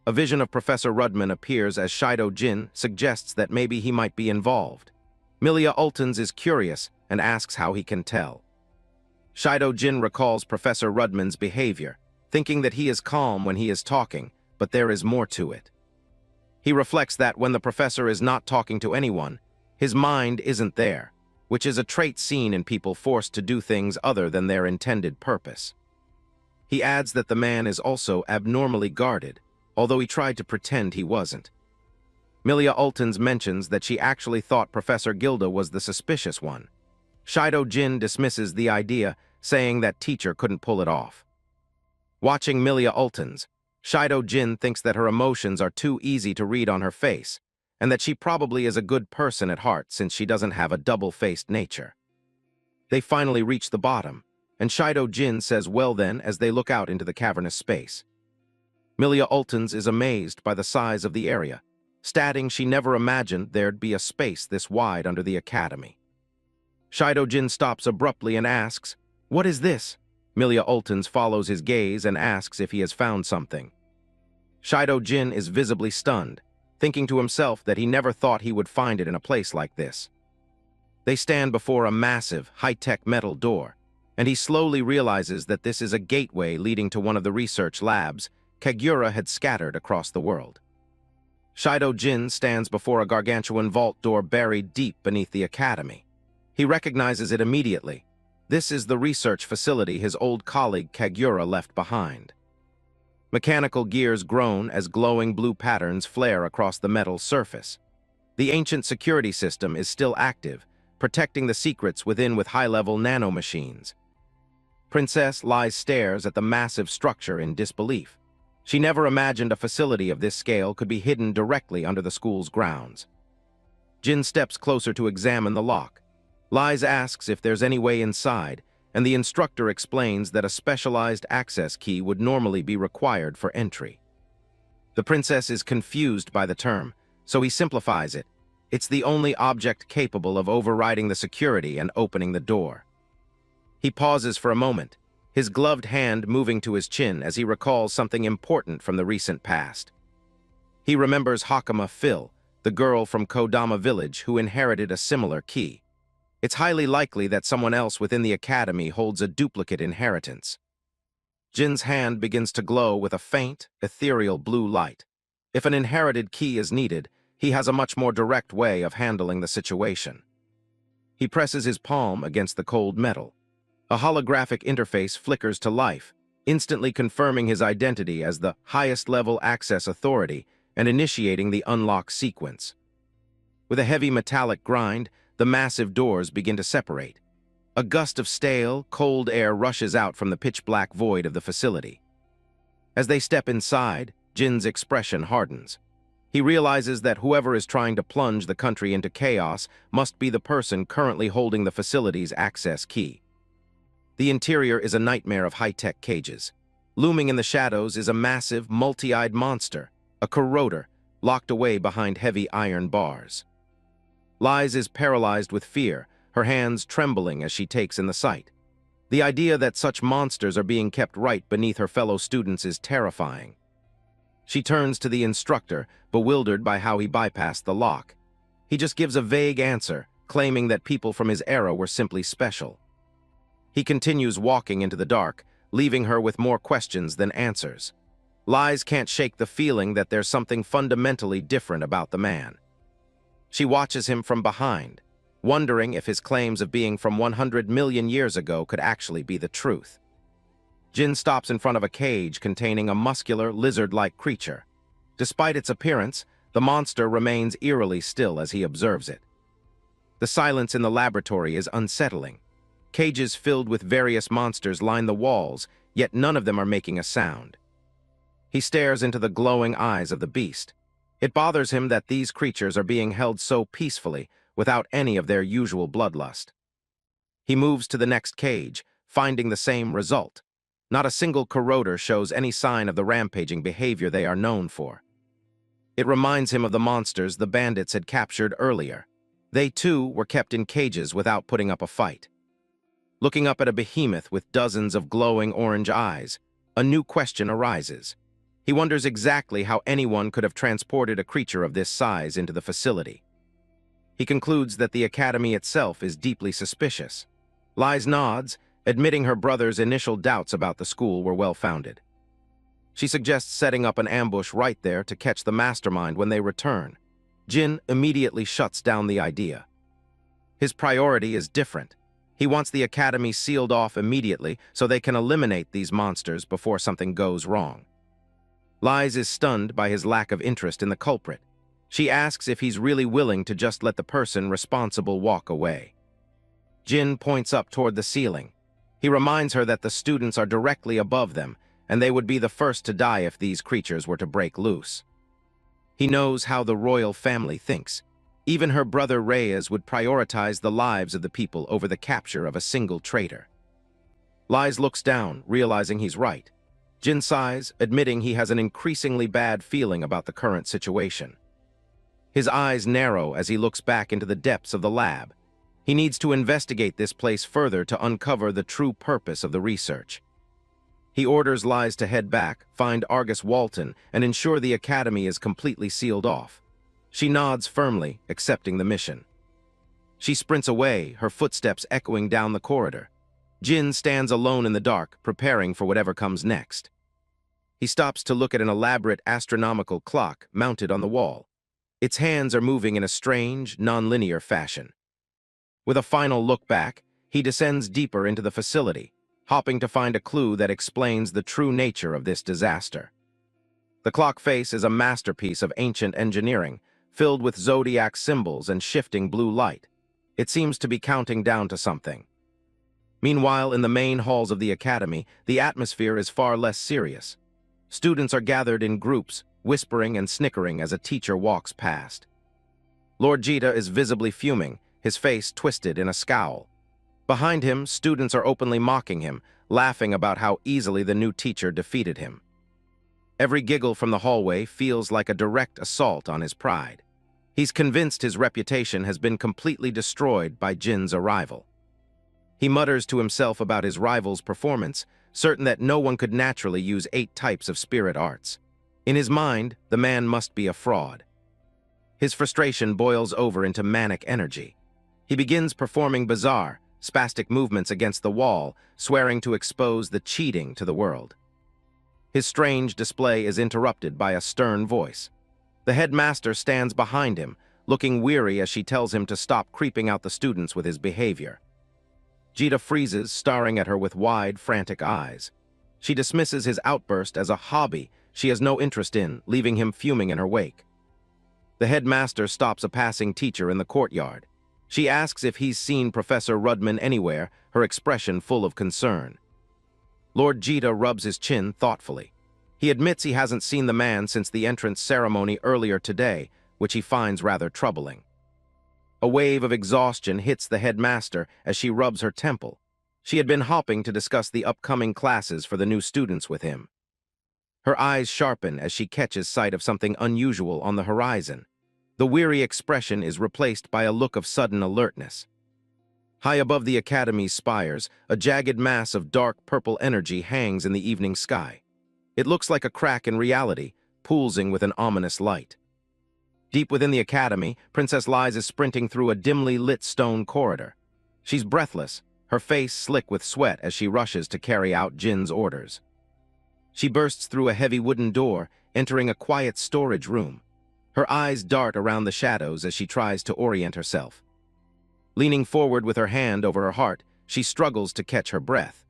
A vision of Professor Rudman appears as Shido Jin suggests that maybe he might be involved. Milia Ultons is curious and asks how he can tell. Shido Jin recalls Professor Rudman's behavior, thinking that he is calm when he is talking, but there is more to it. He reflects that when the professor is not talking to anyone, his mind isn't there, which is a trait seen in people forced to do things other than their intended purpose. He adds that the man is also abnormally guarded, although he tried to pretend he wasn't. Milia Ultons mentions that she actually thought Professor Gilda was the suspicious one. Shido Jin dismisses the idea, saying that teacher couldn't pull it off. Watching Milia Ultons, Shido Jin thinks that her emotions are too easy to read on her face, and that she probably is a good person at heart since she doesn't have a double-faced nature. They finally reach the bottom, and Shido Jin says well then as they look out into the cavernous space. Milia Ultons is amazed by the size of the area, stating she never imagined there'd be a space this wide under the academy. Shido Jin stops abruptly and asks, "What is this?" Milia Ultons follows his gaze and asks if he has found something. Shido Jin is visibly stunned, thinking to himself that he never thought he would find it in a place like this. They stand before a massive, high-tech metal door, and he slowly realizes that this is a gateway leading to one of the research labs Kagura had scattered across the world. Shido Jin stands before a gargantuan vault door buried deep beneath the academy. He recognizes it immediately. This is the research facility his old colleague Kagura left behind. Mechanical gears groan as glowing blue patterns flare across the metal surface. The ancient security system is still active, protecting the secrets within with high-level nanomachines. Princess Lai stares at the massive structure in disbelief. She never imagined a facility of this scale could be hidden directly under the school's grounds. Jin steps closer to examine the lock. Lies asks if there's any way inside, and the instructor explains that a specialized access key would normally be required for entry. The princess is confused by the term, so he simplifies it. It's the only object capable of overriding the security and opening the door. He pauses for a moment, his gloved hand moving to his chin as he recalls something important from the recent past. He remembers Hakama Phil, the girl from Kodama village who inherited a similar key. It's highly likely that someone else within the academy holds a duplicate inheritance. Jin's hand begins to glow with a faint, ethereal blue light. If an inherited key is needed, he has a much more direct way of handling the situation. He presses his palm against the cold metal. A holographic interface flickers to life, instantly confirming his identity as the highest-level access authority and initiating the unlock sequence. With a heavy metallic grind, the massive doors begin to separate. A gust of stale, cold air rushes out from the pitch-black void of the facility. As they step inside, Jin's expression hardens. He realizes that whoever is trying to plunge the country into chaos must be the person currently holding the facility's access key. The interior is a nightmare of high-tech cages. Looming in the shadows is a massive, multi-eyed monster, a corroder, locked away behind heavy iron bars. Liz is paralyzed with fear, her hands trembling as she takes in the sight. The idea that such monsters are being kept right beneath her fellow students is terrifying. She turns to the instructor, bewildered by how he bypassed the lock. He just gives a vague answer, claiming that people from his era were simply special. He continues walking into the dark, leaving her with more questions than answers. Liz can't shake the feeling that there's something fundamentally different about the man. She watches him from behind, wondering if his claims of being from 100 million years ago could actually be the truth. Jin stops in front of a cage containing a muscular, lizard-like creature. Despite its appearance, the monster remains eerily still as he observes it. The silence in the laboratory is unsettling. Cages filled with various monsters line the walls, yet none of them are making a sound. He stares into the glowing eyes of the beast. It bothers him that these creatures are being held so peacefully, without any of their usual bloodlust. He moves to the next cage, finding the same result. Not a single corroder shows any sign of the rampaging behavior they are known for. It reminds him of the monsters the bandits had captured earlier. They, too, were kept in cages without putting up a fight. Looking up at a behemoth with dozens of glowing orange eyes, a new question arises. He wonders exactly how anyone could have transported a creature of this size into the facility. He concludes that the academy itself is deeply suspicious. Liz nods, admitting her brother's initial doubts about the school were well-founded. She suggests setting up an ambush right there to catch the mastermind when they return. Jin immediately shuts down the idea. His priority is different. He wants the academy sealed off immediately so they can eliminate these monsters before something goes wrong. Liz is stunned by his lack of interest in the culprit. She asks if he's really willing to just let the person responsible walk away. Jin points up toward the ceiling. He reminds her that the students are directly above them, and they would be the first to die if these creatures were to break loose. He knows how the royal family thinks. Even her brother Reyes would prioritize the lives of the people over the capture of a single traitor. Liz looks down, realizing he's right. Jin sighs, admitting he has an increasingly bad feeling about the current situation. His eyes narrow as he looks back into the depths of the lab. He needs to investigate this place further to uncover the true purpose of the research. He orders Liz to head back, find Argus Walton, and ensure the academy is completely sealed off. She nods firmly, accepting the mission. She sprints away, her footsteps echoing down the corridor. Jin stands alone in the dark, preparing for whatever comes next. He stops to look at an elaborate astronomical clock mounted on the wall. Its hands are moving in a strange, non-linear fashion. With a final look back, he descends deeper into the facility, hoping to find a clue that explains the true nature of this disaster. The clock face is a masterpiece of ancient engineering, filled with zodiac symbols and shifting blue light. It seems to be counting down to something. Meanwhile, in the main halls of the academy, the atmosphere is far less serious. Students are gathered in groups, whispering and snickering as a teacher walks past. Lord Jita is visibly fuming, his face twisted in a scowl. Behind him, students are openly mocking him, laughing about how easily the new teacher defeated him. Every giggle from the hallway feels like a direct assault on his pride. He's convinced his reputation has been completely destroyed by Jin's arrival. He mutters to himself about his rival's performance, certain that no one could naturally use 8 types of spirit arts. In his mind, the man must be a fraud. His frustration boils over into manic energy. He begins performing bizarre, spastic movements against the wall, swearing to expose the cheating to the world. His strange display is interrupted by a stern voice. The headmaster stands behind him, looking weary as she tells him to stop creeping out the students with his behavior. Jita freezes, staring at her with wide, frantic eyes. She dismisses his outburst as a hobby she has no interest in, leaving him fuming in her wake. The headmaster stops a passing teacher in the courtyard. She asks if he's seen Professor Rudman anywhere, her expression full of concern. Lord Jita rubs his chin thoughtfully. He admits he hasn't seen the man since the entrance ceremony earlier today, which he finds rather troubling. A wave of exhaustion hits the headmaster as she rubs her temple. She had been hopping to discuss the upcoming classes for the new students with him. Her eyes sharpen as she catches sight of something unusual on the horizon. The weary expression is replaced by a look of sudden alertness. High above the academy's spires, a jagged mass of dark purple energy hangs in the evening sky. It looks like a crack in reality, pulsing with an ominous light. Deep within the academy, Princess Liz is sprinting through a dimly lit stone corridor. She's breathless, her face slick with sweat as she rushes to carry out Jin's orders. She bursts through a heavy wooden door, entering a quiet storage room. Her eyes dart around the shadows as she tries to orient herself. Leaning forward with her hand over her heart, she struggles to catch her breath.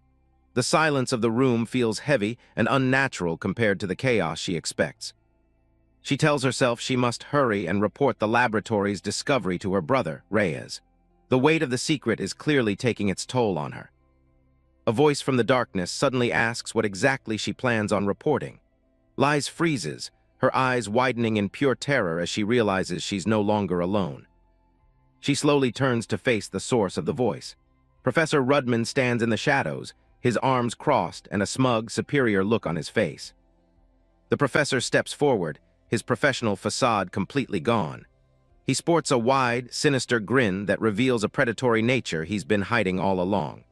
The silence of the room feels heavy and unnatural compared to the chaos she expects. She tells herself she must hurry and report the laboratory's discovery to her brother, Reyes. The weight of the secret is clearly taking its toll on her. A voice from the darkness suddenly asks what exactly she plans on reporting. Liz freezes, her eyes widening in pure terror as she realizes she's no longer alone. She slowly turns to face the source of the voice. Professor Rudman stands in the shadows, his arms crossed and a smug, superior look on his face. The professor steps forward, his professional facade completely gone. He sports a wide, sinister grin that reveals a predatory nature he's been hiding all along.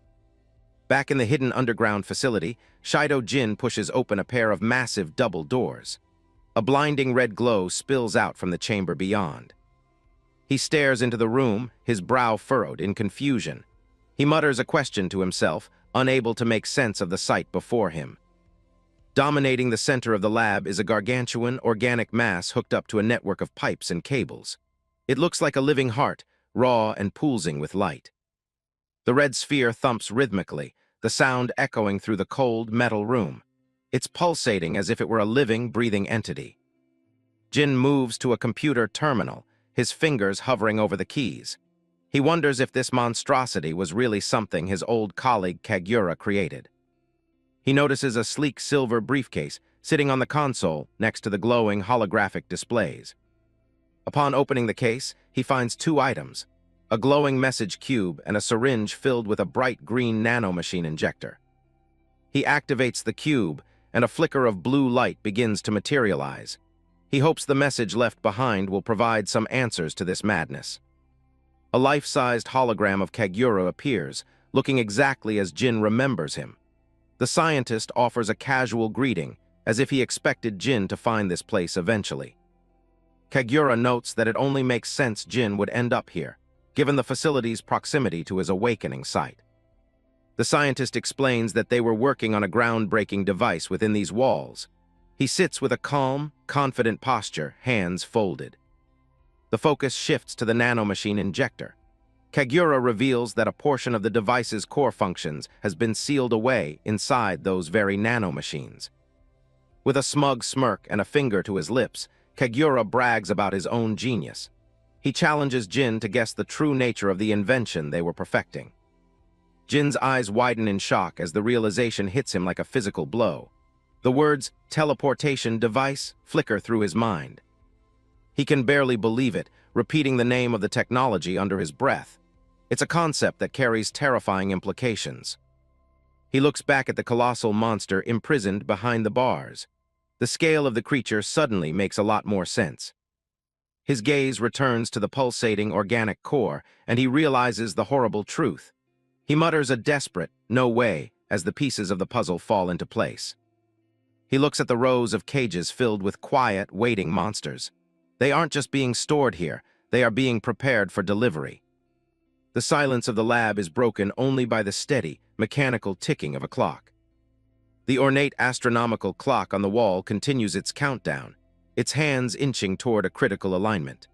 Back in the hidden underground facility, Shido Jin pushes open a pair of massive double doors. A blinding red glow spills out from the chamber beyond. He stares into the room, his brow furrowed in confusion. He mutters a question to himself, unable to make sense of the sight before him. Dominating the center of the lab is a gargantuan, organic mass hooked up to a network of pipes and cables. It looks like a living heart, raw and pulsing with light. The red sphere thumps rhythmically, the sound echoing through the cold, metal room. It's pulsating as if it were a living, breathing entity. Jin moves to a computer terminal, his fingers hovering over the keys. He wonders if this monstrosity was really something his old colleague Kagura created. He notices a sleek silver briefcase sitting on the console next to the glowing holographic displays. Upon opening the case, he finds two items, a glowing message cube and a syringe filled with a bright green nanomachine injector. He activates the cube, and a flicker of blue light begins to materialize. He hopes the message left behind will provide some answers to this madness. A life-sized hologram of Kagura appears, looking exactly as Jin remembers him. The scientist offers a casual greeting, as if he expected Jin to find this place eventually. Kagura notes that it only makes sense Jin would end up here, given the facility's proximity to his awakening site. The scientist explains that they were working on a groundbreaking device within these walls. He sits with a calm, confident posture, hands folded. The focus shifts to the nanomachine injector. Kagura reveals that a portion of the device's core functions has been sealed away inside those very nanomachines. With a smug smirk and a finger to his lips, Kagura brags about his own genius. He challenges Jin to guess the true nature of the invention they were perfecting. Jin's eyes widen in shock as the realization hits him like a physical blow. The words, teleportation device, flicker through his mind. He can barely believe it, repeating the name of the technology under his breath. It's a concept that carries terrifying implications. He looks back at the colossal monster imprisoned behind the bars. The scale of the creature suddenly makes a lot more sense. His gaze returns to the pulsating organic core, and he realizes the horrible truth. He mutters a desperate, "No way," as the pieces of the puzzle fall into place. He looks at the rows of cages filled with quiet, waiting monsters. They aren't just being stored here, they are being prepared for delivery. The silence of the lab is broken only by the steady, mechanical ticking of a clock. The ornate astronomical clock on the wall continues its countdown, its hands inching toward a critical alignment.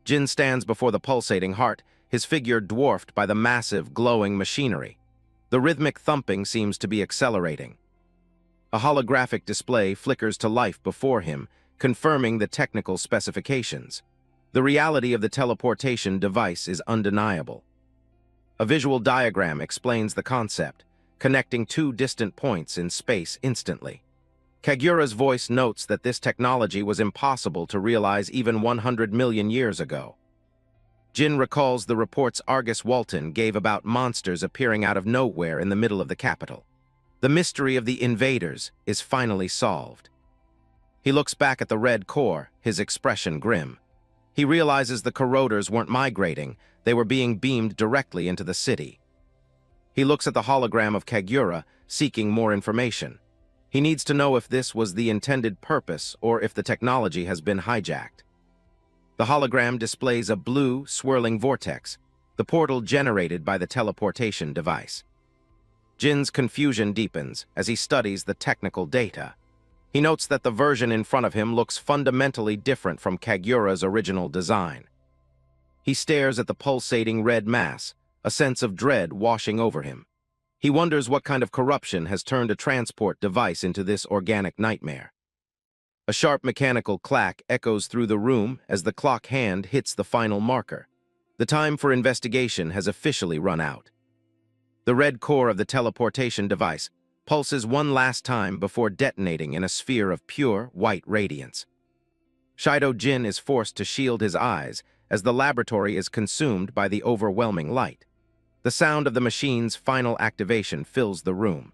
Jin stands before the pulsating heart, his figure dwarfed by the massive, glowing machinery. The rhythmic thumping seems to be accelerating. A holographic display flickers to life before him, confirming the technical specifications. The reality of the teleportation device is undeniable. A visual diagram explains the concept, connecting two distant points in space instantly. Kagura's voice notes that this technology was impossible to realize even 100 million years ago. Jin recalls the reports Argus Walton gave about monsters appearing out of nowhere in the middle of the capital. The mystery of the invaders is finally solved. He looks back at the red core, his expression grim. He realizes the corroders weren't migrating, they were being beamed directly into the city. He looks at the hologram of Kagura, seeking more information. He needs to know if this was the intended purpose or if the technology has been hijacked. The hologram displays a blue, swirling vortex, the portal generated by the teleportation device. Jin's confusion deepens as he studies the technical data. He notes that the version in front of him looks fundamentally different from Kagura's original design. He stares at the pulsating red mass, a sense of dread washing over him. He wonders what kind of corruption has turned a transport device into this organic nightmare. A sharp mechanical clack echoes through the room as the clock hand hits the final marker. The time for investigation has officially run out. The red core of the teleportation device pulses one last time before detonating in a sphere of pure, white radiance. Shido Jin is forced to shield his eyes as the laboratory is consumed by the overwhelming light. The sound of the machine's final activation fills the room.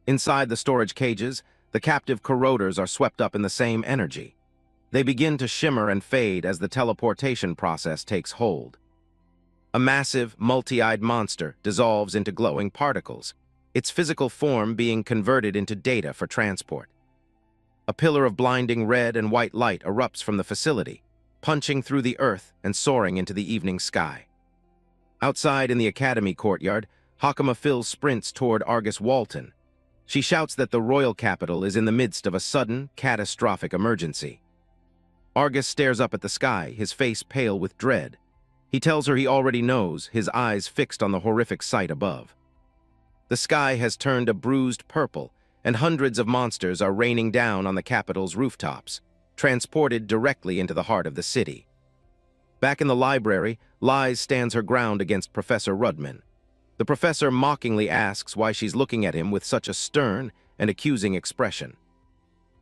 Inside the storage cages, the captive corroders are swept up in the same energy. They begin to shimmer and fade as the teleportation process takes hold. A massive, multi-eyed monster dissolves into glowing particles, its physical form being converted into data for transport. A pillar of blinding red and white light erupts from the facility, punching through the earth and soaring into the evening sky. Outside in the academy courtyard, Hakama Phil sprints toward Argus Walton. She shouts that the royal capital is in the midst of a sudden, catastrophic emergency. Argus stares up at the sky, his face pale with dread. He tells her he already knows, his eyes fixed on the horrific sight above. The sky has turned a bruised purple, and hundreds of monsters are raining down on the capital's rooftops, transported directly into the heart of the city. Back in the library, Liz stands her ground against Professor Rudman. The professor mockingly asks why she's looking at him with such a stern and accusing expression.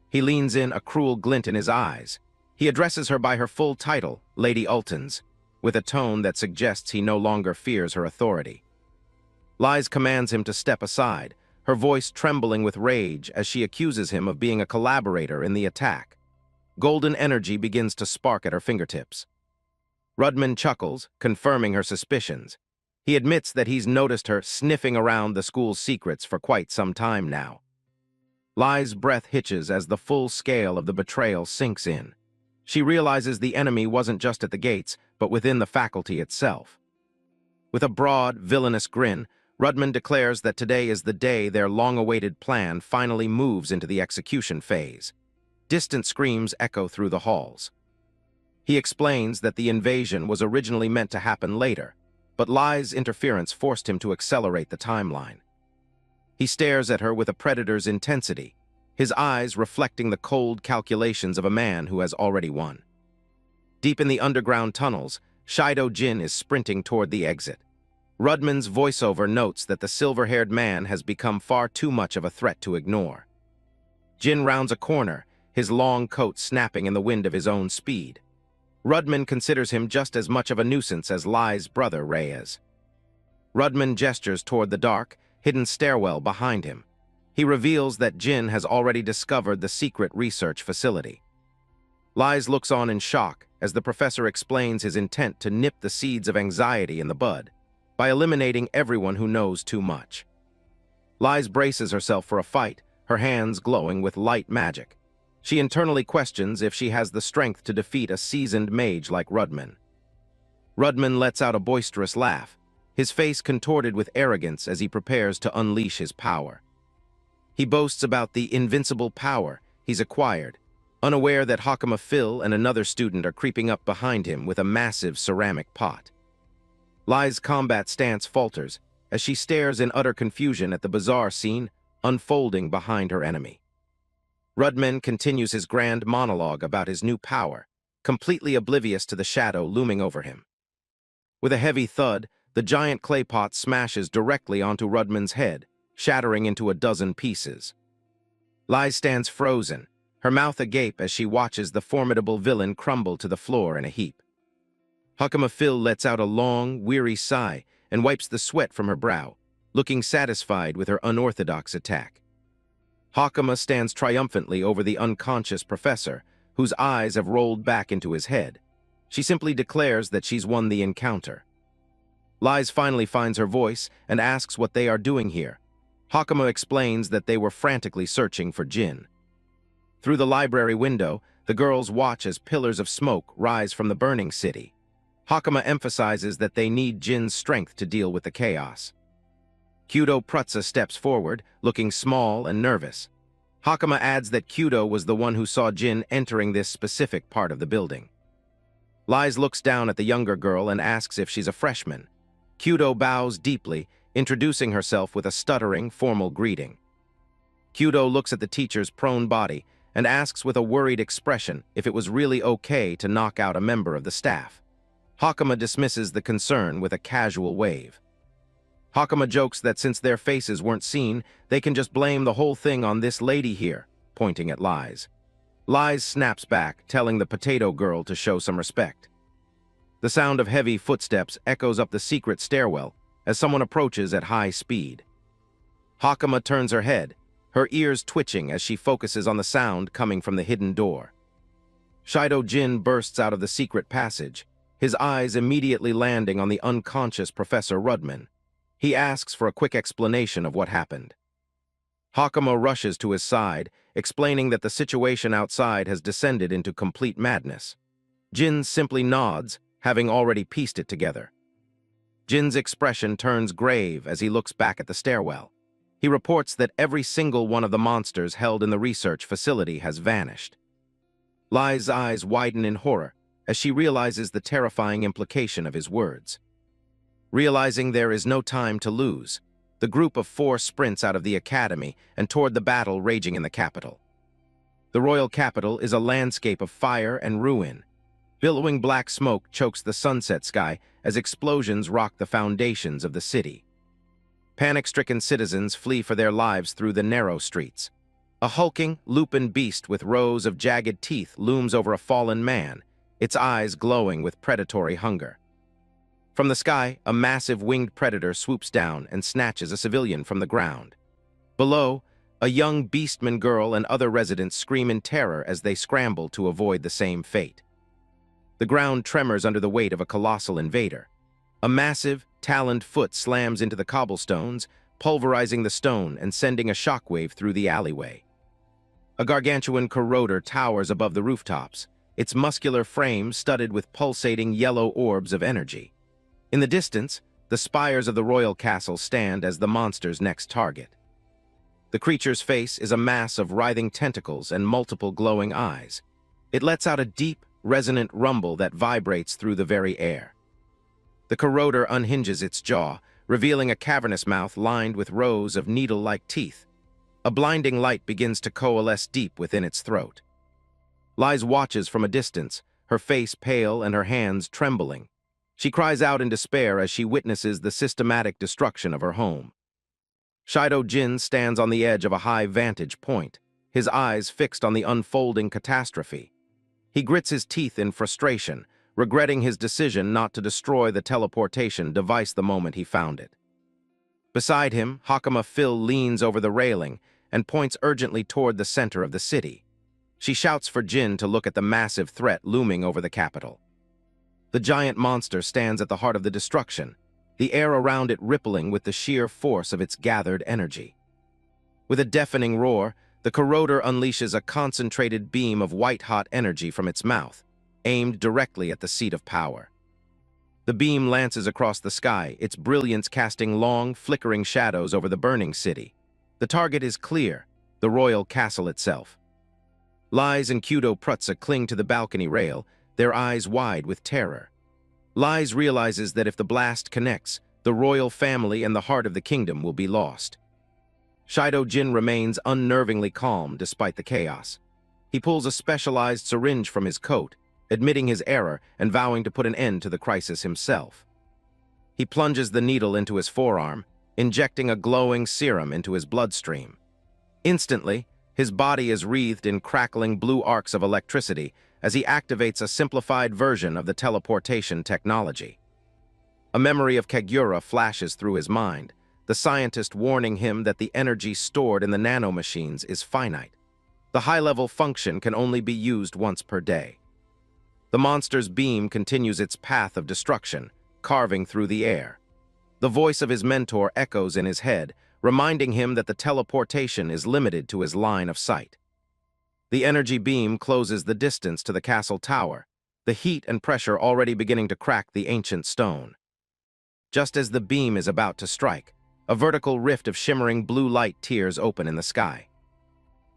He leans in, a cruel glint in his eyes. He addresses her by her full title, Lady Ultons, with a tone that suggests he no longer fears her authority. Liz commands him to step aside, her voice trembling with rage as she accuses him of being a collaborator in the attack. Golden energy begins to spark at her fingertips. Rudman chuckles, confirming her suspicions. He admits that he's noticed her sniffing around the school's secrets for quite some time now. Liz's breath hitches as the full scale of the betrayal sinks in. She realizes the enemy wasn't just at the gates, but within the faculty itself. With a broad, villainous grin, Rudman declares that today is the day their long-awaited plan finally moves into the execution phase. Distant screams echo through the halls. He explains that the invasion was originally meant to happen later, but Liz's interference forced him to accelerate the timeline. He stares at her with a predator's intensity, his eyes reflecting the cold calculations of a man who has already won. Deep in the underground tunnels, Shido Jin is sprinting toward the exit. Rudman's voiceover notes that the silver-haired man has become far too much of a threat to ignore. Jin rounds a corner, his long coat snapping in the wind of his own speed. Rudman considers him just as much of a nuisance as Liz's brother Reyes. Rudman gestures toward the dark, hidden stairwell behind him. He reveals that Jin has already discovered the secret research facility. Liz looks on in shock as the professor explains his intent to nip the seeds of anxiety in the bud by eliminating everyone who knows too much. Liz braces herself for a fight, her hands glowing with light magic. She internally questions if she has the strength to defeat a seasoned mage like Rudman. Rudman lets out a boisterous laugh, his face contorted with arrogance as he prepares to unleash his power. He boasts about the invincible power he's acquired, unaware that Hakama Phil and another student are creeping up behind him with a massive ceramic pot. Lai's combat stance falters as she stares in utter confusion at the bizarre scene unfolding behind her enemy. Rudman continues his grand monologue about his new power, completely oblivious to the shadow looming over him. With a heavy thud, the giant clay pot smashes directly onto Rudman's head, shattering into a dozen pieces. Lai stands frozen, her mouth agape as she watches the formidable villain crumble to the floor in a heap. Hakama Phil lets out a long, weary sigh and wipes the sweat from her brow, looking satisfied with her unorthodox attack. Hakama stands triumphantly over the unconscious professor, whose eyes have rolled back into his head. She simply declares that she's won the encounter. Lais finally finds her voice and asks what they are doing here. Hakama explains that they were frantically searching for Jin. Through the library window, the girls watch as pillars of smoke rise from the burning city. Hakama emphasizes that they need Jin's strength to deal with the chaos. Kyudo Prutsa steps forward, looking small and nervous. Hakama adds that Kyudo was the one who saw Jin entering this specific part of the building. Lais looks down at the younger girl and asks if she's a freshman. Kyudo bows deeply, introducing herself with a stuttering, formal greeting. Kyudo looks at the teacher's prone body and asks with a worried expression if it was really okay to knock out a member of the staff. Hakama dismisses the concern with a casual wave. Hakama jokes that since their faces weren't seen, they can just blame the whole thing on this lady here, pointing at Lais. Lais snaps back, telling the potato girl to show some respect. The sound of heavy footsteps echoes up the secret stairwell as someone approaches at high speed. Hakama turns her head, her ears twitching as she focuses on the sound coming from the hidden door. Shido Jin bursts out of the secret passage, his eyes immediately landing on the unconscious Professor Rudman. He asks for a quick explanation of what happened. Hakama rushes to his side, explaining that the situation outside has descended into complete madness. Jin simply nods, having already pieced it together. Jin's expression turns grave as he looks back at the stairwell. He reports that every single one of the monsters held in the research facility has vanished. Lai's eyes widen in horror as she realizes the terrifying implication of his words. Realizing there is no time to lose, the group of 4 sprints out of the academy and toward the battle raging in the capital. The royal capital is a landscape of fire and ruin. Billowing black smoke chokes the sunset sky as explosions rock the foundations of the city. Panic-stricken citizens flee for their lives through the narrow streets. A hulking, lupin beast with rows of jagged teeth looms over a fallen man, its eyes glowing with predatory hunger. From the sky, a massive winged predator swoops down and snatches a civilian from the ground. Below, a young beastman girl and other residents scream in terror as they scramble to avoid the same fate. The ground tremors under the weight of a colossal invader. A massive, taloned foot slams into the cobblestones, pulverizing the stone and sending a shockwave through the alleyway. A gargantuan corroder towers above the rooftops, its muscular frame studded with pulsating yellow orbs of energy. In the distance, the spires of the royal castle stand as the monster's next target. The creature's face is a mass of writhing tentacles and multiple glowing eyes. It lets out a deep, resonant rumble that vibrates through the very air. The corroder unhinges its jaw, revealing a cavernous mouth lined with rows of needle-like teeth. A blinding light begins to coalesce deep within its throat. Lais watches from a distance, her face pale and her hands trembling. She cries out in despair as she witnesses the systematic destruction of her home. Shido Jin stands on the edge of a high vantage point, his eyes fixed on the unfolding catastrophe. He grits his teeth in frustration, regretting his decision not to destroy the teleportation device the moment he found it. Beside him, Hakama Phil leans over the railing and points urgently toward the center of the city. She shouts for Jin to look at the massive threat looming over the capital. The giant monster stands at the heart of the destruction, the air around it rippling with the sheer force of its gathered energy. With a deafening roar, the corroder unleashes a concentrated beam of white-hot energy from its mouth, aimed directly at the seat of power. The beam lances across the sky, its brilliance casting long, flickering shadows over the burning city. The target is clear, the royal castle itself. Lies and Kudo Prutsa cling to the balcony rail, their eyes wide with terror. Lies realizes that if the blast connects, the royal family and the heart of the kingdom will be lost. Shido Jin remains unnervingly calm despite the chaos. He pulls a specialized syringe from his coat, admitting his error and vowing to put an end to the crisis himself. He plunges the needle into his forearm, injecting a glowing serum into his bloodstream. Instantly, his body is wreathed in crackling blue arcs of electricity as he activates a simplified version of the teleportation technology. A memory of Kagura flashes through his mind, the scientist warning him that the energy stored in the nanomachines is finite. The high-level function can only be used once per day. The monster's beam continues its path of destruction, carving through the air. The voice of his mentor echoes in his head, reminding him that the teleportation is limited to his line of sight. The energy beam closes the distance to the castle tower, the heat and pressure already beginning to crack the ancient stone. Just as the beam is about to strike, a vertical rift of shimmering blue light tears open in the sky.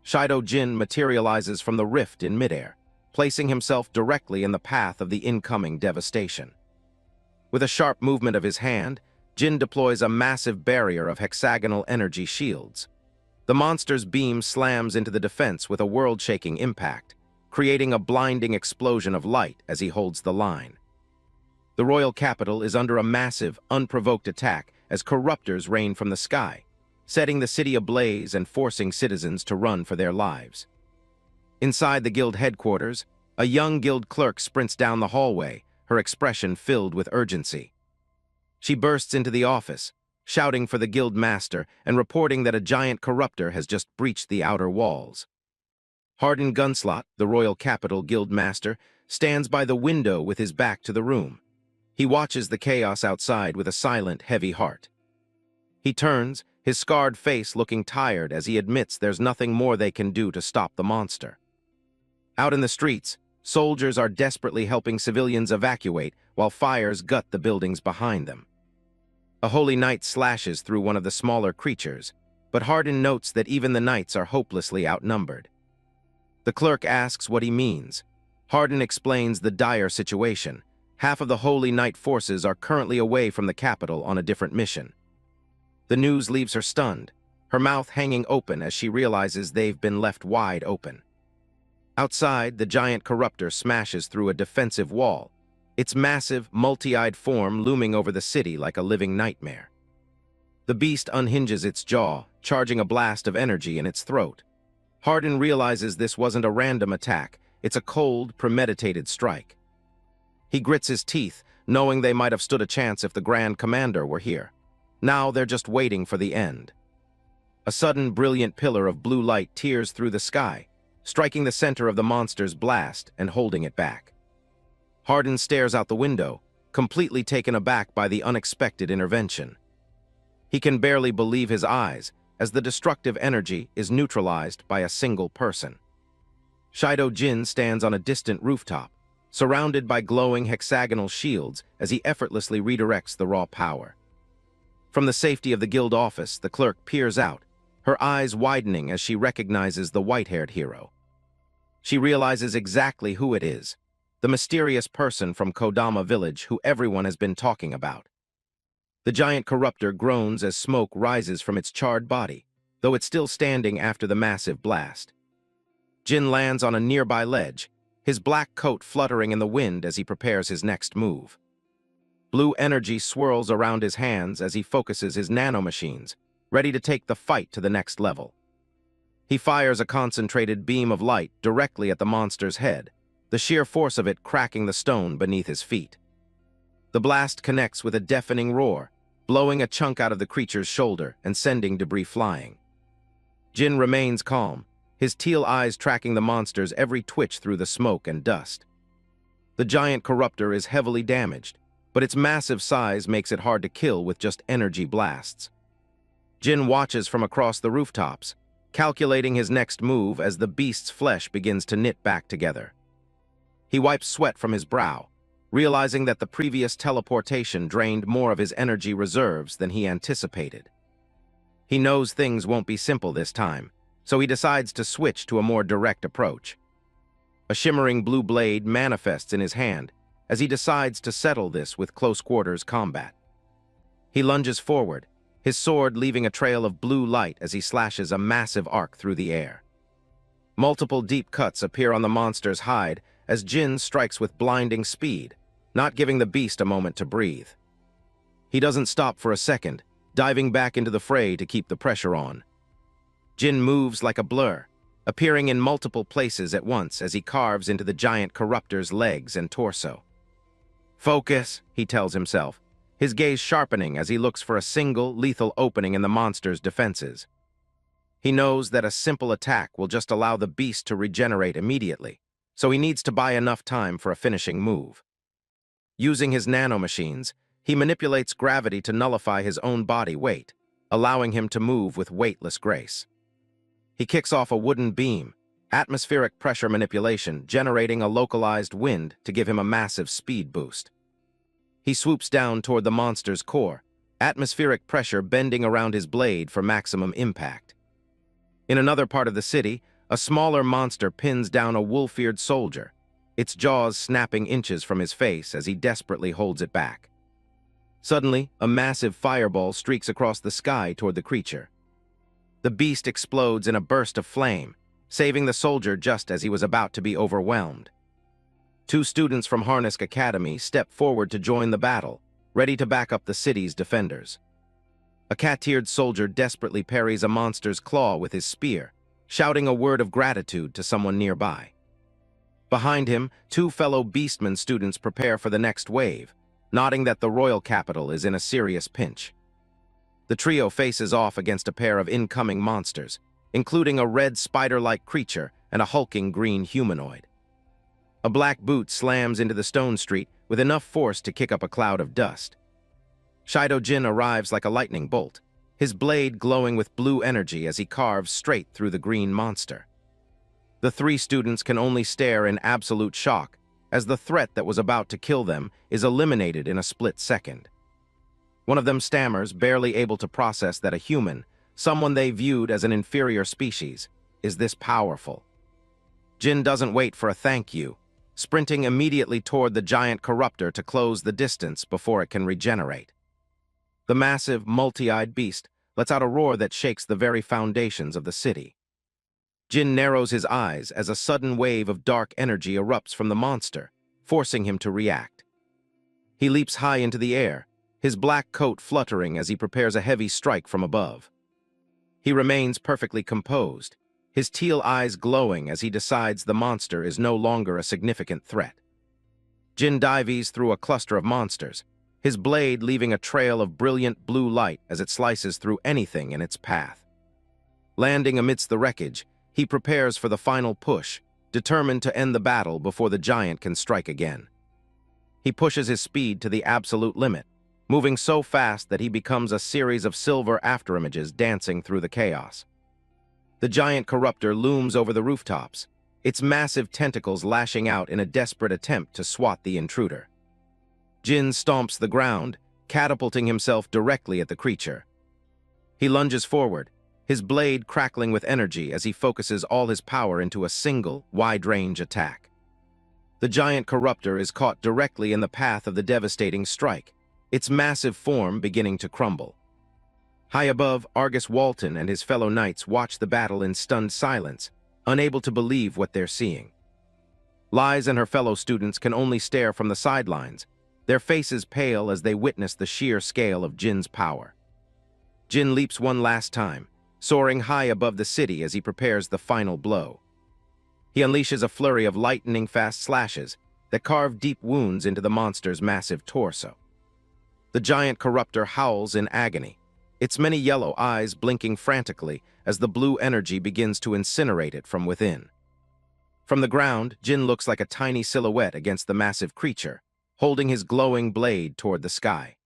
Shido Jin materializes from the rift in midair, placing himself directly in the path of the incoming devastation. With a sharp movement of his hand, Jin deploys a massive barrier of hexagonal energy shields. The monster's beam slams into the defense with a world-shaking impact, creating a blinding explosion of light as he holds the line. The royal capital is under a massive, unprovoked attack as corruptors rain from the sky, setting the city ablaze and forcing citizens to run for their lives. Inside the guild headquarters, a young guild clerk sprints down the hallway, her expression filled with urgency. She bursts into the office, shouting for the guild master and reporting that a giant corruptor has just breached the outer walls. Hardin Gunslot, the royal capital guild master, stands by the window with his back to the room. He watches the chaos outside with a silent, heavy heart. He turns, his scarred face looking tired as he admits there's nothing more they can do to stop the monster. Out in the streets, soldiers are desperately helping civilians evacuate while fires gut the buildings behind them. A holy knight slashes through one of the smaller creatures, but Hardin notes that even the knights are hopelessly outnumbered. The clerk asks what he means. Hardin explains the dire situation. Half of the holy knight forces are currently away from the capital on a different mission. The news leaves her stunned, her mouth hanging open as she realizes they've been left wide open. Outside, the giant corruptor smashes through a defensive wall, its massive, multi-eyed form looming over the city like a living nightmare. The beast unhinges its jaw, charging a blast of energy in its throat. Hardin realizes this wasn't a random attack, it's a cold, premeditated strike. He grits his teeth, knowing they might have stood a chance if the Grand Commander were here. Now they're just waiting for the end. A sudden, brilliant pillar of blue light tears through the sky, striking the center of the monster's blast and holding it back. Hardin stares out the window, completely taken aback by the unexpected intervention. He can barely believe his eyes as the destructive energy is neutralized by a single person. Shido Jin stands on a distant rooftop, surrounded by glowing hexagonal shields as he effortlessly redirects the raw power. From the safety of the guild office, the clerk peers out, her eyes widening as she recognizes the white-haired hero. She realizes exactly who it is, the mysterious person from Kodama village who everyone has been talking about. The giant corruptor groans as smoke rises from its charred body, though it's still standing after the massive blast. Jin lands on a nearby ledge, his black coat fluttering in the wind as he prepares his next move. Blue energy swirls around his hands as he focuses his nanomachines, ready to take the fight to the next level. He fires a concentrated beam of light directly at the monster's head, the sheer force of it cracking the stone beneath his feet. The blast connects with a deafening roar, blowing a chunk out of the creature's shoulder and sending debris flying. Jin remains calm, his teal eyes tracking the monster's every twitch through the smoke and dust. The giant corruptor is heavily damaged, but its massive size makes it hard to kill with just energy blasts. Jin watches from across the rooftops, calculating his next move as the beast's flesh begins to knit back together. He wipes sweat from his brow, realizing that the previous teleportation drained more of his energy reserves than he anticipated. He knows things won't be simple this time, so he decides to switch to a more direct approach. A shimmering blue blade manifests in his hand as he decides to settle this with close-quarters combat. He lunges forward, his sword leaving a trail of blue light as he slashes a massive arc through the air. Multiple deep cuts appear on the monster's hide as Jin strikes with blinding speed, not giving the beast a moment to breathe. He doesn't stop for a second, diving back into the fray to keep the pressure on. Jin moves like a blur, appearing in multiple places at once as he carves into the giant corruptor's legs and torso. "Focus," he tells himself, his gaze sharpening as he looks for a single, lethal opening in the monster's defenses. He knows that a simple attack will just allow the beast to regenerate immediately, so he needs to buy enough time for a finishing move. Using his nanomachines, he manipulates gravity to nullify his own body weight, allowing him to move with weightless grace. He kicks off a wooden beam, atmospheric pressure manipulation generating a localized wind to give him a massive speed boost. He swoops down toward the monster's core, atmospheric pressure bending around his blade for maximum impact. In another part of the city, a smaller monster pins down a wolf-eared soldier, its jaws snapping inches from his face as he desperately holds it back. Suddenly, a massive fireball streaks across the sky toward the creature. The beast explodes in a burst of flame, saving the soldier just as he was about to be overwhelmed. Two students from Harnisk Academy step forward to join the battle, ready to back up the city's defenders. A cat-eared soldier desperately parries a monster's claw with his spear, shouting a word of gratitude to someone nearby. Behind him, two fellow Beastman students prepare for the next wave, nodding that the royal capital is in a serious pinch. The trio faces off against a pair of incoming monsters, including a red spider-like creature and a hulking green humanoid. A black boot slams into the stone street with enough force to kick up a cloud of dust. Shido Jin arrives like a lightning bolt, his blade glowing with blue energy as he carves straight through the green monster. The three students can only stare in absolute shock as the threat that was about to kill them is eliminated in a split second. One of them stammers, barely able to process that a human, someone they viewed as an inferior species, is this powerful. Jin doesn't wait for a thank you, sprinting immediately toward the giant corruptor to close the distance before it can regenerate. The massive, multi-eyed beast lets out a roar that shakes the very foundations of the city. Jin narrows his eyes as a sudden wave of dark energy erupts from the monster, forcing him to react. He leaps high into the air, his black coat fluttering as he prepares a heavy strike from above. He remains perfectly composed, his teal eyes glowing as he decides the monster is no longer a significant threat. Jin dives through a cluster of monsters, his blade leaving a trail of brilliant blue light as it slices through anything in its path. Landing amidst the wreckage, he prepares for the final push, determined to end the battle before the giant can strike again. He pushes his speed to the absolute limit, moving so fast that he becomes a series of silver afterimages dancing through the chaos. The giant corruptor looms over the rooftops, its massive tentacles lashing out in a desperate attempt to swat the intruder. Jin stomps the ground, catapulting himself directly at the creature. He lunges forward, his blade crackling with energy as he focuses all his power into a single, wide-range attack. The giant corruptor is caught directly in the path of the devastating strike, its massive form beginning to crumble. High above, Argus Walton and his fellow knights watch the battle in stunned silence, unable to believe what they're seeing. Liz and her fellow students can only stare from the sidelines, their faces pale as they witness the sheer scale of Jin's power. Jin leaps one last time, soaring high above the city as he prepares the final blow. He unleashes a flurry of lightning-fast slashes that carve deep wounds into the monster's massive torso. The giant corruptor howls in agony, its many yellow eyes blinking frantically as the blue energy begins to incinerate it from within. From the ground, Jin looks like a tiny silhouette against the massive creature, holding his glowing blade toward the sky.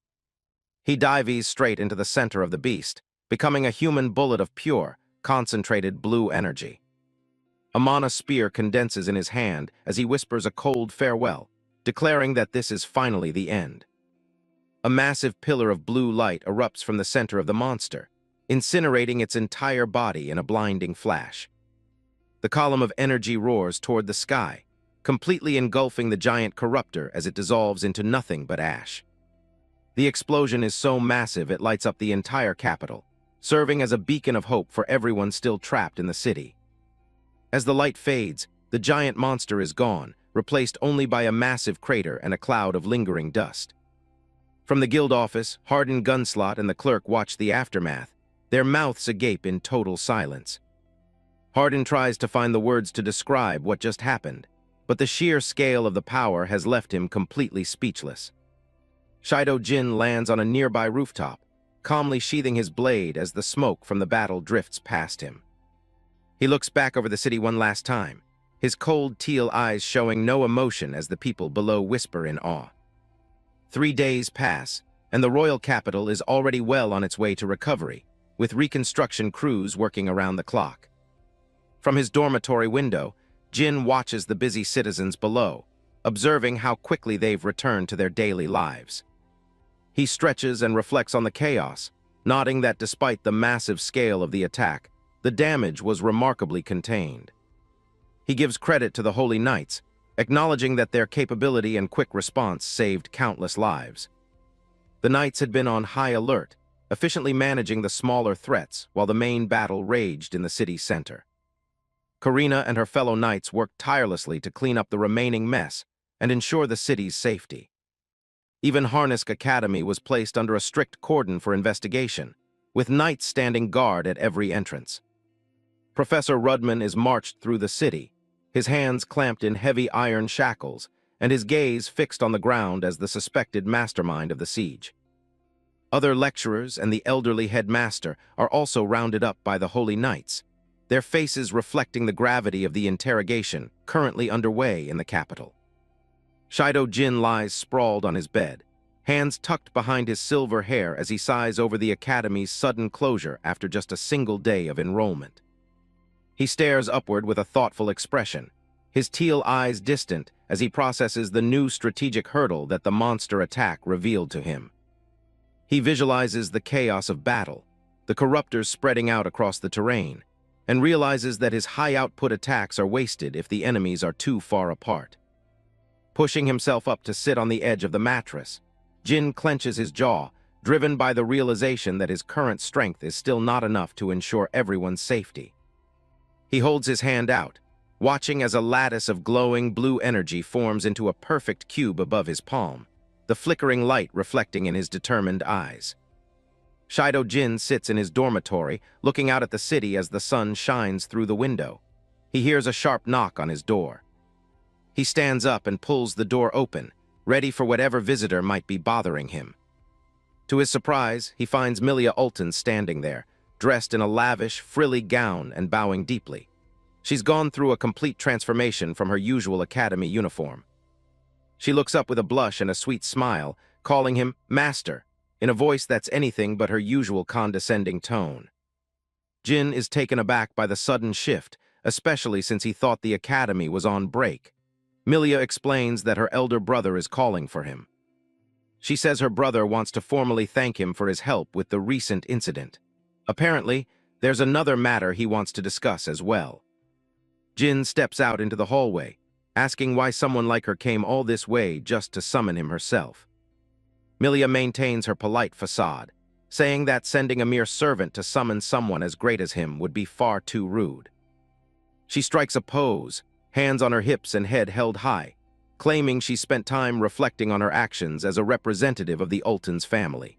He dives straight into the center of the beast, becoming a human bullet of pure, concentrated blue energy. A mana spear condenses in his hand as he whispers a cold farewell, declaring that this is finally the end. A massive pillar of blue light erupts from the center of the monster, incinerating its entire body in a blinding flash. The column of energy roars toward the sky, completely engulfing the giant corruptor as it dissolves into nothing but ash. The explosion is so massive it lights up the entire capital, serving as a beacon of hope for everyone still trapped in the city. As the light fades, the giant monster is gone, replaced only by a massive crater and a cloud of lingering dust. From the guild office, Hardin Gunslot and the clerk watch the aftermath, their mouths agape in total silence. Hardin tries to find the words to describe what just happened, but the sheer scale of the power has left him completely speechless. Shido Jin lands on a nearby rooftop, calmly sheathing his blade as the smoke from the battle drifts past him. He looks back over the city one last time, his cold teal eyes showing no emotion as the people below whisper in awe. 3 days pass, and the royal capital is already well on its way to recovery, with reconstruction crews working around the clock. From his dormitory window, Jin watches the busy citizens below, observing how quickly they've returned to their daily lives. He stretches and reflects on the chaos, nodding that despite the massive scale of the attack, the damage was remarkably contained. He gives credit to the Holy Knights, acknowledging that their capability and quick response saved countless lives. The Knights had been on high alert, efficiently managing the smaller threats while the main battle raged in the city's center. Karina and her fellow Knights worked tirelessly to clean up the remaining mess and ensure the city's safety. Even Harnisk Academy was placed under a strict cordon for investigation, with Knights standing guard at every entrance. Professor Rudman is marched through the city, his hands clamped in heavy iron shackles and his gaze fixed on the ground as the suspected mastermind of the siege. Other lecturers and the elderly headmaster are also rounded up by the Holy Knights, their faces reflecting the gravity of the interrogation currently underway in the capital. Shido Jin lies sprawled on his bed, hands tucked behind his silver hair as he sighs over the academy's sudden closure after just a single day of enrollment. He stares upward with a thoughtful expression, his teal eyes distant as he processes the new strategic hurdle that the monster attack revealed to him. He visualizes the chaos of battle, the corruptors spreading out across the terrain, and realizes that his high-output attacks are wasted if the enemies are too far apart. Pushing himself up to sit on the edge of the mattress, Jin clenches his jaw, driven by the realization that his current strength is still not enough to ensure everyone's safety. He holds his hand out, watching as a lattice of glowing blue energy forms into a perfect cube above his palm, the flickering light reflecting in his determined eyes. Shido Jin sits in his dormitory, looking out at the city as the sun shines through the window. He hears a sharp knock on his door. He stands up and pulls the door open, ready for whatever visitor might be bothering him. To his surprise, he finds Milia Ulton standing there, dressed in a lavish, frilly gown and bowing deeply. She's gone through a complete transformation from her usual academy uniform. She looks up with a blush and a sweet smile, calling him Master, in a voice that's anything but her usual condescending tone. Jin is taken aback by the sudden shift, especially since he thought the academy was on break. Milia explains that her elder brother is calling for him. She says her brother wants to formally thank him for his help with the recent incident. Apparently, there's another matter he wants to discuss as well. Jin steps out into the hallway, asking why someone like her came all this way just to summon him herself. Milia maintains her polite facade, saying that sending a mere servant to summon someone as great as him would be far too rude. She strikes a pose, hands on her hips and head held high, claiming she spent time reflecting on her actions as a representative of the Ulton's family.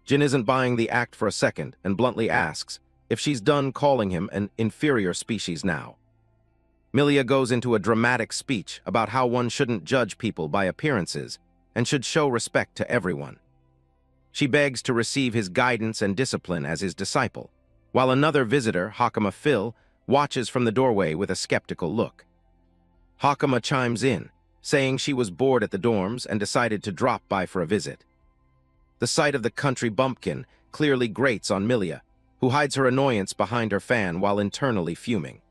Jin isn't buying the act for a second and bluntly asks if she's done calling him an inferior species now. Milia goes into a dramatic speech about how one shouldn't judge people by appearances and should show respect to everyone. She begs to receive his guidance and discipline as his disciple, while another visitor, Hakama Phil, watches from the doorway with a skeptical look. Hakama chimes in, saying she was bored at the dorms and decided to drop by for a visit. The sight of the country bumpkin clearly grates on Milia, who hides her annoyance behind her fan while internally fuming.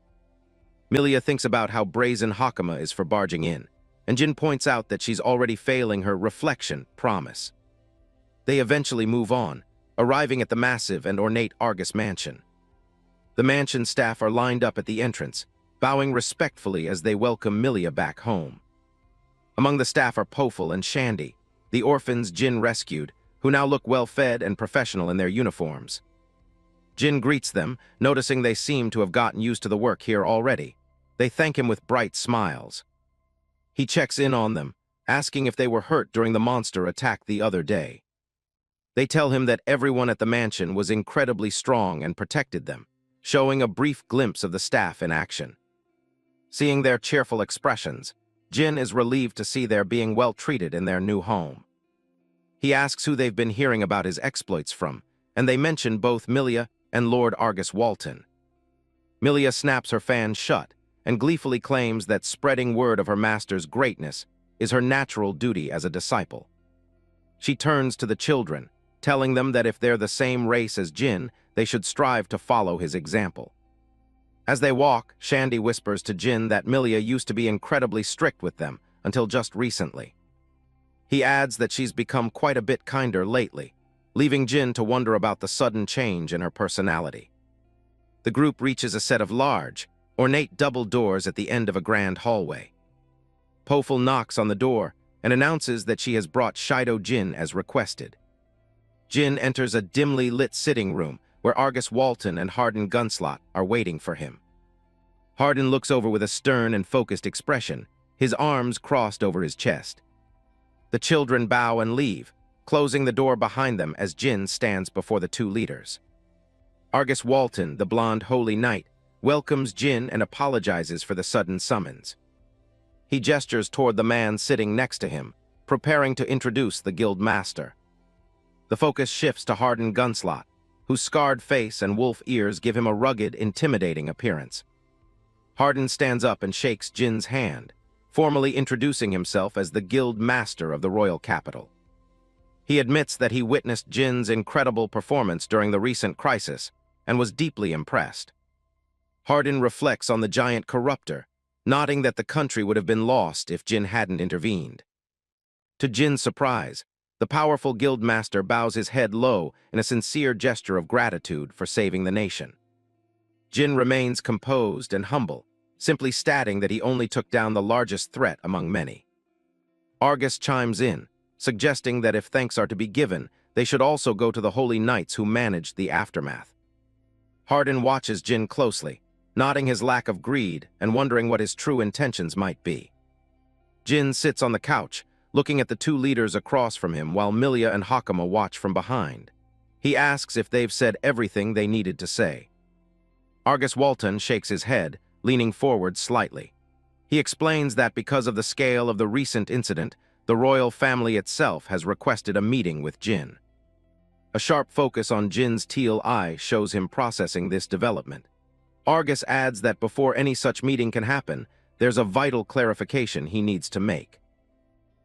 Milia thinks about how brazen Hakama is for barging in, and Jin points out that she's already failing her reflection promise. They eventually move on, arriving at the massive and ornate Argus mansion. The mansion staff are lined up at the entrance, bowing respectfully as they welcome Milia back home. Among the staff are Poful and Shandy, the orphans Jin rescued, who now look well-fed and professional in their uniforms. Jin greets them, noticing they seem to have gotten used to the work here already. They thank him with bright smiles. He checks in on them, asking if they were hurt during the monster attack the other day. They tell him that everyone at the mansion was incredibly strong and protected them, showing a brief glimpse of the staff in action. Seeing their cheerful expressions, Jin is relieved to see they're being well treated in their new home. He asks who they've been hearing about his exploits from, and they mention both Milia and Lord Argus Walton. Milia snaps her fan shut and gleefully claims that spreading word of her master's greatness is her natural duty as a disciple. She turns to the children, telling them that if they're the same race as Jin, they should strive to follow his example. As they walk, Shandy whispers to Jin that Milia used to be incredibly strict with them until just recently. He adds that she's become quite a bit kinder lately, leaving Jin to wonder about the sudden change in her personality. The group reaches a set of large, ornate double doors at the end of a grand hallway. Poful knocks on the door and announces that she has brought Shido Jin as requested. Jin enters a dimly lit sitting room where Argus Walton and Hardin Gunslot are waiting for him. Hardin looks over with a stern and focused expression, his arms crossed over his chest. The children bow and leave, closing the door behind them as Jin stands before the two leaders. Argus Walton, the blonde holy knight, welcomes Jin and apologizes for the sudden summons. He gestures toward the man sitting next to him, preparing to introduce the guild master. The focus shifts to Hardin Gunslot, whose scarred face and wolf ears give him a rugged, intimidating appearance. Hardin stands up and shakes Jin's hand, formally introducing himself as the guild master of the royal capital. He admits that he witnessed Jin's incredible performance during the recent crisis and was deeply impressed. Hardin reflects on the giant corruptor, nodding that the country would have been lost if Jin hadn't intervened. To Jin's surprise, the powerful guildmaster bows his head low in a sincere gesture of gratitude for saving the nation. Jin remains composed and humble, simply stating that he only took down the largest threat among many. Argus chimes in, suggesting that if thanks are to be given, they should also go to the holy knights who managed the aftermath. Hardin watches Jin closely, nodding his lack of greed and wondering what his true intentions might be. Jin sits on the couch, looking at the two leaders across from him while Milia and Hakama watch from behind. He asks if they've said everything they needed to say. Argus Walton shakes his head, leaning forward slightly. He explains that because of the scale of the recent incident, the royal family itself has requested a meeting with Jin. A sharp focus on Jin's teal eye shows him processing this development. Argus adds that before any such meeting can happen, there's a vital clarification he needs to make.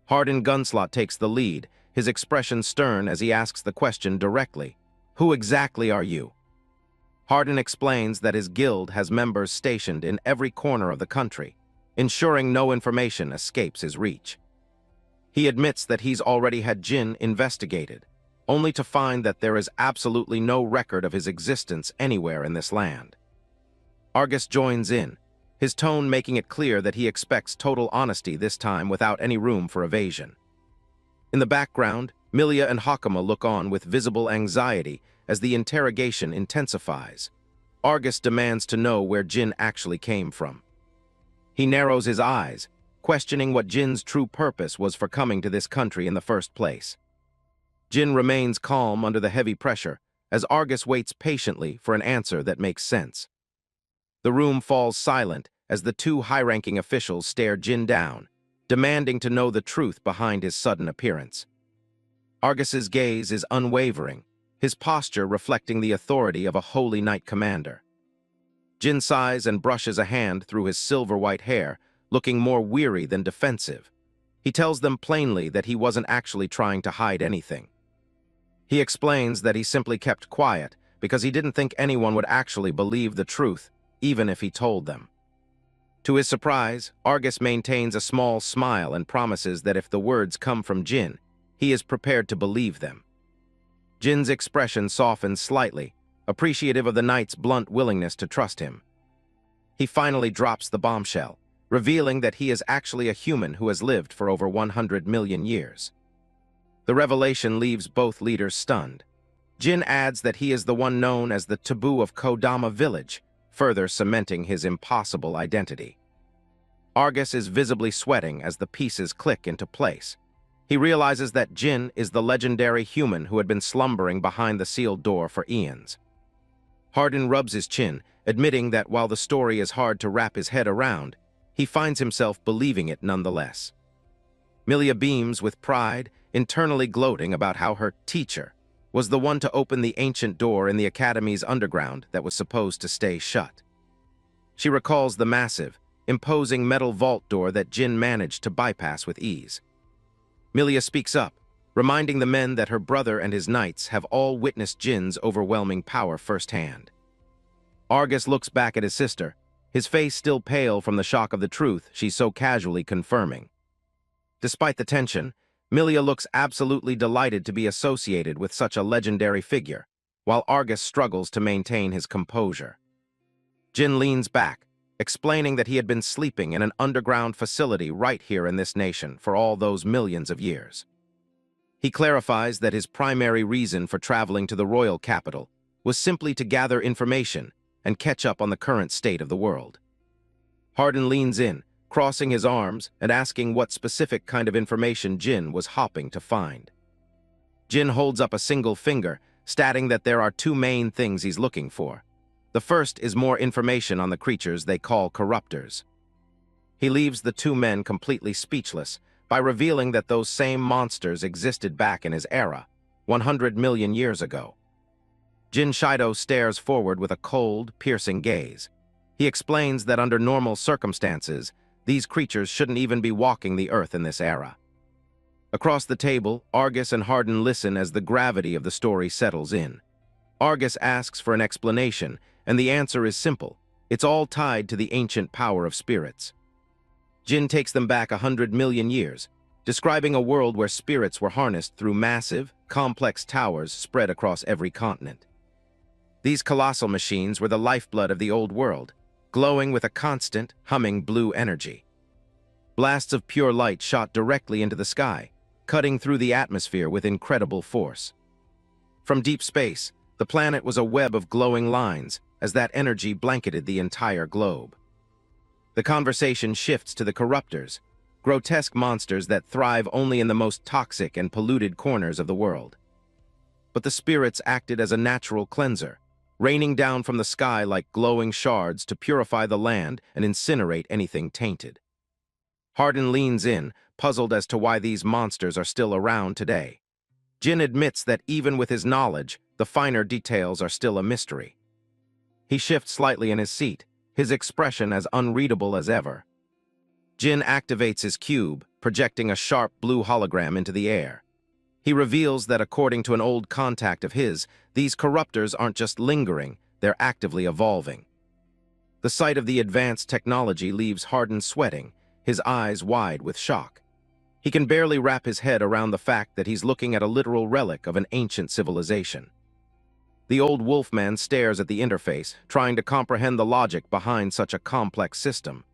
Hardin Gunslot takes the lead, his expression stern as he asks the question directly, "Who exactly are you?" Hardin explains that his guild has members stationed in every corner of the country, ensuring no information escapes his reach. He admits that he's already had Jin investigated, only to find that there is absolutely no record of his existence anywhere in this land. Argus joins in, his tone making it clear that he expects total honesty this time without any room for evasion. In the background, Milia and Hakama look on with visible anxiety as the interrogation intensifies. Argus demands to know where Jin actually came from. He narrows his eyes, questioning what Jin's true purpose was for coming to this country in the first place. Jin remains calm under the heavy pressure, as Argus waits patiently for an answer that makes sense. The room falls silent as the two high-ranking officials stare Jin down, demanding to know the truth behind his sudden appearance. Argus's gaze is unwavering, his posture reflecting the authority of a holy knight commander. Jin sighs and brushes a hand through his silver-white hair, looking more weary than defensive. He tells them plainly that he wasn't actually trying to hide anything. He explains that he simply kept quiet because he didn't think anyone would actually believe the truth, even if he told them. To his surprise, Argus maintains a small smile and promises that if the words come from Jin, he is prepared to believe them. Jin's expression softens slightly, appreciative of the knight's blunt willingness to trust him. He finally drops the bombshell, revealing that he is actually a human who has lived for over 100 million years. The revelation leaves both leaders stunned. Jin adds that he is the one known as the Taboo of Kodama Village, further cementing his impossible identity. Argus is visibly sweating as the pieces click into place. He realizes that Jin is the legendary human who had been slumbering behind the sealed door for eons. Hardin rubs his chin, admitting that while the story is hard to wrap his head around, he finds himself believing it nonetheless. Milia beams with pride, internally gloating about how her teacher was the one to open the ancient door in the Academy's underground that was supposed to stay shut. She recalls the massive, imposing metal vault door that Jin managed to bypass with ease. Milia speaks up, reminding the men that her brother and his knights have all witnessed Jin's overwhelming power firsthand. Argus looks back at his sister, his face still pale from the shock of the truth she's so casually confirming. Despite the tension, Milia looks absolutely delighted to be associated with such a legendary figure, while Argus struggles to maintain his composure. Jin leans back, explaining that he had been sleeping in an underground facility right here in this nation for all those millions of years. He clarifies that his primary reason for traveling to the royal capital was simply to gather information and catch up on the current state of the world. Hardin leans in, crossing his arms and asking what specific kind of information Jin was hopping to find. Jin holds up a single finger, stating that there are two main things he's looking for. The first is more information on the creatures they call corruptors. He leaves the two men completely speechless by revealing that those same monsters existed back in his era, 100 million years ago. Jin Shido stares forward with a cold, piercing gaze. He explains that under normal circumstances, these creatures shouldn't even be walking the earth in this era. Across the table, Argus and Hardin listen as the gravity of the story settles in. Argus asks for an explanation, and the answer is simple. It's all tied to the ancient power of spirits. Jin takes them back 100 million years, describing a world where spirits were harnessed through massive, complex towers spread across every continent. These colossal machines were the lifeblood of the old world, glowing with a constant, humming blue energy. Blasts of pure light shot directly into the sky, cutting through the atmosphere with incredible force. From deep space, the planet was a web of glowing lines as that energy blanketed the entire globe. The conversation shifts to the corruptors, grotesque monsters that thrive only in the most toxic and polluted corners of the world. But the spirits acted as a natural cleanser, raining down from the sky like glowing shards to purify the land and incinerate anything tainted. Hardin leans in, puzzled as to why these monsters are still around today. Jin admits that even with his knowledge, the finer details are still a mystery. He shifts slightly in his seat, his expression as unreadable as ever. Jin activates his cube, projecting a sharp blue hologram into the air. He reveals that according to an old contact of his, these corruptors aren't just lingering, they're actively evolving. The sight of the advanced technology leaves Hardin sweating, his eyes wide with shock. He can barely wrap his head around the fact that he's looking at a literal relic of an ancient civilization. The old wolfman stares at the interface, trying to comprehend the logic behind such a complex system.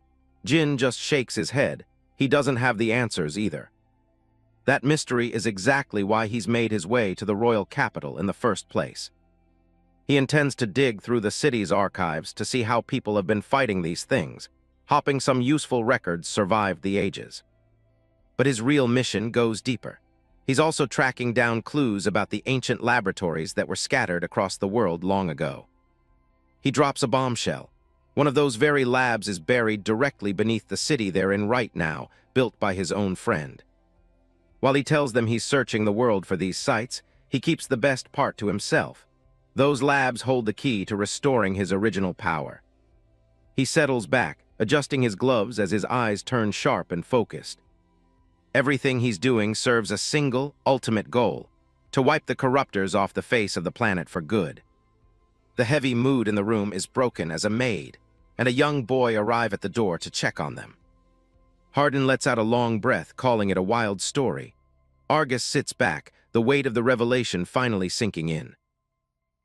Jin just shakes his head. He doesn't have the answers either. That mystery is exactly why he's made his way to the royal capital in the first place. He intends to dig through the city's archives to see how people have been fighting these things, hoping some useful records survived the ages. But his real mission goes deeper. He's also tracking down clues about the ancient laboratories that were scattered across the world long ago. He drops a bombshell. One of those very labs is buried directly beneath the city they're in right now, built by his own friend. While he tells them he's searching the world for these sites, he keeps the best part to himself. Those labs hold the key to restoring his original power. He settles back, adjusting his gloves as his eyes turn sharp and focused. Everything he's doing serves a single, ultimate goal: to wipe the corruptors off the face of the planet for good. The heavy mood in the room is broken as a maid, and a young boy arrive at the door to check on them. Hardin lets out a long breath, calling it a wild story. Argus sits back, the weight of the revelation finally sinking in.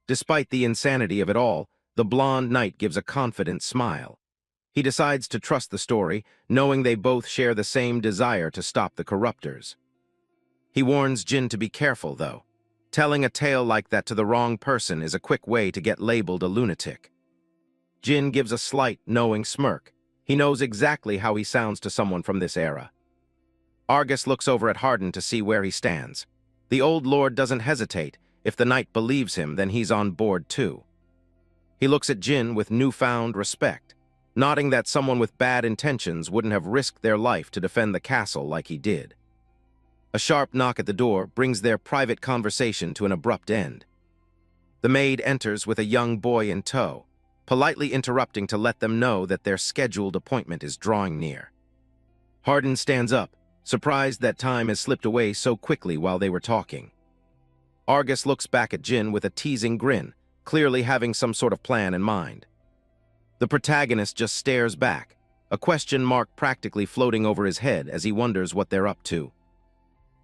Despite the insanity of it all, the blonde knight gives a confident smile. He decides to trust the story, knowing they both share the same desire to stop the corruptors. He warns Jin to be careful, though. Telling a tale like that to the wrong person is a quick way to get labeled a lunatic. Jin gives a slight, knowing smirk. He knows exactly how he sounds to someone from this era. Argus looks over at Hardin to see where he stands. The old lord doesn't hesitate. If the knight believes him, then he's on board too. He looks at Jin with newfound respect, nodding that someone with bad intentions wouldn't have risked their life to defend the castle like he did. A sharp knock at the door brings their private conversation to an abrupt end. The maid enters with a young boy in tow, politely interrupting to let them know that their scheduled appointment is drawing near. Hardin stands up, surprised that time has slipped away so quickly while they were talking. Argus looks back at Jin with a teasing grin, clearly having some sort of plan in mind. The protagonist just stares back, a question mark practically floating over his head as he wonders what they're up to.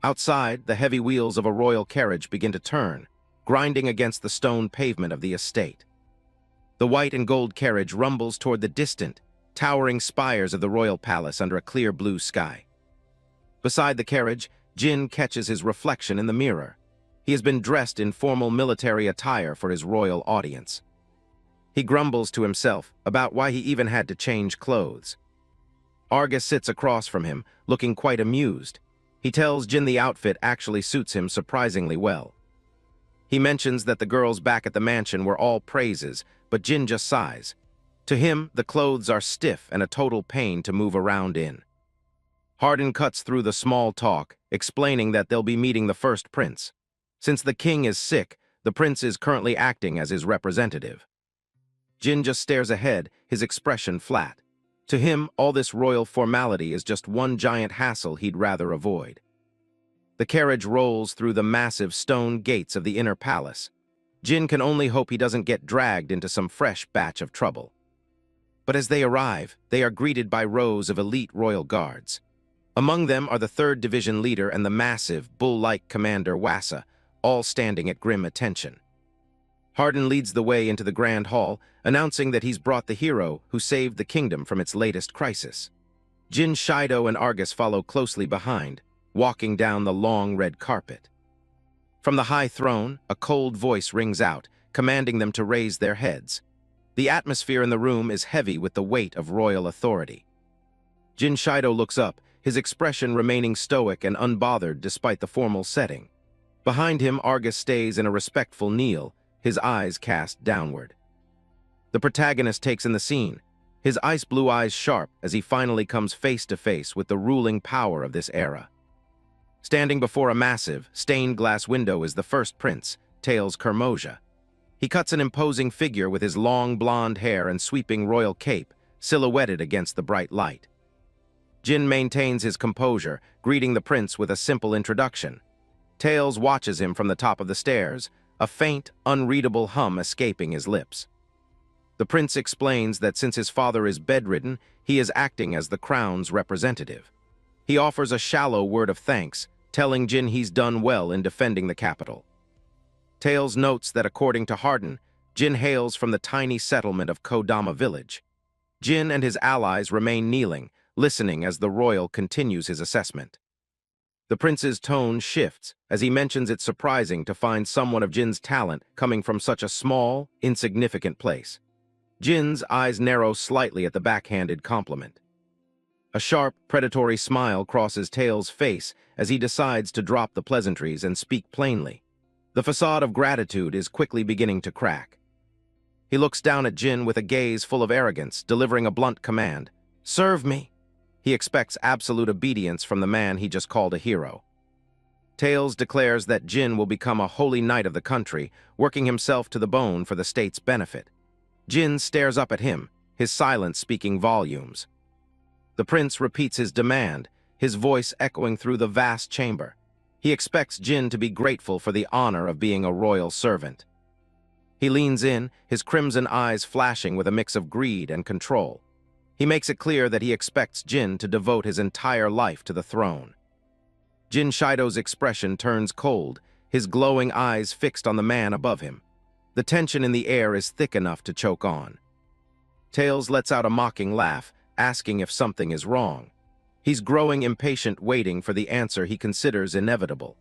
Outside, the heavy wheels of a royal carriage begin to turn, grinding against the stone pavement of the estate. The white and gold carriage rumbles toward the distant, towering spires of the royal palace under a clear blue sky. Beside the carriage, Jin catches his reflection in the mirror. He has been dressed in formal military attire for his royal audience. He grumbles to himself about why he even had to change clothes. Argus sits across from him, looking quite amused. He tells Jin the outfit actually suits him surprisingly well. He mentions that the girls back at the mansion were all praises, but Jin just sighs. To him, the clothes are stiff and a total pain to move around in. Hardin cuts through the small talk, explaining that they'll be meeting the first prince. Since the king is sick, the prince is currently acting as his representative. Jin just stares ahead, his expression flat. To him, all this royal formality is just one giant hassle he'd rather avoid. The carriage rolls through the massive stone gates of the inner palace. Jin can only hope he doesn't get dragged into some fresh batch of trouble. But as they arrive, they are greeted by rows of elite royal guards. Among them are the 3rd Division leader and the massive, bull-like commander Wassa, all standing at grim attention. Hardin leads the way into the grand hall, announcing that he's brought the hero who saved the kingdom from its latest crisis. Jin, Shido, and Argus follow closely behind, walking down the long red carpet. From the high throne, a cold voice rings out, commanding them to raise their heads. The atmosphere in the room is heavy with the weight of royal authority. Jin Shido looks up, his expression remaining stoic and unbothered despite the formal setting. Behind him, Argus stays in a respectful kneel, his eyes cast downward. The protagonist takes in the scene, his ice-blue eyes sharp as he finally comes face to face with the ruling power of this era. Standing before a massive, stained glass window is the first prince, Tails Kermosia. He cuts an imposing figure with his long blonde hair and sweeping royal cape, silhouetted against the bright light. Jin maintains his composure, greeting the prince with a simple introduction. Tails watches him from the top of the stairs, a faint, unreadable hum escaping his lips. The prince explains that since his father is bedridden, he is acting as the crown's representative. He offers a shallow word of thanks, telling Jin he's done well in defending the capital. Tails notes that according to Hardin, Jin hails from the tiny settlement of Kodama village. Jin and his allies remain kneeling, listening as the royal continues his assessment. The prince's tone shifts as he mentions it's surprising to find someone of Jin's talent coming from such a small, insignificant place. Jin's eyes narrow slightly at the backhanded compliment. A sharp, predatory smile crosses Tails' face as he decides to drop the pleasantries and speak plainly. The facade of gratitude is quickly beginning to crack. He looks down at Jin with a gaze full of arrogance, delivering a blunt command. "Serve me!" He expects absolute obedience from the man he just called a hero. Tails declares that Jin will become a holy knight of the country, working himself to the bone for the state's benefit. Jin stares up at him, his silence speaking volumes. The prince repeats his demand, his voice echoing through the vast chamber. He expects Jin to be grateful for the honor of being a royal servant. He leans in, his crimson eyes flashing with a mix of greed and control. He makes it clear that he expects Jin to devote his entire life to the throne. Jin Shido's expression turns cold, his glowing eyes fixed on the man above him. The tension in the air is thick enough to choke on. Tails lets out a mocking laugh, asking if something is wrong. He's growing impatient, waiting for the answer he considers inevitable.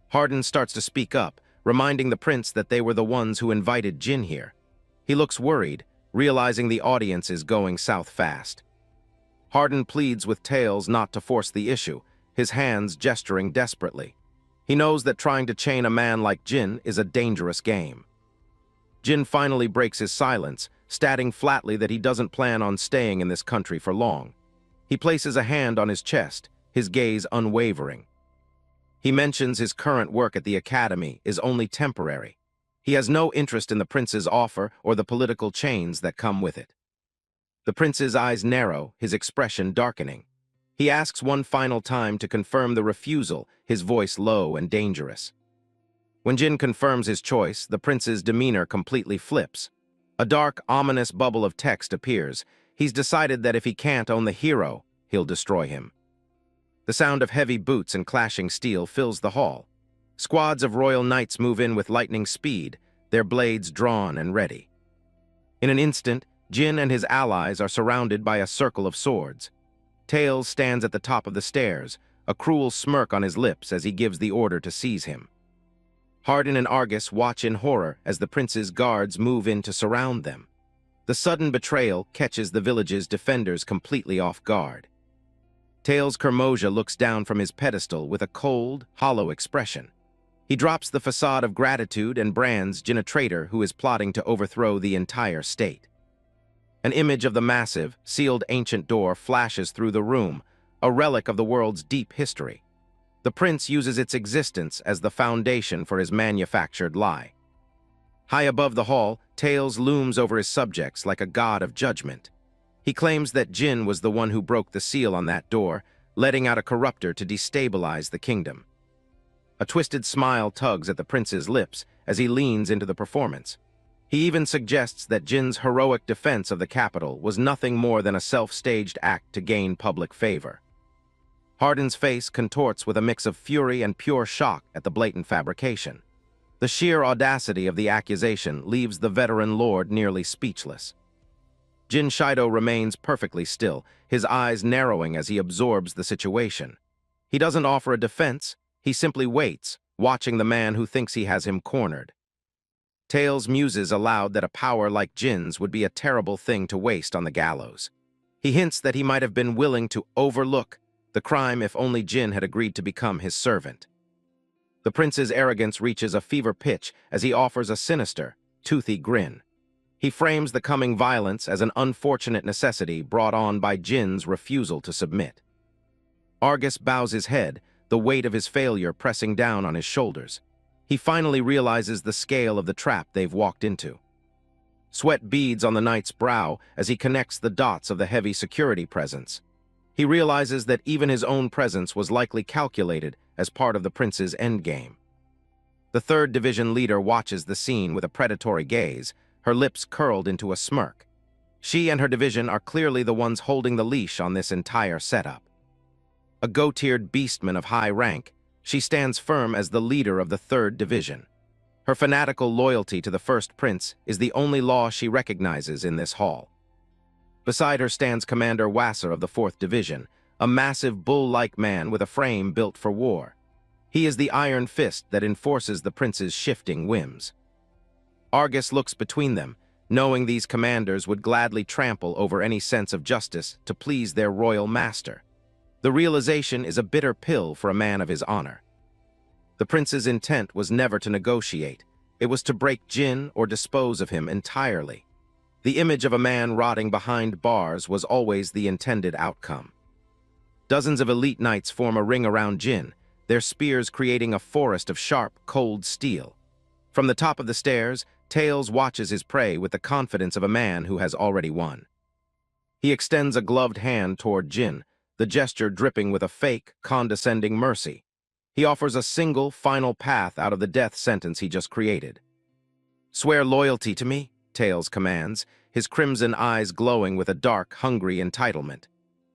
Hardin starts to speak up, reminding the prince that they were the ones who invited Jin here. He looks worried, realizing the audience is going south fast. Hardin pleads with Tails not to force the issue, his hands gesturing desperately. He knows that trying to chain a man like Jin is a dangerous game. Jin finally breaks his silence, stating flatly that he doesn't plan on staying in this country for long. He places a hand on his chest, his gaze unwavering. He mentions his current work at the academy is only temporary. He has no interest in the prince's offer or the political chains that come with it. The prince's eyes narrow, his expression darkening. He asks one final time to confirm the refusal, his voice low and dangerous. When Jin confirms his choice, the prince's demeanor completely flips. A dark, ominous bubble of text appears. He's decided that if he can't own the hero, he'll destroy him. The sound of heavy boots and clashing steel fills the hall. Squads of royal knights move in with lightning speed, their blades drawn and ready. In an instant, Jin and his allies are surrounded by a circle of swords. Tails stands at the top of the stairs, a cruel smirk on his lips as he gives the order to seize him. Hardin and Argus watch in horror as the prince's guards move in to surround them. The sudden betrayal catches the village's defenders completely off guard. Tails Kermoja looks down from his pedestal with a cold, hollow expression. He drops the facade of gratitude and brands Jin a traitor who is plotting to overthrow the entire state. An image of the massive, sealed ancient door flashes through the room, a relic of the world's deep history. The prince uses its existence as the foundation for his manufactured lie. High above the hall, Tails looms over his subjects like a god of judgment. He claims that Jin was the one who broke the seal on that door, letting out a corruptor to destabilize the kingdom. A twisted smile tugs at the prince's lips as he leans into the performance. He even suggests that Jin's heroic defense of the capital was nothing more than a self-staged act to gain public favor. Hardin's face contorts with a mix of fury and pure shock at the blatant fabrication. The sheer audacity of the accusation leaves the veteran lord nearly speechless. Jin Shido remains perfectly still, his eyes narrowing as he absorbs the situation. He doesn't offer a defense, he simply waits, watching the man who thinks he has him cornered. Tails muses aloud that a power like Jin's would be a terrible thing to waste on the gallows. He hints that he might have been willing to overlook the crime if only Jin had agreed to become his servant. The prince's arrogance reaches a fever pitch as he offers a sinister, toothy grin. He frames the coming violence as an unfortunate necessity brought on by Jin's refusal to submit. Argus bows his head, the weight of his failure pressing down on his shoulders. He finally realizes the scale of the trap they've walked into. Sweat beads on the knight's brow as he connects the dots of the heavy security presence. He realizes that even his own presence was likely calculated as part of the prince's endgame. The 3rd Division leader watches the scene with a predatory gaze, her lips curled into a smirk. She and her division are clearly the ones holding the leash on this entire setup. A goat-eared beastman of high rank, she stands firm as the leader of the 3rd Division. Her fanatical loyalty to the first prince is the only law she recognizes in this hall. Beside her stands Commander Wasser of the 4th Division, a massive bull-like man with a frame built for war. He is the iron fist that enforces the prince's shifting whims. Argus looks between them, knowing these commanders would gladly trample over any sense of justice to please their royal master. The realization is a bitter pill for a man of his honor. The prince's intent was never to negotiate. It was to break Jin or dispose of him entirely. The image of a man rotting behind bars was always the intended outcome. Dozens of elite knights form a ring around Jin, their spears creating a forest of sharp, cold steel. From the top of the stairs, Tails watches his prey with the confidence of a man who has already won. He extends a gloved hand toward Jin, the gesture dripping with a fake, condescending mercy. He offers a single, final path out of the death sentence he just created. "Swear loyalty to me," Tails commands, his crimson eyes glowing with a dark, hungry entitlement.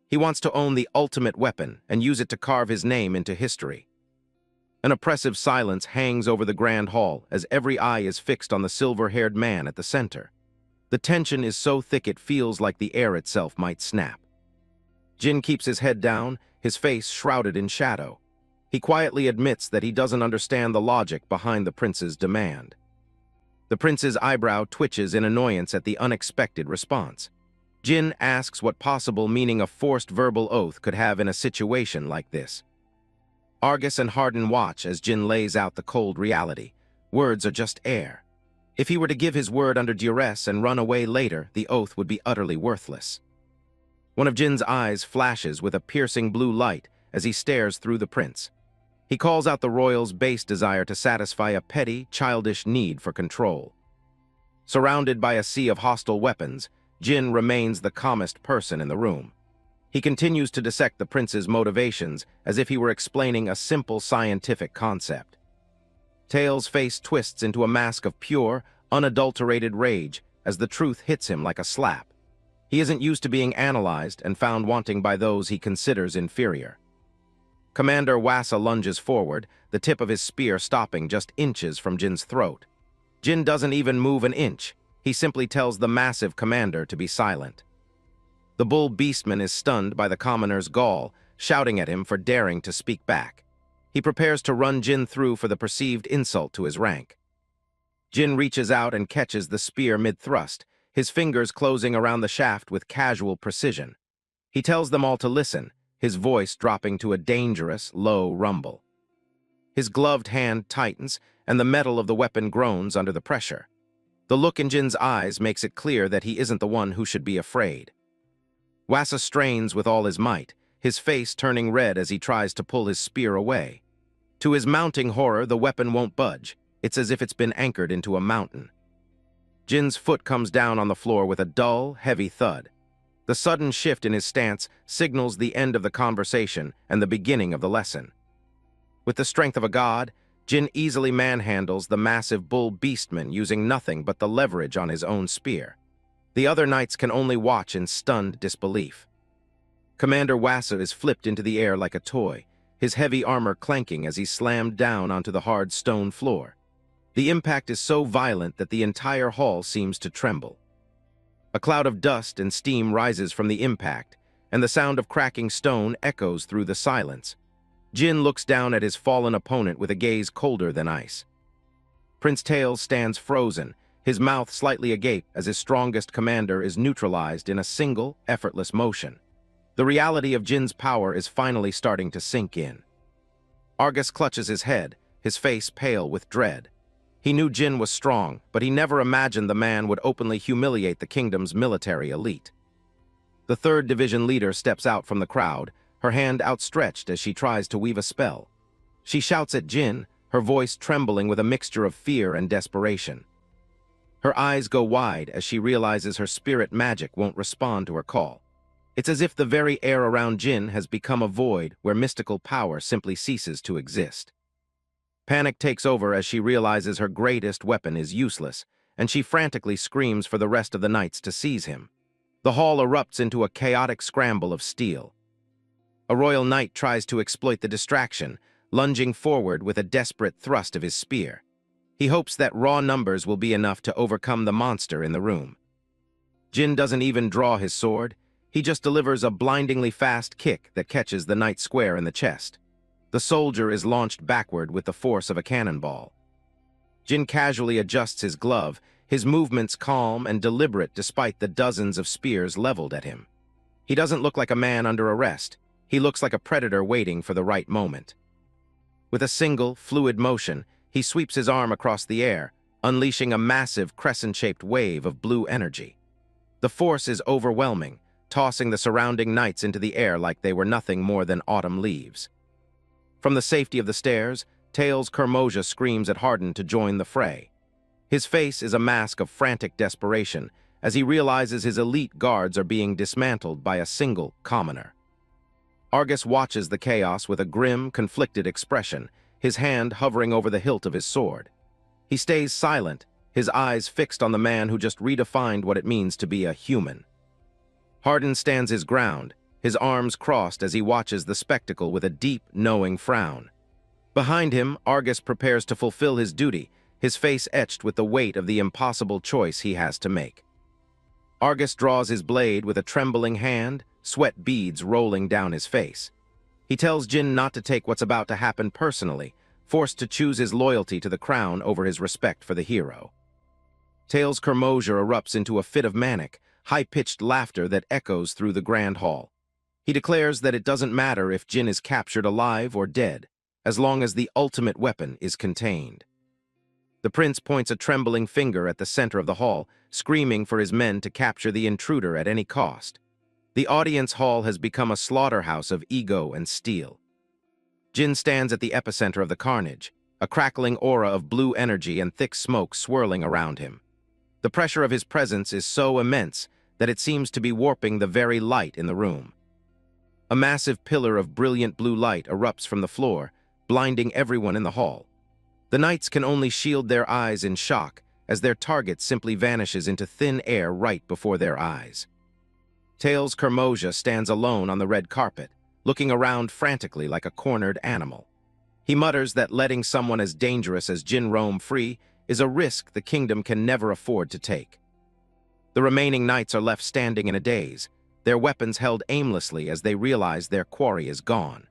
He wants to own the ultimate weapon and use it to carve his name into history. An oppressive silence hangs over the grand hall as every eye is fixed on the silver-haired man at the center. The tension is so thick it feels like the air itself might snap. Jin keeps his head down, his face shrouded in shadow. He quietly admits that he doesn't understand the logic behind the prince's demand. The prince's eyebrow twitches in annoyance at the unexpected response. Jin asks what possible meaning a forced verbal oath could have in a situation like this. Argus and Hardin watch as Jin lays out the cold reality. Words are just air. If he were to give his word under duress and run away later, the oath would be utterly worthless. One of Jin's eyes flashes with a piercing blue light as he stares through the prince. He calls out the royal's base desire to satisfy a petty, childish need for control. Surrounded by a sea of hostile weapons, Jin remains the calmest person in the room. He continues to dissect the prince's motivations as if he were explaining a simple scientific concept. Tails' face twists into a mask of pure, unadulterated rage as the truth hits him like a slap. He isn't used to being analyzed and found wanting by those he considers inferior. Commander Wassa lunges forward, the tip of his spear stopping just inches from Jin's throat. Jin doesn't even move an inch. He simply tells the massive commander to be silent. The bull beastman is stunned by the commoner's gall, shouting at him for daring to speak back. He prepares to run Jin through for the perceived insult to his rank. Jin reaches out and catches the spear mid-thrust, his fingers closing around the shaft with casual precision. He tells them all to listen, his voice dropping to a dangerous, low rumble. His gloved hand tightens, and the metal of the weapon groans under the pressure. The look in Jin's eyes makes it clear that he isn't the one who should be afraid. Wassa strains with all his might, his face turning red as he tries to pull his spear away. To his mounting horror, the weapon won't budge. It's as if it's been anchored into a mountain. Jin's foot comes down on the floor with a dull, heavy thud. The sudden shift in his stance signals the end of the conversation and the beginning of the lesson. With the strength of a god, Jin easily manhandles the massive bull beastman using nothing but the leverage on his own spear. The other knights can only watch in stunned disbelief. Commander Wassa is flipped into the air like a toy, his heavy armor clanking as he slammed down onto the hard stone floor. The impact is so violent that the entire hall seems to tremble. A cloud of dust and steam rises from the impact, and the sound of cracking stone echoes through the silence. Jin looks down at his fallen opponent with a gaze colder than ice. Prince Tails stands frozen, his mouth slightly agape as his strongest commander is neutralized in a single, effortless motion. The reality of Jin's power is finally starting to sink in. Argus clutches his head, his face pale with dread. He knew Jin was strong, but he never imagined the man would openly humiliate the kingdom's military elite. The 3rd Division leader steps out from the crowd, her hand outstretched as she tries to weave a spell. She shouts at Jin, her voice trembling with a mixture of fear and desperation. Her eyes go wide as she realizes her spirit magic won't respond to her call. It's as if the very air around Jin has become a void where mystical power simply ceases to exist. Panic takes over as she realizes her greatest weapon is useless, and she frantically screams for the rest of the knights to seize him. The hall erupts into a chaotic scramble of steel. A royal knight tries to exploit the distraction, lunging forward with a desperate thrust of his spear. He hopes that raw numbers will be enough to overcome the monster in the room. Jin doesn't even draw his sword. He just delivers a blindingly fast kick that catches the knight square in the chest. The soldier is launched backward with the force of a cannonball. Jin casually adjusts his glove, his movements calm and deliberate despite the dozens of spears leveled at him. He doesn't look like a man under arrest. He looks like a predator waiting for the right moment. With a single, fluid motion, he sweeps his arm across the air, unleashing a massive crescent-shaped wave of blue energy. The force is overwhelming, tossing the surrounding knights into the air like they were nothing more than autumn leaves. From the safety of the stairs, Tails Kermosia screams at Hardin to join the fray. His face is a mask of frantic desperation as he realizes his elite guards are being dismantled by a single commoner. Argus watches the chaos with a grim, conflicted expression, his hand hovering over the hilt of his sword. He stays silent, his eyes fixed on the man who just redefined what it means to be a human. Hardin stands his ground, his arms crossed as he watches the spectacle with a deep, knowing frown. Behind him, Argus prepares to fulfill his duty, his face etched with the weight of the impossible choice he has to make. Argus draws his blade with a trembling hand, sweat beads rolling down his face. He tells Jin not to take what's about to happen personally, forced to choose his loyalty to the crown over his respect for the hero. Tails Kermosier erupts into a fit of manic, high-pitched laughter that echoes through the grand hall. He declares that it doesn't matter if Jin is captured alive or dead, as long as the ultimate weapon is contained. The prince points a trembling finger at the center of the hall, screaming for his men to capture the intruder at any cost. The audience hall has become a slaughterhouse of ego and steel. Jin stands at the epicenter of the carnage, a crackling aura of blue energy and thick smoke swirling around him. The pressure of his presence is so immense that it seems to be warping the very light in the room. A massive pillar of brilliant blue light erupts from the floor, blinding everyone in the hall. The knights can only shield their eyes in shock as their target simply vanishes into thin air right before their eyes. Tails Kermosier stands alone on the red carpet, looking around frantically like a cornered animal. He mutters that letting someone as dangerous as Jin roam free is a risk the kingdom can never afford to take. The remaining knights are left standing in a daze, their weapons held aimlessly as they realize their quarry is gone.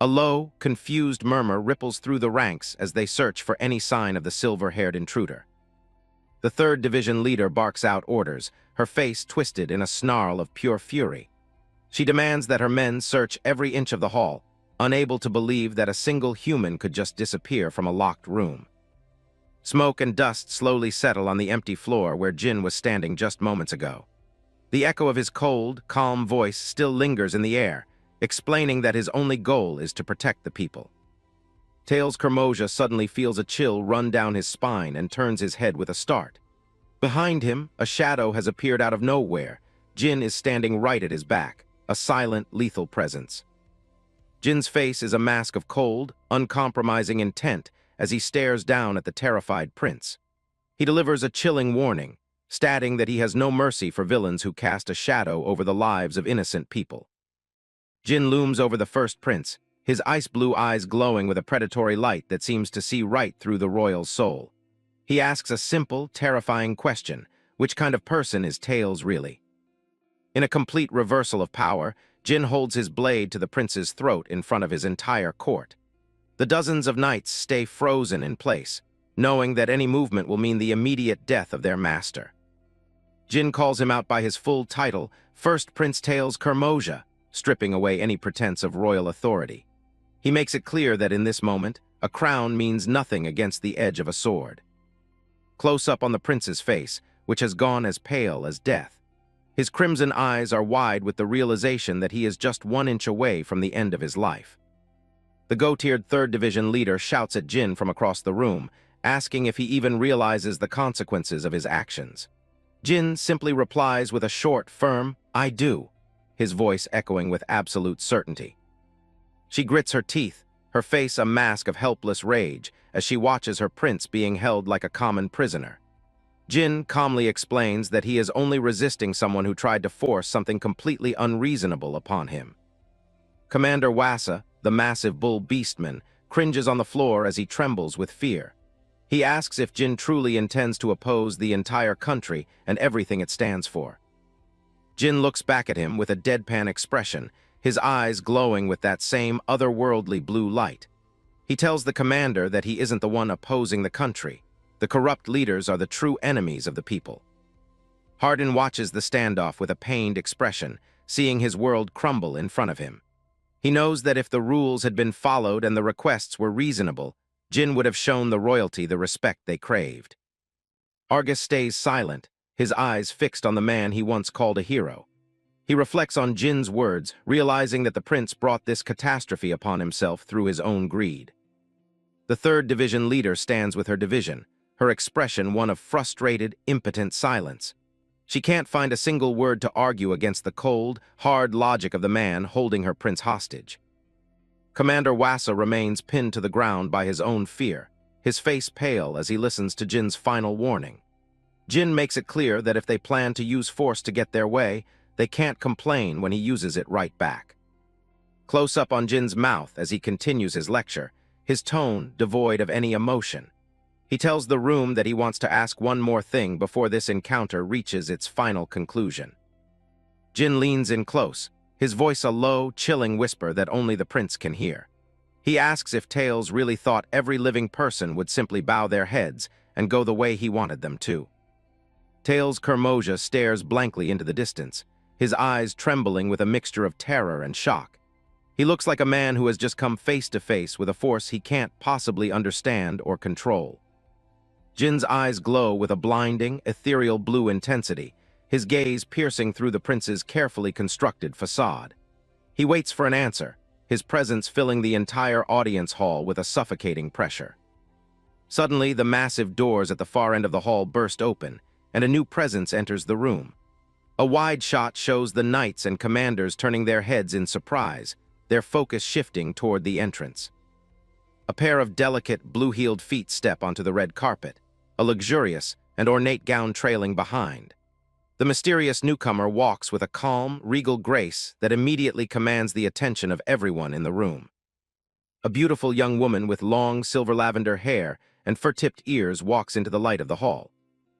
A low, confused murmur ripples through the ranks as they search for any sign of the silver-haired intruder. The 3rd Division leader barks out orders, her face twisted in a snarl of pure fury. She demands that her men search every inch of the hall, unable to believe that a single human could just disappear from a locked room. Smoke and dust slowly settle on the empty floor where Jin was standing just moments ago. The echo of his cold, calm voice still lingers in the air, explaining that his only goal is to protect the people. Tails Kermosier suddenly feels a chill run down his spine and turns his head with a start. Behind him, a shadow has appeared out of nowhere. Jin is standing right at his back, a silent, lethal presence. Jin's face is a mask of cold, uncompromising intent as he stares down at the terrified prince. He delivers a chilling warning, stating that he has no mercy for villains who cast a shadow over the lives of innocent people. Jin looms over the first prince, his ice-blue eyes glowing with a predatory light that seems to see right through the royal's soul. He asks a simple, terrifying question: which kind of person is Tails really? In a complete reversal of power, Jin holds his blade to the prince's throat in front of his entire court. The dozens of knights stay frozen in place, knowing that any movement will mean the immediate death of their master. Jin calls him out by his full title, First Prince Tails Kermosier, stripping away any pretense of royal authority. He makes it clear that in this moment, a crown means nothing against the edge of a sword. Close up on the prince's face, which has gone as pale as death. His crimson eyes are wide with the realization that he is just 1 inch away from the end of his life. The goat-eared 3rd Division leader shouts at Jin from across the room, asking if he even realizes the consequences of his actions. Jin simply replies with a short, firm, "I do," his voice echoing with absolute certainty. She grits her teeth, her face a mask of helpless rage, as she watches her prince being held like a common prisoner. Jin calmly explains that he is only resisting someone who tried to force something completely unreasonable upon him. Commander Wassa, the massive bull beastman, cringes on the floor as he trembles with fear. He asks if Jin truly intends to oppose the entire country and everything it stands for. Jin looks back at him with a deadpan expression, his eyes glowing with that same otherworldly blue light. He tells the commander that he isn't the one opposing the country. The corrupt leaders are the true enemies of the people. Hardin watches the standoff with a pained expression, seeing his world crumble in front of him. He knows that if the rules had been followed and the requests were reasonable, Jin would have shown the royalty the respect they craved. Argus stays silent, his eyes fixed on the man he once called a hero. He reflects on Jin's words, realizing that the prince brought this catastrophe upon himself through his own greed. The 3rd Division leader stands with her division, her expression one of frustrated, impotent silence. She can't find a single word to argue against the cold, hard logic of the man holding her prince hostage. Commander Wassa remains pinned to the ground by his own fear. his face pale as he listens to Jin's final warning. Jin makes it clear that if they plan to use force to get their way, they can't complain when he uses it right back. Close up on Jin's mouth as he continues his lecture, his tone devoid of any emotion. He tells the room that he wants to ask one more thing before this encounter reaches its final conclusion. Jin leans in close, his voice a low, chilling whisper that only the prince can hear. He asks if Tails really thought every living person would simply bow their heads and go the way he wanted them to. Tails Kermosia stares blankly into the distance, his eyes trembling with a mixture of terror and shock. He looks like a man who has just come face to face with a force he can't possibly understand or control. Jin's eyes glow with a blinding, ethereal blue intensity, his gaze piercing through the prince's carefully constructed facade. He waits for an answer, his presence filling the entire audience hall with a suffocating pressure. Suddenly, the massive doors at the far end of the hall burst open, and a new presence enters the room. A wide shot shows the knights and commanders turning their heads in surprise, their focus shifting toward the entrance. A pair of delicate, blue-heeled feet step onto the red carpet, a luxurious and ornate gown trailing behind. The mysterious newcomer walks with a calm, regal grace that immediately commands the attention of everyone in the room. A beautiful young woman with long, silver lavender hair and fur-tipped ears walks into the light of the hall.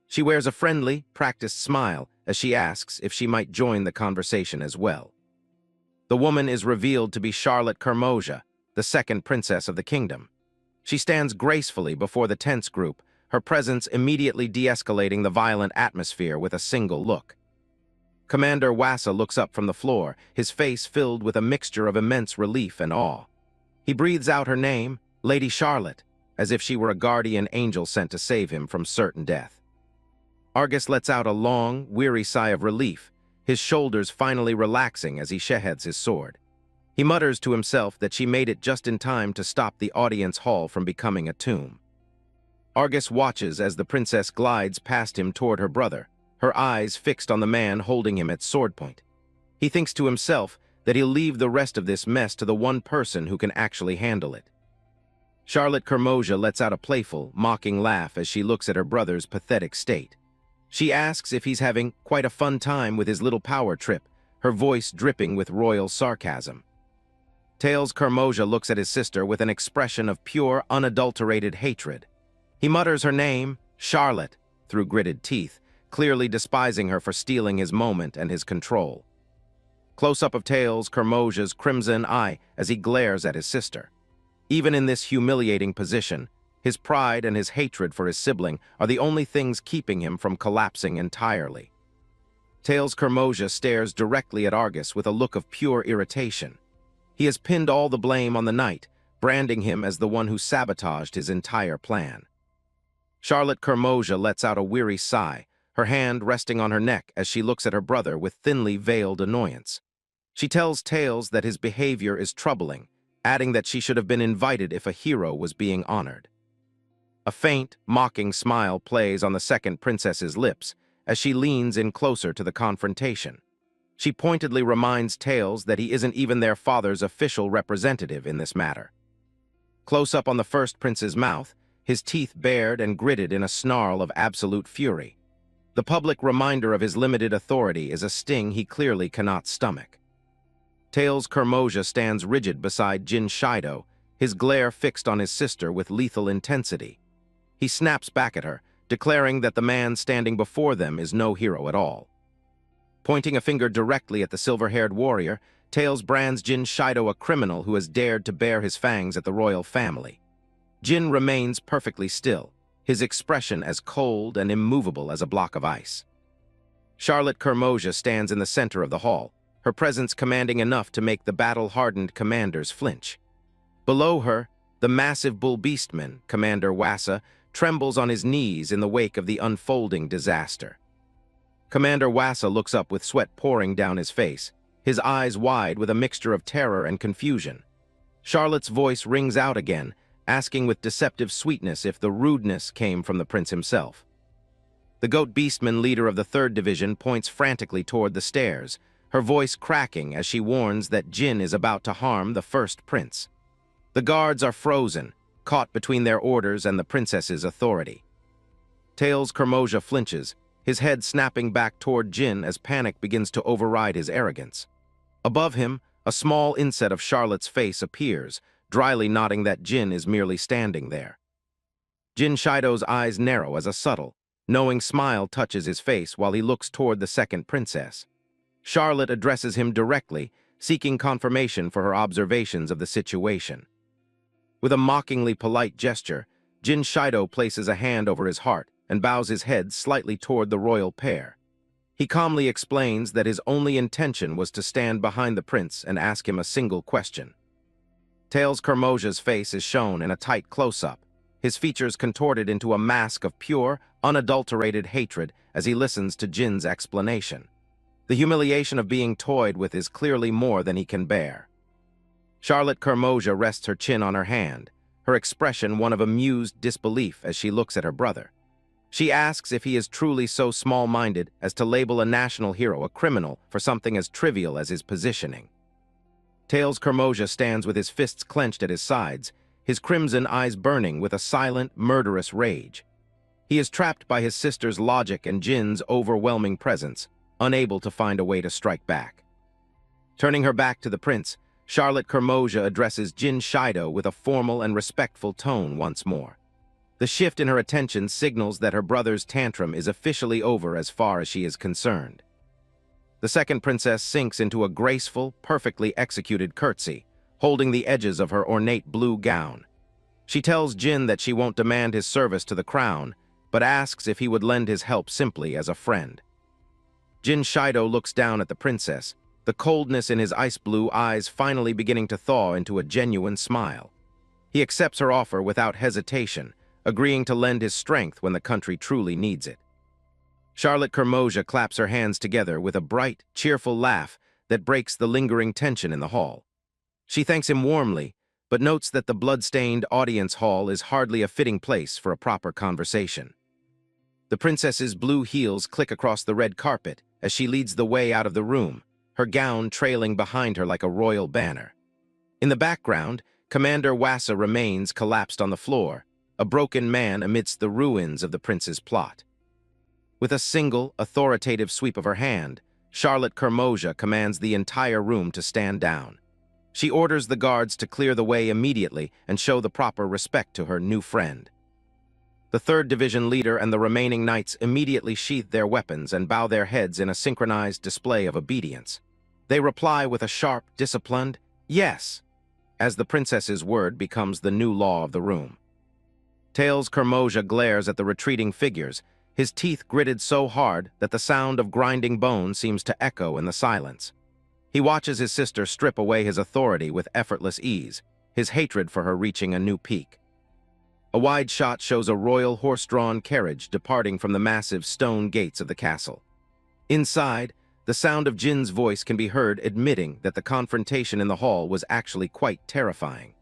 She wears a friendly, practiced smile as she asks if she might join the conversation as well. The woman is revealed to be Charlotte Kermosia, the second princess of the kingdom. She stands gracefully before the tense group, her presence immediately de-escalating the violent atmosphere with a single look. Commander Wassa looks up from the floor, his face filled with a mixture of immense relief and awe. He breathes out her name, Lady Charlotte, as if she were a guardian angel sent to save him from certain death. Argus lets out a long, weary sigh of relief, his shoulders finally relaxing as he sheaths his sword. He mutters to himself that she made it just in time to stop the audience hall from becoming a tomb. Argus watches as the princess glides past him toward her brother, her eyes fixed on the man holding him at sword point. He thinks to himself that he'll leave the rest of this mess to the one person who can actually handle it. Charlotte Kermosia lets out a playful, mocking laugh as she looks at her brother's pathetic state. She asks if he's having quite a fun time with his little power trip, her voice dripping with royal sarcasm. Tails Kermosia looks at his sister with an expression of pure, unadulterated hatred. He mutters her name, Charlotte, through gritted teeth, clearly despising her for stealing his moment and his control. Close-up of Tails Kermosia's crimson eye as he glares at his sister. Even in this humiliating position, his pride and his hatred for his sibling are the only things keeping him from collapsing entirely. Tails Kermosia stares directly at Argus with a look of pure irritation. He has pinned all the blame on the knight, branding him as the one who sabotaged his entire plan. Charlotte Kermosia lets out a weary sigh, her hand resting on her neck as she looks at her brother with thinly veiled annoyance. She tells Tails that his behavior is troubling, adding that she should have been invited if a hero was being honored. A faint, mocking smile plays on the second princess's lips as she leans in closer to the confrontation. She pointedly reminds Tails that he isn't even their father's official representative in this matter. Close up on the first prince's mouth, his teeth bared and gritted in a snarl of absolute fury. The public reminder of his limited authority is a sting he clearly cannot stomach. Tails Kermosia stands rigid beside Jin Shido, his glare fixed on his sister with lethal intensity. He snaps back at her, declaring that the man standing before them is no hero at all. Pointing a finger directly at the silver-haired warrior, Tails brands Jin Shido a criminal who has dared to bare his fangs at the royal family. Jin remains perfectly still, his expression as cold and immovable as a block of ice. Charlotte Kermosia stands in the center of the hall, her presence commanding enough to make the battle-hardened commanders flinch. Below her, the massive bull beastman, Commander Wassa, trembles on his knees in the wake of the unfolding disaster. Commander Wassa looks up with sweat pouring down his face, his eyes wide with a mixture of terror and confusion. Charlotte's voice rings out again, asking with deceptive sweetness if the rudeness came from the prince himself. The goat beastman leader of the 3rd Division points frantically toward the stairs, her voice cracking as she warns that Jin is about to harm the first prince. The guards are frozen, caught between their orders and the princess's authority. Tails Kermoja flinches, his head snapping back toward Jin as panic begins to override his arrogance. Above him, a small inset of Charlotte's face appears, dryly nodding that Jin is merely standing there. Jin Shido's eyes narrow as a subtle, knowing smile touches his face while he looks toward the second princess. Charlotte addresses him directly, seeking confirmation for her observations of the situation. With a mockingly polite gesture, Jin Shido places a hand over his heart and bows his head slightly toward the royal pair. He calmly explains that his only intention was to stand behind the prince and ask him a single question. Tails Kermoja's face is shown in a tight close-up, his features contorted into a mask of pure, unadulterated hatred as he listens to Jin's explanation. The humiliation of being toyed with is clearly more than he can bear. Charlotte Kermoja rests her chin on her hand, her expression one of amused disbelief as she looks at her brother. She asks if he is truly so small-minded as to label a national hero a criminal for something as trivial as his positioning. Tails Kermoja stands with his fists clenched at his sides, his crimson eyes burning with a silent, murderous rage. He is trapped by his sister's logic and Jin's overwhelming presence, unable to find a way to strike back. Turning her back to the prince, Charlotte Kermoja addresses Jin Shido with a formal and respectful tone once more. The shift in her attention signals that her brother's tantrum is officially over as far as she is concerned. The second princess sinks into a graceful, perfectly executed curtsy, holding the edges of her ornate blue gown. She tells Jin that she won't demand his service to the crown, but asks if he would lend his help simply as a friend. Jin Shido looks down at the princess, the coldness in his ice-blue eyes finally beginning to thaw into a genuine smile. He accepts her offer without hesitation, agreeing to lend his strength when the country truly needs it. Charlotte Kermoja claps her hands together with a bright, cheerful laugh that breaks the lingering tension in the hall. She thanks him warmly, but notes that the blood-stained audience hall is hardly a fitting place for a proper conversation. The princess's blue heels click across the red carpet as she leads the way out of the room, her gown trailing behind her like a royal banner. In the background, Commander Wassa remains collapsed on the floor, a broken man amidst the ruins of the prince's plot. With a single, authoritative sweep of her hand, Charlotte Kermoja commands the entire room to stand down. She orders the guards to clear the way immediately and show the proper respect to her new friend. The 3rd Division leader and the remaining knights immediately sheath their weapons and bow their heads in a synchronized display of obedience. They reply with a sharp, disciplined, "Yes," as the princess's word becomes the new law of the room. Tails Kermoja glares at the retreating figures, his teeth gritted so hard that the sound of grinding bone seems to echo in the silence. He watches his sister strip away his authority with effortless ease, his hatred for her reaching a new peak. A wide shot shows a royal horse-drawn carriage departing from the massive stone gates of the castle. Inside, the sound of Jin's voice can be heard admitting that the confrontation in the hall was actually quite terrifying.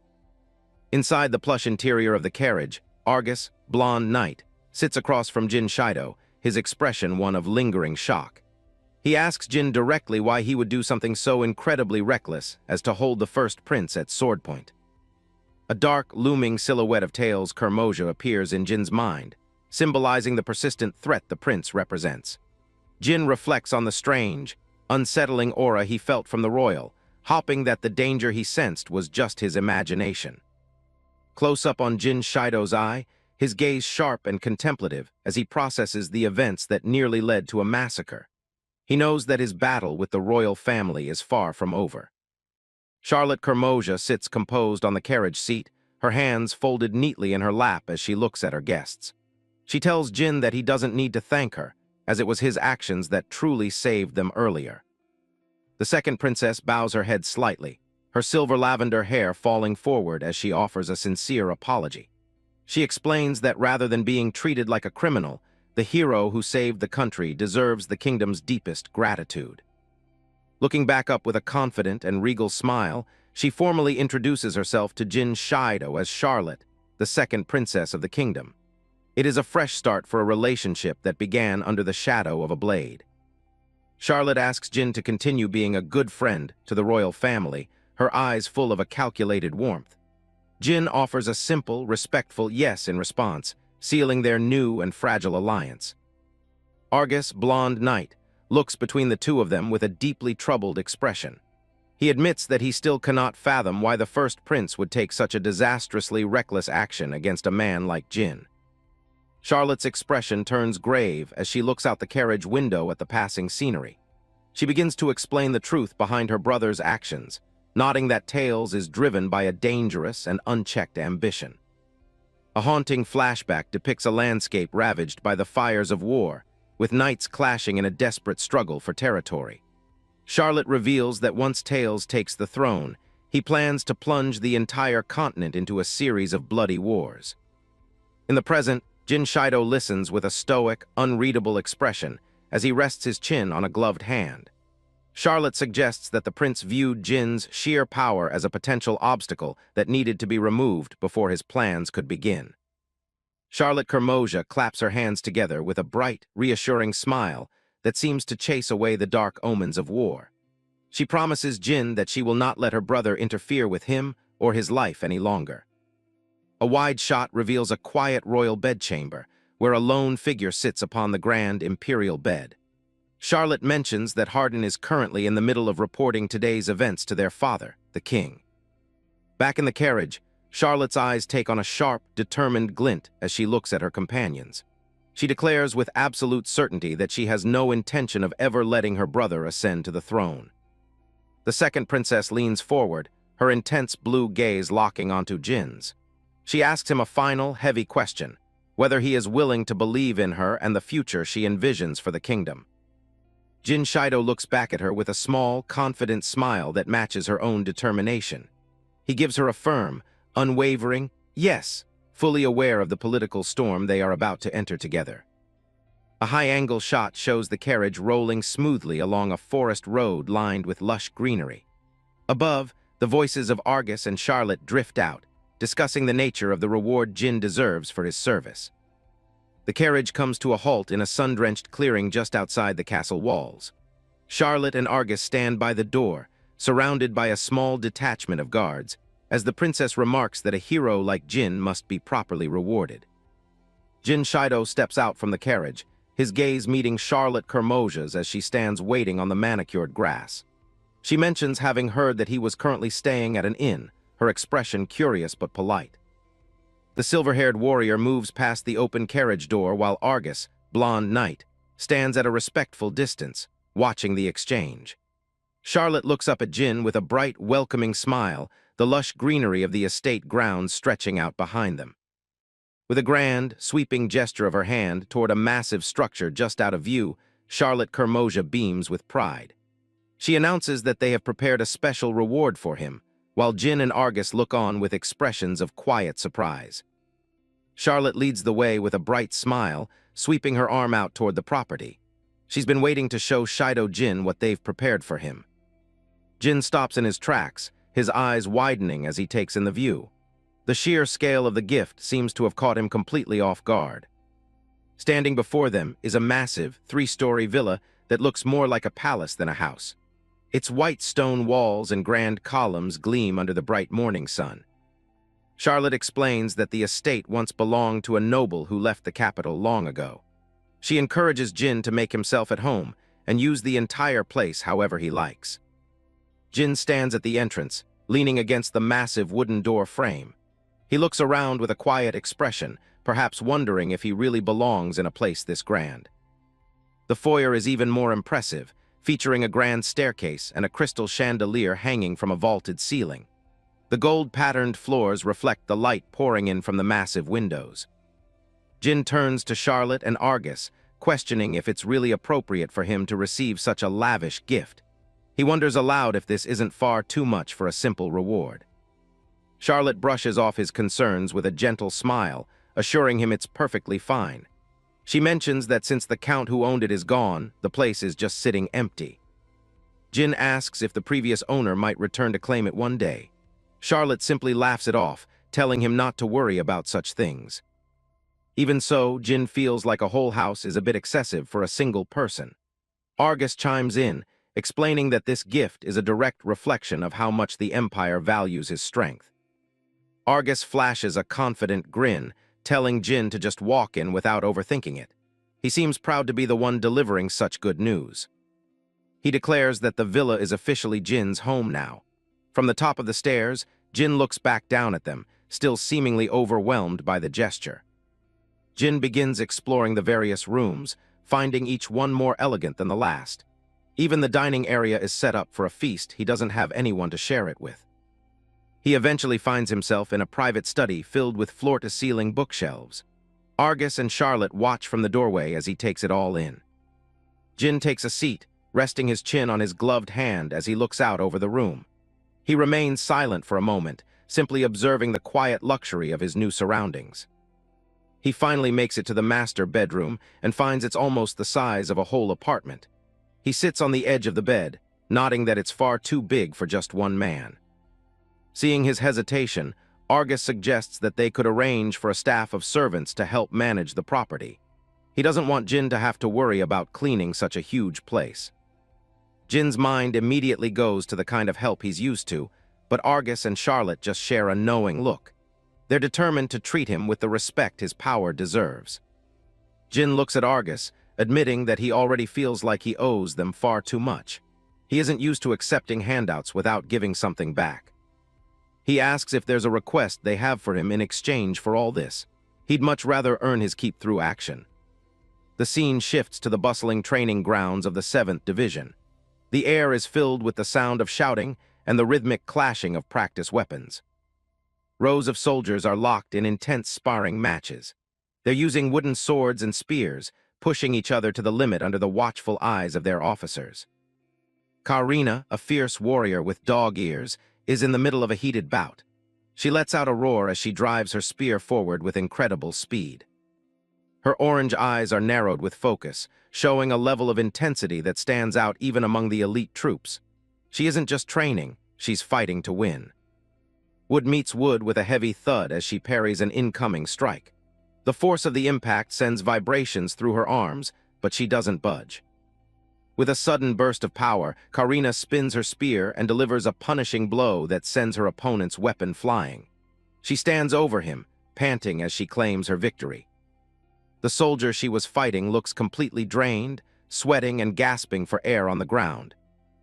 Inside the plush interior of the carriage, Argus, blonde knight, sits across from Jin Shido, his expression one of lingering shock. He asks Jin directly why he would do something so incredibly reckless as to hold the first prince at sword point. A dark, looming silhouette of Tails Kermoja appears in Jin's mind, symbolizing the persistent threat the prince represents. Jin reflects on the strange, unsettling aura he felt from the royal, hoping that the danger he sensed was just his imagination. Close up on Jin Shido's eye, his gaze sharp and contemplative as he processes the events that nearly led to a massacre. He knows that his battle with the royal family is far from over. Charlotte Kermoja sits composed on the carriage seat, her hands folded neatly in her lap as she looks at her guests. She tells Jin that he doesn't need to thank her, as it was his actions that truly saved them earlier. The second princess bows her head slightly, her silver lavender hair falling forward as she offers a sincere apology. She explains that rather than being treated like a criminal, the hero who saved the country deserves the kingdom's deepest gratitude. Looking back up with a confident and regal smile, she formally introduces herself to Jin Shido as Charlotte, the second princess of the kingdom. It is a fresh start for a relationship that began under the shadow of a blade. Charlotte asks Jin to continue being a good friend to the royal family, her eyes full of a calculated warmth. Jin offers a simple, respectful yes in response, sealing their new and fragile alliance. Argus, blonde knight, looks between the two of them with a deeply troubled expression. He admits that he still cannot fathom why the first prince would take such a disastrously reckless action against a man like Jin. Charlotte's expression turns grave as she looks out the carriage window at the passing scenery. She begins to explain the truth behind her brother's actions, nodding that Tails is driven by a dangerous and unchecked ambition. A haunting flashback depicts a landscape ravaged by the fires of war, with knights clashing in a desperate struggle for territory. Charlotte reveals that once Tails takes the throne, he plans to plunge the entire continent into a series of bloody wars. In the present, Jin Shido listens with a stoic, unreadable expression as he rests his chin on a gloved hand. Charlotte suggests that the prince viewed Jin's sheer power as a potential obstacle that needed to be removed before his plans could begin. Charlotte Kermosia claps her hands together with a bright, reassuring smile that seems to chase away the dark omens of war. She promises Jin that she will not let her brother interfere with him or his life any longer. A wide shot reveals a quiet royal bedchamber, where a lone figure sits upon the grand imperial bed. Charlotte mentions that Hardin is currently in the middle of reporting today's events to their father, the king. Back in the carriage, Charlotte's eyes take on a sharp, determined glint as she looks at her companions. She declares with absolute certainty that she has no intention of ever letting her brother ascend to the throne. The second princess leans forward, her intense blue gaze locking onto Jin's. She asks him a final, heavy question, whether he is willing to believe in her and the future she envisions for the kingdom. Jin Shido looks back at her with a small, confident smile that matches her own determination. He gives her a firm, unwavering yes, fully aware of the political storm they are about to enter together. A high-angle shot shows the carriage rolling smoothly along a forest road lined with lush greenery. Above, the voices of Argus and Charlotte drift out, discussing the nature of the reward Jin deserves for his service. The carriage comes to a halt in a sun-drenched clearing just outside the castle walls. Charlotte and Argus stand by the door, surrounded by a small detachment of guards, as the princess remarks that a hero like Jin must be properly rewarded. Jin Shido steps out from the carriage, his gaze meeting Charlotte Kermosia's as she stands waiting on the manicured grass. She mentions having heard that he was currently staying at an inn, her expression curious but polite. The silver-haired warrior moves past the open carriage door while Argus, blonde knight, stands at a respectful distance, watching the exchange. Charlotte looks up at Jin with a bright, welcoming smile, the lush greenery of the estate grounds stretching out behind them. With a grand, sweeping gesture of her hand toward a massive structure just out of view, Charlotte Kermosia beams with pride. She announces that they have prepared a special reward for him, while Jin and Argus look on with expressions of quiet surprise. Charlotte leads the way with a bright smile, sweeping her arm out toward the property. She's been waiting to show Shido Jin what they've prepared for him. Jin stops in his tracks, his eyes widening as he takes in the view. The sheer scale of the gift seems to have caught him completely off guard. Standing before them is a massive, three-story villa that looks more like a palace than a house. Its white stone walls and grand columns gleam under the bright morning sun. Charlotte explains that the estate once belonged to a noble who left the capital long ago. She encourages Jin to make himself at home and use the entire place however he likes. Jin stands at the entrance, leaning against the massive wooden door frame. He looks around with a quiet expression, perhaps wondering if he really belongs in a place this grand. The foyer is even more impressive, featuring a grand staircase and a crystal chandelier hanging from a vaulted ceiling. The gold-patterned floors reflect the light pouring in from the massive windows. Jin turns to Charlotte and Argus, questioning if it's really appropriate for him to receive such a lavish gift. He wonders aloud if this isn't far too much for a simple reward. Charlotte brushes off his concerns with a gentle smile, assuring him it's perfectly fine. She mentions that since the count who owned it is gone, the place is just sitting empty. Jin asks if the previous owner might return to claim it one day. Charlotte simply laughs it off, telling him not to worry about such things. Even so, Jin feels like a whole house is a bit excessive for a single person. Argus chimes in, explaining that this gift is a direct reflection of how much the Empire values his strength. Argus flashes a confident grin, telling Jin to just walk in without overthinking it. He seems proud to be the one delivering such good news. He declares that the villa is officially Jin's home now. From the top of the stairs, Jin looks back down at them, still seemingly overwhelmed by the gesture. Jin begins exploring the various rooms, finding each one more elegant than the last. Even the dining area is set up for a feast he doesn't have anyone to share it with. He eventually finds himself in a private study filled with floor-to-ceiling bookshelves. Argus and Charlotte watch from the doorway as he takes it all in. Jin takes a seat, resting his chin on his gloved hand as he looks out over the room. He remains silent for a moment, simply observing the quiet luxury of his new surroundings. He finally makes it to the master bedroom and finds it's almost the size of a whole apartment. He sits on the edge of the bed, nodding that it's far too big for just one man. Seeing his hesitation, Argus suggests that they could arrange for a staff of servants to help manage the property. He doesn't want Jin to have to worry about cleaning such a huge place. Jin's mind immediately goes to the kind of help he's used to, but Argus and Charlotte just share a knowing look. They're determined to treat him with the respect his power deserves. Jin looks at Argus, admitting that he already feels like he owes them far too much. He isn't used to accepting handouts without giving something back. He asks if there's a request they have for him in exchange for all this. He'd much rather earn his keep through action. The scene shifts to the bustling training grounds of the 7th Division. The air is filled with the sound of shouting and the rhythmic clashing of practice weapons. Rows of soldiers are locked in intense sparring matches. They're using wooden swords and spears, pushing each other to the limit under the watchful eyes of their officers. Karina, a fierce warrior with dog ears, is in the middle of a heated bout. She lets out a roar as she drives her spear forward with incredible speed. Her orange eyes are narrowed with focus, showing a level of intensity that stands out even among the elite troops. She isn't just training, she's fighting to win. Wood meets wood with a heavy thud as she parries an incoming strike. The force of the impact sends vibrations through her arms, but she doesn't budge. With a sudden burst of power, Karina spins her spear and delivers a punishing blow that sends her opponent's weapon flying. She stands over him, panting as she claims her victory. The soldier she was fighting looks completely drained, sweating and gasping for air on the ground.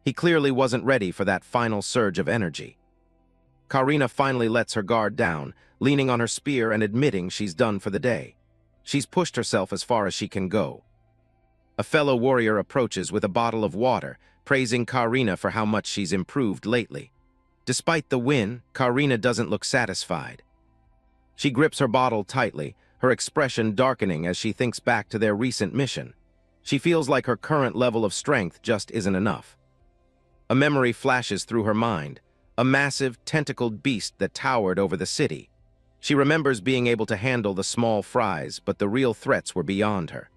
He clearly wasn't ready for that final surge of energy. Karina finally lets her guard down, leaning on her spear and admitting she's done for the day. She's pushed herself as far as she can go. A fellow warrior approaches with a bottle of water, praising Karina for how much she's improved lately. Despite the win, Karina doesn't look satisfied. She grips her bottle tightly, her expression darkening as she thinks back to their recent mission. She feels like her current level of strength just isn't enough. A memory flashes through her mind, a massive, tentacled beast that towered over the city. She remembers being able to handle the small fries, but the real threats were beyond her.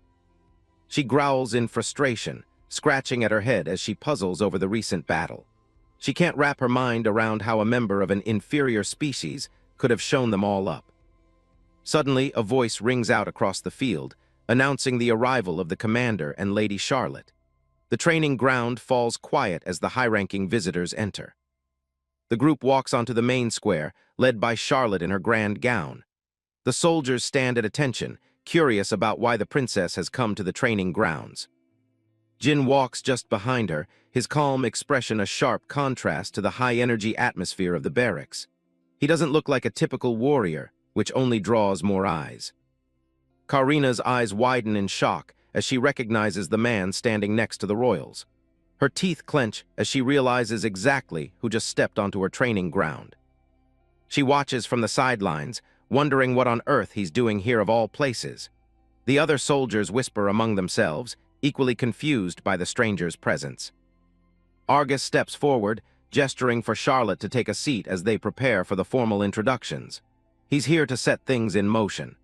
She growls in frustration, scratching at her head as she puzzles over the recent battle. She can't wrap her mind around how a member of an inferior species could have shown them all up. Suddenly, a voice rings out across the field, announcing the arrival of the commander and Lady Charlotte. The training ground falls quiet as the high-ranking visitors enter. The group walks onto the main square, led by Charlotte in her grand gown. The soldiers stand at attention, curious about why the princess has come to the training grounds. Jin walks just behind her, his calm expression a sharp contrast to the high-energy atmosphere of the barracks. He doesn't look like a typical warrior, which only draws more eyes. Karina's eyes widen in shock as she recognizes the man standing next to the royals. Her teeth clench as she realizes exactly who just stepped onto her training ground. She watches from the sidelines, wondering what on earth he's doing here of all places. The other soldiers whisper among themselves, equally confused by the stranger's presence. Argus steps forward, gesturing for Charlotte to take a seat as they prepare for the formal introductions. He's here to set things in motion.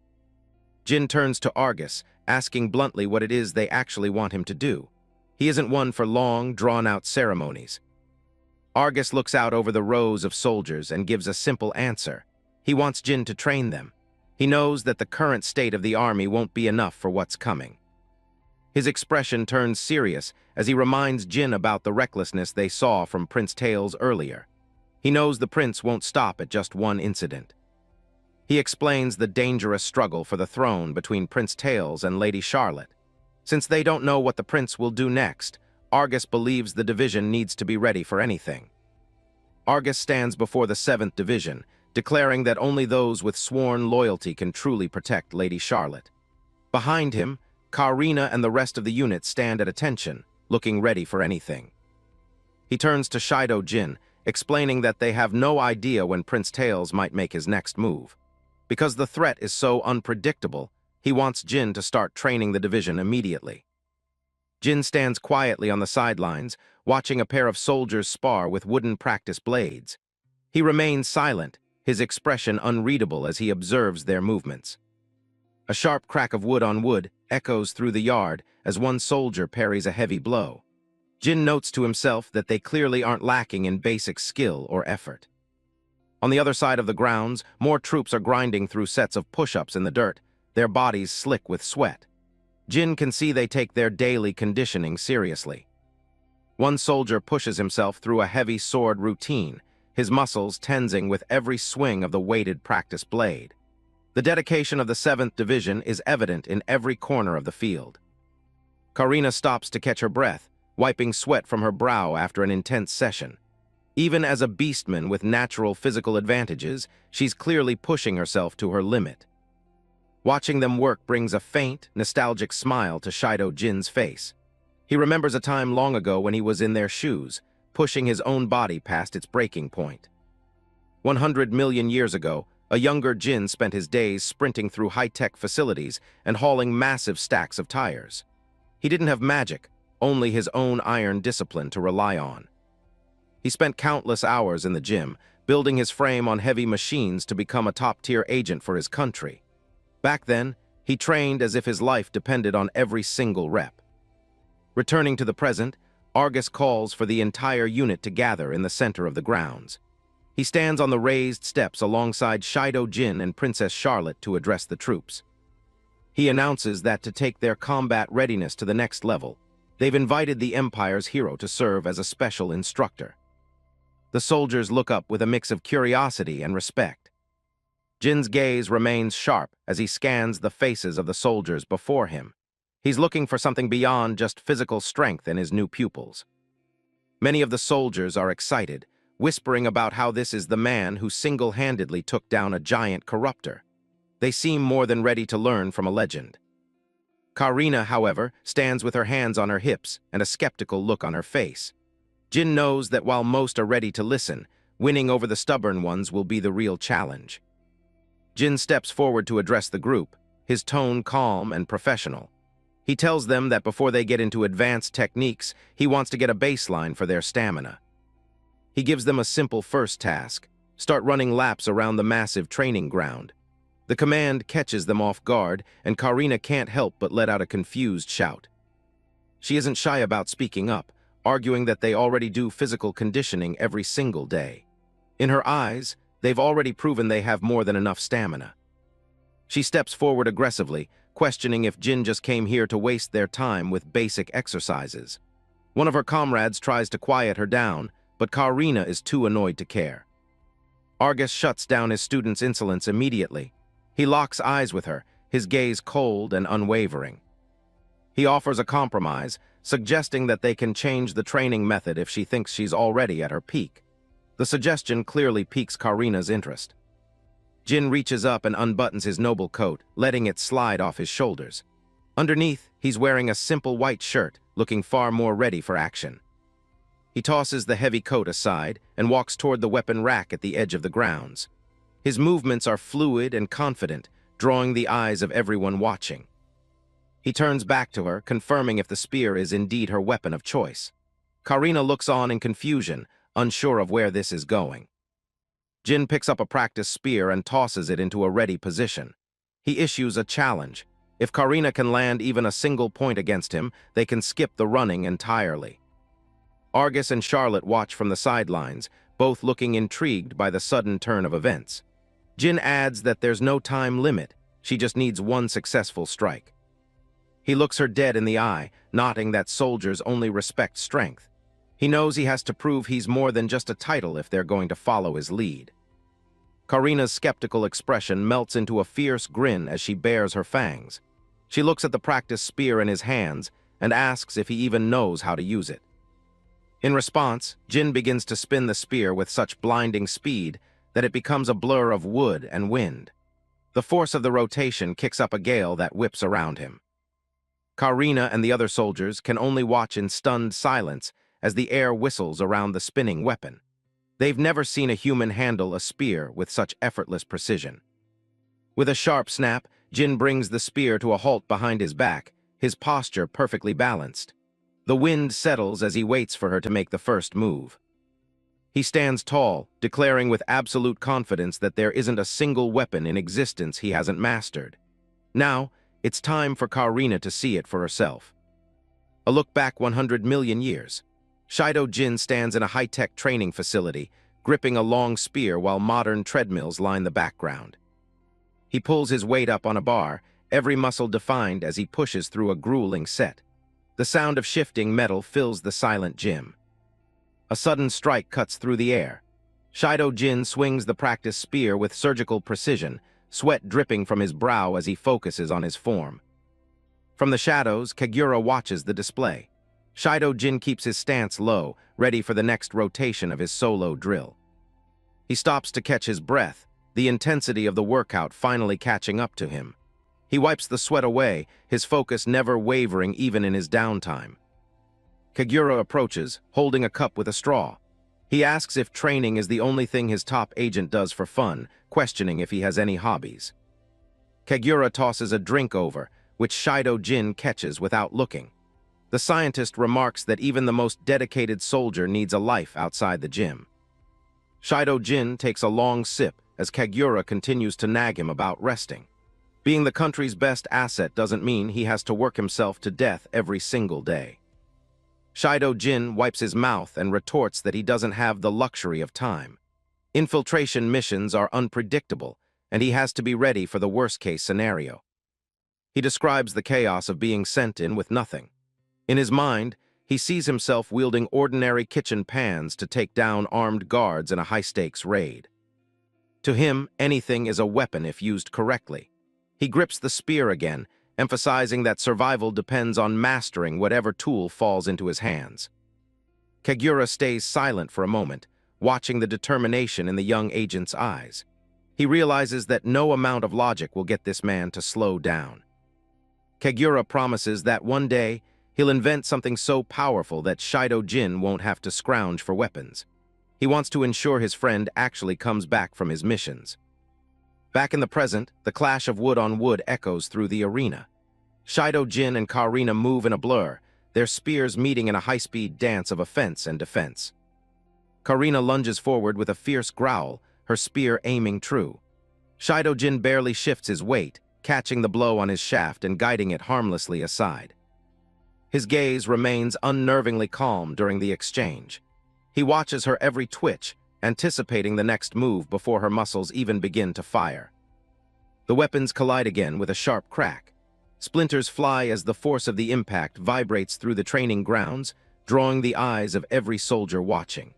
Jin turns to Argus, asking bluntly what it is they actually want him to do. He isn't one for long, drawn-out ceremonies. Argus looks out over the rows of soldiers and gives a simple answer. He wants Jin to train them. He knows that the current state of the army won't be enough for what's coming. His expression turns serious as he reminds Jin about the recklessness they saw from Prince Tails earlier. He knows the prince won't stop at just one incident. He explains the dangerous struggle for the throne between Prince Tails and Lady Charlotte. Since they don't know what the prince will do next, Argus believes the division needs to be ready for anything. Argus stands before the 7th Division, declaring that only those with sworn loyalty can truly protect Lady Charlotte. Behind him, Karina and the rest of the unit stand at attention, looking ready for anything. He turns to Shido Jin, explaining that they have no idea when Prince Tails might make his next move. Because the threat is so unpredictable, he wants Jin to start training the division immediately. Jin stands quietly on the sidelines, watching a pair of soldiers spar with wooden practice blades. He remains silent, his expression unreadable as he observes their movements. A sharp crack of wood on wood echoes through the yard as one soldier parries a heavy blow. Jin notes to himself that they clearly aren't lacking in basic skill or effort. On the other side of the grounds, more troops are grinding through sets of push-ups in the dirt, their bodies slick with sweat. Jin can see they take their daily conditioning seriously. One soldier pushes himself through a heavy sword routine, his muscles tensing with every swing of the weighted practice blade. The dedication of the 7th Division is evident in every corner of the field. Karina stops to catch her breath, wiping sweat from her brow after an intense session. Even as a beastman with natural physical advantages, she's clearly pushing herself to her limit. Watching them work brings a faint, nostalgic smile to Shido Jin's face. He remembers a time long ago when he was in their shoes, pushing his own body past its breaking point. 100 million years ago, a younger Jin spent his days sprinting through high-tech facilities and hauling massive stacks of tires. He didn't have magic, only his own iron discipline to rely on. He spent countless hours in the gym, building his frame on heavy machines to become a top-tier agent for his country. Back then, he trained as if his life depended on every single rep. Returning to the present, Argus calls for the entire unit to gather in the center of the grounds. He stands on the raised steps alongside Shido Jin and Princess Charlotte to address the troops. He announces that to take their combat readiness to the next level, they've invited the Empire's hero to serve as a special instructor. The soldiers look up with a mix of curiosity and respect. Jin's gaze remains sharp as he scans the faces of the soldiers before him. He's looking for something beyond just physical strength in his new pupils. Many of the soldiers are excited, whispering about how this is the man who single-handedly took down a giant corruptor. They seem more than ready to learn from a legend. Karina, however, stands with her hands on her hips and a skeptical look on her face. Jin knows that while most are ready to listen, winning over the stubborn ones will be the real challenge. Jin steps forward to address the group, his tone calm and professional. He tells them that before they get into advanced techniques, he wants to get a baseline for their stamina. He gives them a simple first task: start running laps around the massive training ground. The command catches them off guard, and Karina can't help but let out a confused shout. She isn't shy about speaking up, arguing that they already do physical conditioning every single day. In her eyes, they've already proven they have more than enough stamina. She steps forward aggressively, questioning if Jin just came here to waste their time with basic exercises. One of her comrades tries to quiet her down, but Karina is too annoyed to care. Argus shuts down his student's insolence immediately. He locks eyes with her, his gaze cold and unwavering. He offers a compromise, suggesting that they can change the training method if she thinks she's already at her peak. The suggestion clearly piques Karina's interest. Jin reaches up and unbuttons his noble coat, letting it slide off his shoulders. Underneath, he's wearing a simple white shirt, looking far more ready for action. He tosses the heavy coat aside and walks toward the weapon rack at the edge of the grounds. His movements are fluid and confident, drawing the eyes of everyone watching. He turns back to her, confirming if the spear is indeed her weapon of choice. Karina looks on in confusion, unsure of where this is going. Jin picks up a practice spear and tosses it into a ready position. He issues a challenge. If Karina can land even a single point against him, they can skip the running entirely. Argus and Charlotte watch from the sidelines, both looking intrigued by the sudden turn of events. Jin adds that there's no time limit, she just needs one successful strike. He looks her dead in the eye, noting that soldiers only respect strength. He knows he has to prove he's more than just a title if they're going to follow his lead. Karina's skeptical expression melts into a fierce grin as she bares her fangs. She looks at the practiced spear in his hands and asks if he even knows how to use it. In response, Jin begins to spin the spear with such blinding speed that it becomes a blur of wood and wind. The force of the rotation kicks up a gale that whips around him. Karina and the other soldiers can only watch in stunned silence as the air whistles around the spinning weapon. They've never seen a human handle a spear with such effortless precision. With a sharp snap, Jin brings the spear to a halt behind his back, his posture perfectly balanced. The wind settles as he waits for her to make the first move. He stands tall, declaring with absolute confidence that there isn't a single weapon in existence he hasn't mastered. Now, it's time for Karina to see it for herself. A look back 100 million years. Shido Jin stands in a high-tech training facility, gripping a long spear while modern treadmills line the background. He pulls his weight up on a bar, every muscle defined as he pushes through a grueling set. The sound of shifting metal fills the silent gym. A sudden strike cuts through the air. Shido Jin swings the practiced spear with surgical precision, sweat dripping from his brow as he focuses on his form. From the shadows, Kagura watches the display. Shido Jin keeps his stance low, ready for the next rotation of his solo drill. He stops to catch his breath, the intensity of the workout finally catching up to him. He wipes the sweat away, his focus never wavering even in his downtime. Kagura approaches, holding a cup with a straw. He asks if training is the only thing his top agent does for fun, questioning if he has any hobbies. Kagura tosses a drink over, which Shido Jin catches without looking. The scientist remarks that even the most dedicated soldier needs a life outside the gym. Shido Jin takes a long sip as Kagura continues to nag him about resting. Being the country's best asset doesn't mean he has to work himself to death every single day. Shido Jin wipes his mouth and retorts that he doesn't have the luxury of time. Infiltration missions are unpredictable, and he has to be ready for the worst-case scenario. He describes the chaos of being sent in with nothing. In his mind, he sees himself wielding ordinary kitchen pans to take down armed guards in a high-stakes raid. To him, anything is a weapon if used correctly. He grips the spear again, emphasizing that survival depends on mastering whatever tool falls into his hands. Kagura stays silent for a moment, watching the determination in the young agent's eyes. He realizes that no amount of logic will get this man to slow down. Kagura promises that one day, he'll invent something so powerful that Shido Jin won't have to scrounge for weapons. He wants to ensure his friend actually comes back from his missions. Back in the present, the clash of wood on wood echoes through the arena. Shido Jin and Karina move in a blur, their spears meeting in a high-speed dance of offense and defense. Karina lunges forward with a fierce growl, her spear aiming true. Shido Jin barely shifts his weight, catching the blow on his shaft and guiding it harmlessly aside. His gaze remains unnervingly calm during the exchange. He watches her every twitch, anticipating the next move before her muscles even begin to fire. The weapons collide again with a sharp crack. Splinters fly as the force of the impact vibrates through the training grounds, drawing the eyes of every soldier watching.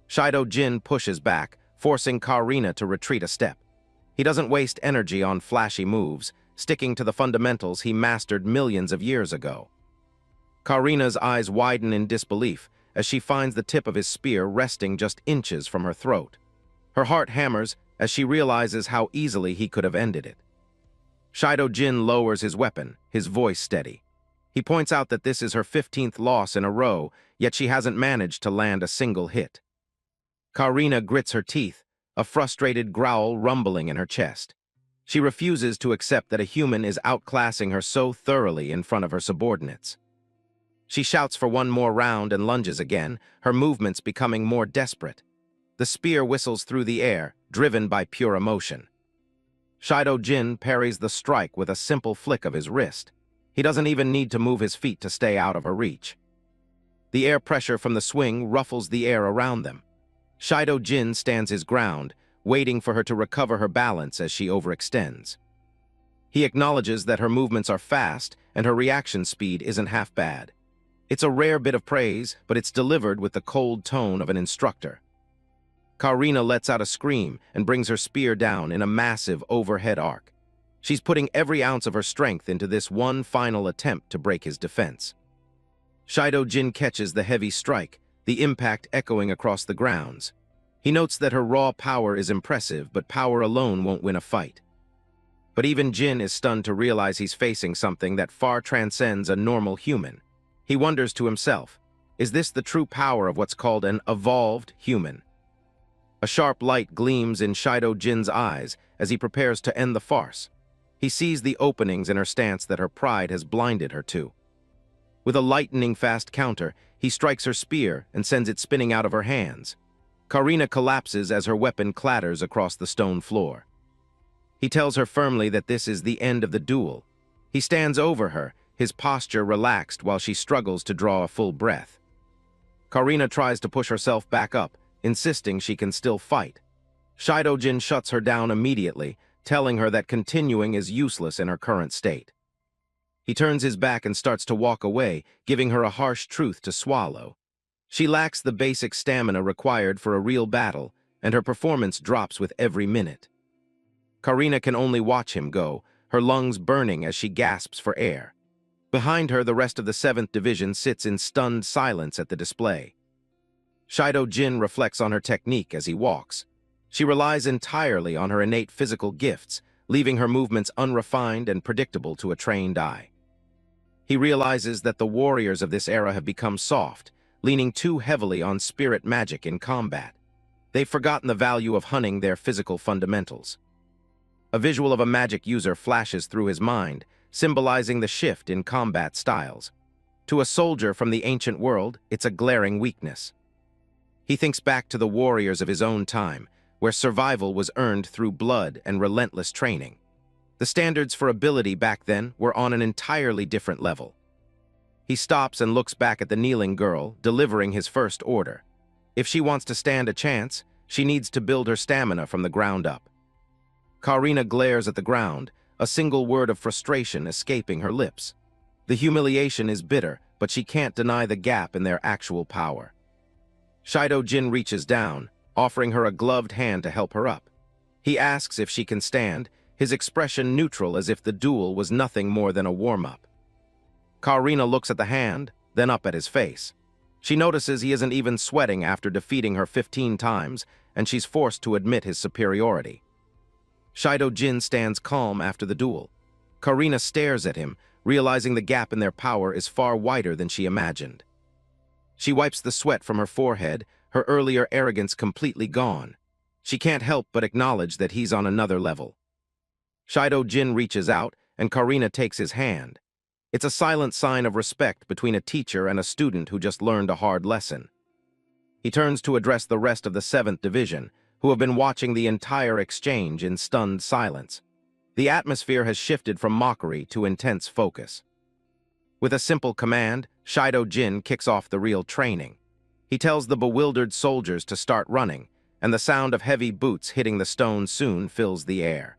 Shido Jin pushes back, forcing Karina to retreat a step. He doesn't waste energy on flashy moves, sticking to the fundamentals he mastered millions of years ago. Karina's eyes widen in disbelief as she finds the tip of his spear resting just inches from her throat. Her heart hammers as she realizes how easily he could have ended it. Shido Jin lowers his weapon, his voice steady. He points out that this is her 15th loss in a row, yet she hasn't managed to land a single hit. Karina grits her teeth, a frustrated growl rumbling in her chest. She refuses to accept that a human is outclassing her so thoroughly in front of her subordinates. She shouts for one more round and lunges again, her movements becoming more desperate. The spear whistles through the air, driven by pure emotion. Shido Jin parries the strike with a simple flick of his wrist. He doesn't even need to move his feet to stay out of her reach. The air pressure from the swing ruffles the air around them. Shido Jin stands his ground, waiting for her to recover her balance as she overextends. He acknowledges that her movements are fast and her reaction speed isn't half bad. It's a rare bit of praise, but it's delivered with the cold tone of an instructor. Karina lets out a scream and brings her spear down in a massive overhead arc. She's putting every ounce of her strength into this one final attempt to break his defense. Shido Jin catches the heavy strike, the impact echoing across the grounds. He notes that her raw power is impressive, but power alone won't win a fight. But even Jin is stunned to realize he's facing something that far transcends a normal human. He wonders to himself, is this the true power of what's called an evolved human? A sharp light gleams in Shido Jin's eyes as he prepares to end the farce. He sees the openings in her stance that her pride has blinded her to. With a lightning-fast counter, he strikes her spear and sends it spinning out of her hands. Karina collapses as her weapon clatters across the stone floor. He tells her firmly that this is the end of the duel. He stands over her, his posture relaxed while she struggles to draw a full breath. Karina tries to push herself back up, insisting she can still fight. Shido Jin shuts her down immediately, telling her that continuing is useless in her current state. He turns his back and starts to walk away, giving her a harsh truth to swallow. She lacks the basic stamina required for a real battle, and her performance drops with every minute. Karina can only watch him go, her lungs burning as she gasps for air. Behind her, the rest of the 7th Division sits in stunned silence at the display. Shido Jin reflects on her technique as he walks. She relies entirely on her innate physical gifts, leaving her movements unrefined and predictable to a trained eye. He realizes that the warriors of this era have become soft, leaning too heavily on spirit magic in combat. They've forgotten the value of honing their physical fundamentals. A visual of a magic user flashes through his mind, symbolizing the shift in combat styles. To a soldier from the ancient world, it's a glaring weakness. He thinks back to the warriors of his own time, where survival was earned through blood and relentless training. The standards for ability back then were on an entirely different level. He stops and looks back at the kneeling girl, delivering his first order. If she wants to stand a chance, she needs to build her stamina from the ground up. Karina glares at the ground, a single word of frustration escaping her lips. The humiliation is bitter, but she can't deny the gap in their actual power. Shido Jin reaches down, offering her a gloved hand to help her up. He asks if she can stand, his expression neutral as if the duel was nothing more than a warm-up. Karina looks at the hand, then up at his face. She notices he isn't even sweating after defeating her 15 times, and she's forced to admit his superiority. Shido Jin stands calm after the duel. Karina stares at him, realizing the gap in their power is far wider than she imagined. She wipes the sweat from her forehead, her earlier arrogance completely gone. She can't help but acknowledge that he's on another level. Shido Jin reaches out, and Karina takes his hand. It's a silent sign of respect between a teacher and a student who just learned a hard lesson. He turns to address the rest of the 7th Division, who have been watching the entire exchange in stunned silence. The atmosphere has shifted from mockery to intense focus. With a simple command, Shido Jin kicks off the real training. He tells the bewildered soldiers to start running, and the sound of heavy boots hitting the stone soon fills the air.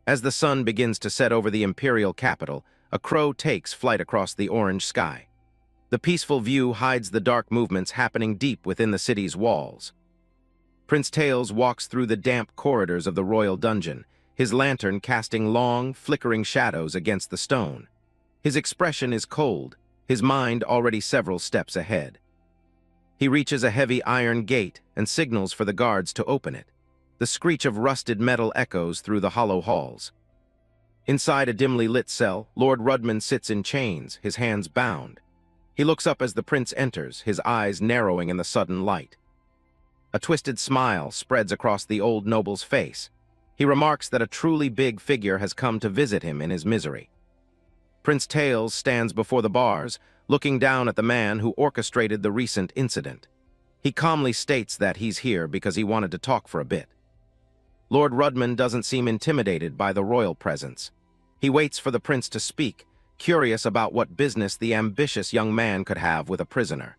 As the sun begins to set over the imperial capital, a crow takes flight across the orange sky. The peaceful view hides the dark movements happening deep within the city's walls. Prince Tails walks through the damp corridors of the royal dungeon, his lantern casting long, flickering shadows against the stone. His expression is cold, his mind already several steps ahead. He reaches a heavy iron gate and signals for the guards to open it. The screech of rusted metal echoes through the hollow halls. Inside a dimly lit cell, Lord Rudman sits in chains, his hands bound. He looks up as the prince enters, his eyes narrowing in the sudden light. A twisted smile spreads across the old noble's face. He remarks that a truly big figure has come to visit him in his misery. Prince Tails stands before the bars, looking down at the man who orchestrated the recent incident. He calmly states that he's here because he wanted to talk for a bit. Lord Rudman doesn't seem intimidated by the royal presence. He waits for the prince to speak, curious about what business the ambitious young man could have with a prisoner.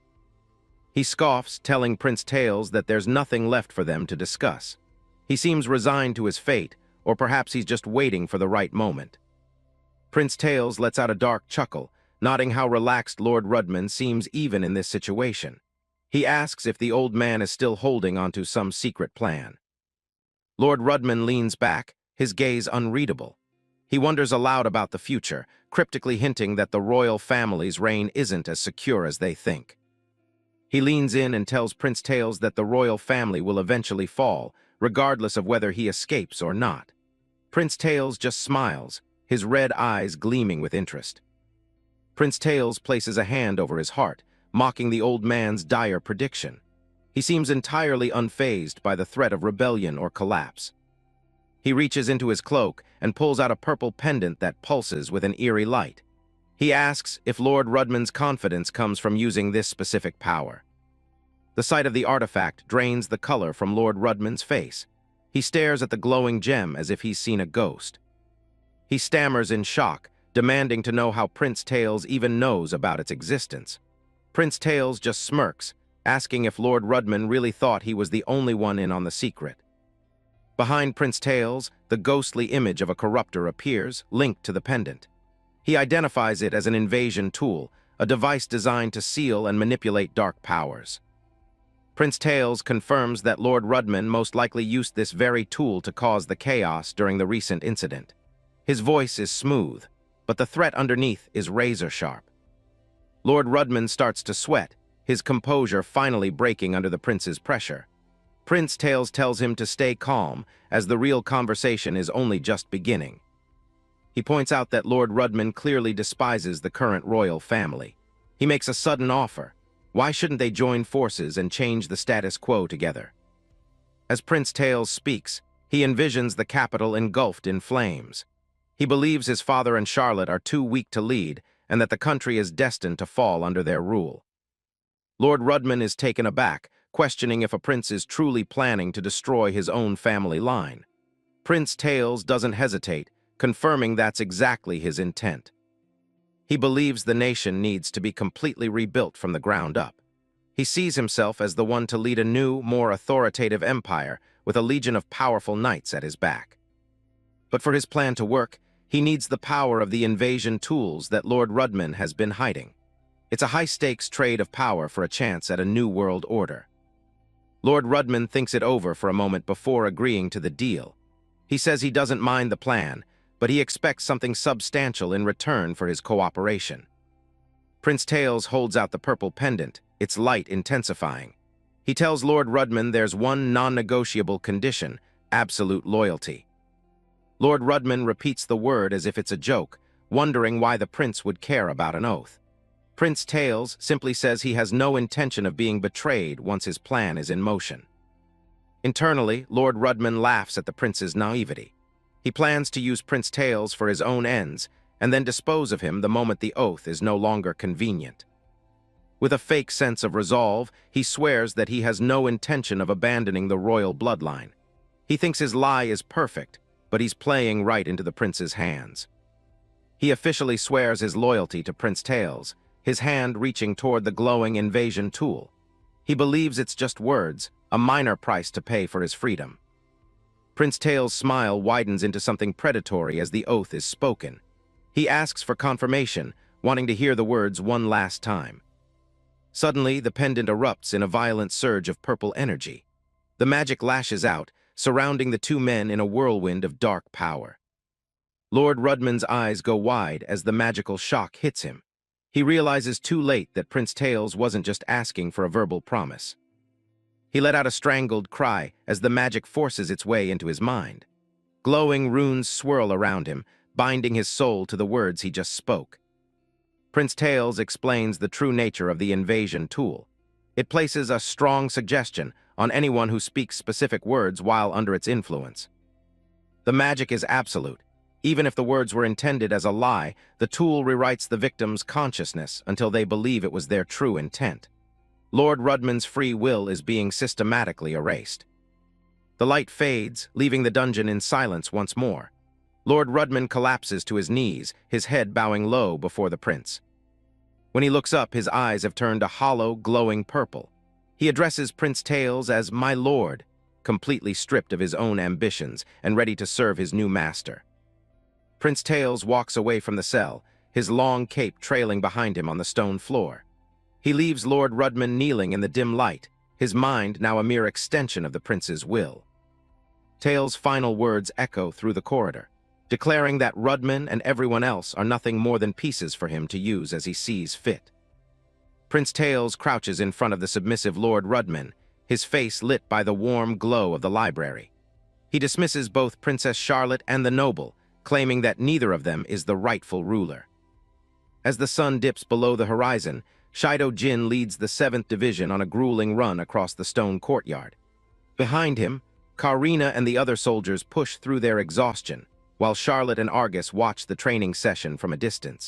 He scoffs, telling Prince Tails that there's nothing left for them to discuss. He seems resigned to his fate, or perhaps he's just waiting for the right moment. Prince Tails lets out a dark chuckle, noting how relaxed Lord Rudman seems even in this situation. He asks if the old man is still holding onto some secret plan. Lord Rudman leans back, his gaze unreadable. He wonders aloud about the future, cryptically hinting that the royal family's reign isn't as secure as they think. He leans in and tells Prince Tails that the royal family will eventually fall, regardless of whether he escapes or not. Prince Tails just smiles, his red eyes gleaming with interest. Prince Tails places a hand over his heart, mocking the old man's dire prediction. He seems entirely unfazed by the threat of rebellion or collapse. He reaches into his cloak and pulls out a purple pendant that pulses with an eerie light. He asks if Lord Rudman's confidence comes from using this specific power. The sight of the artifact drains the color from Lord Rudman's face. He stares at the glowing gem as if he's seen a ghost. He stammers in shock, demanding to know how Prince Tails even knows about its existence. Prince Tails just smirks, asking if Lord Rudman really thought he was the only one in on the secret. Behind Prince Tails, the ghostly image of a corruptor appears, linked to the pendant. He identifies it as an invasion tool, a device designed to seal and manipulate dark powers. Prince Tails confirms that Lord Rudman most likely used this very tool to cause the chaos during the recent incident. His voice is smooth, but the threat underneath is razor-sharp. Lord Rudman starts to sweat, his composure finally breaking under the prince's pressure. Prince Tails tells him to stay calm, as the real conversation is only just beginning. He points out that Lord Rudman clearly despises the current royal family. He makes a sudden offer. Why shouldn't they join forces and change the status quo together? As Prince Tails speaks, he envisions the capital engulfed in flames. He believes his father and Charlotte are too weak to lead and that the country is destined to fall under their rule. Lord Rudman is taken aback, questioning if a prince is truly planning to destroy his own family line. Prince Tails doesn't hesitate, confirming that's exactly his intent. He believes the nation needs to be completely rebuilt from the ground up. He sees himself as the one to lead a new, more authoritative empire with a legion of powerful knights at his back. But for his plan to work, he needs the power of the invasion tools that Lord Rudman has been hiding. It's a high-stakes trade of power for a chance at a new world order. Lord Rudman thinks it over for a moment before agreeing to the deal. He says he doesn't mind the plan, but he expects something substantial in return for his cooperation. Prince Tails holds out the purple pendant, its light intensifying. He tells Lord Rudman there's one non-negotiable condition: absolute loyalty. Lord Rudman repeats the word as if it's a joke, wondering why the prince would care about an oath. Prince Tails simply says he has no intention of being betrayed once his plan is in motion. Internally, Lord Rudman laughs at the prince's naivety. He plans to use Prince Tails for his own ends, and then dispose of him the moment the oath is no longer convenient. With a fake sense of resolve, he swears that he has no intention of abandoning the royal bloodline. He thinks his lie is perfect, but he's playing right into the prince's hands. He officially swears his loyalty to Prince Tails, his hand reaching toward the glowing invasion tool. He believes it's just words, a minor price to pay for his freedom. Prince Tails' smile widens into something predatory as the oath is spoken. He asks for confirmation, wanting to hear the words one last time. Suddenly, the pendant erupts in a violent surge of purple energy. The magic lashes out, surrounding the two men in a whirlwind of dark power. Lord Rudman's eyes go wide as the magical shock hits him. He realizes too late that Prince Tails wasn't just asking for a verbal promise. He let out a strangled cry as the magic forces its way into his mind. Glowing runes swirl around him, binding his soul to the words he just spoke. Prince Tails explains the true nature of the invasion tool. It places a strong suggestion on anyone who speaks specific words while under its influence. The magic is absolute. Even if the words were intended as a lie, the tool rewrites the victim's consciousness until they believe it was their true intent. Lord Rudman's free will is being systematically erased. The light fades, leaving the dungeon in silence once more. Lord Rudman collapses to his knees, his head bowing low before the prince. When he looks up, his eyes have turned a hollow, glowing purple. He addresses Prince Tails as "My Lord," completely stripped of his own ambitions and ready to serve his new master. Prince Tails walks away from the cell, his long cape trailing behind him on the stone floor. He leaves Lord Rudman kneeling in the dim light, his mind now a mere extension of the prince's will. Tails' final words echo through the corridor, declaring that Rudman and everyone else are nothing more than pieces for him to use as he sees fit. Prince Tails crouches in front of the submissive Lord Rudman, his face lit by the warm glow of the library. He dismisses both Princess Charlotte and the noble, claiming that neither of them is the rightful ruler. As the sun dips below the horizon, Shido Jin leads the 7th Division on a grueling run across the stone courtyard. Behind him, Karina and the other soldiers push through their exhaustion, while Charlotte and Argus watch the training session from a distance.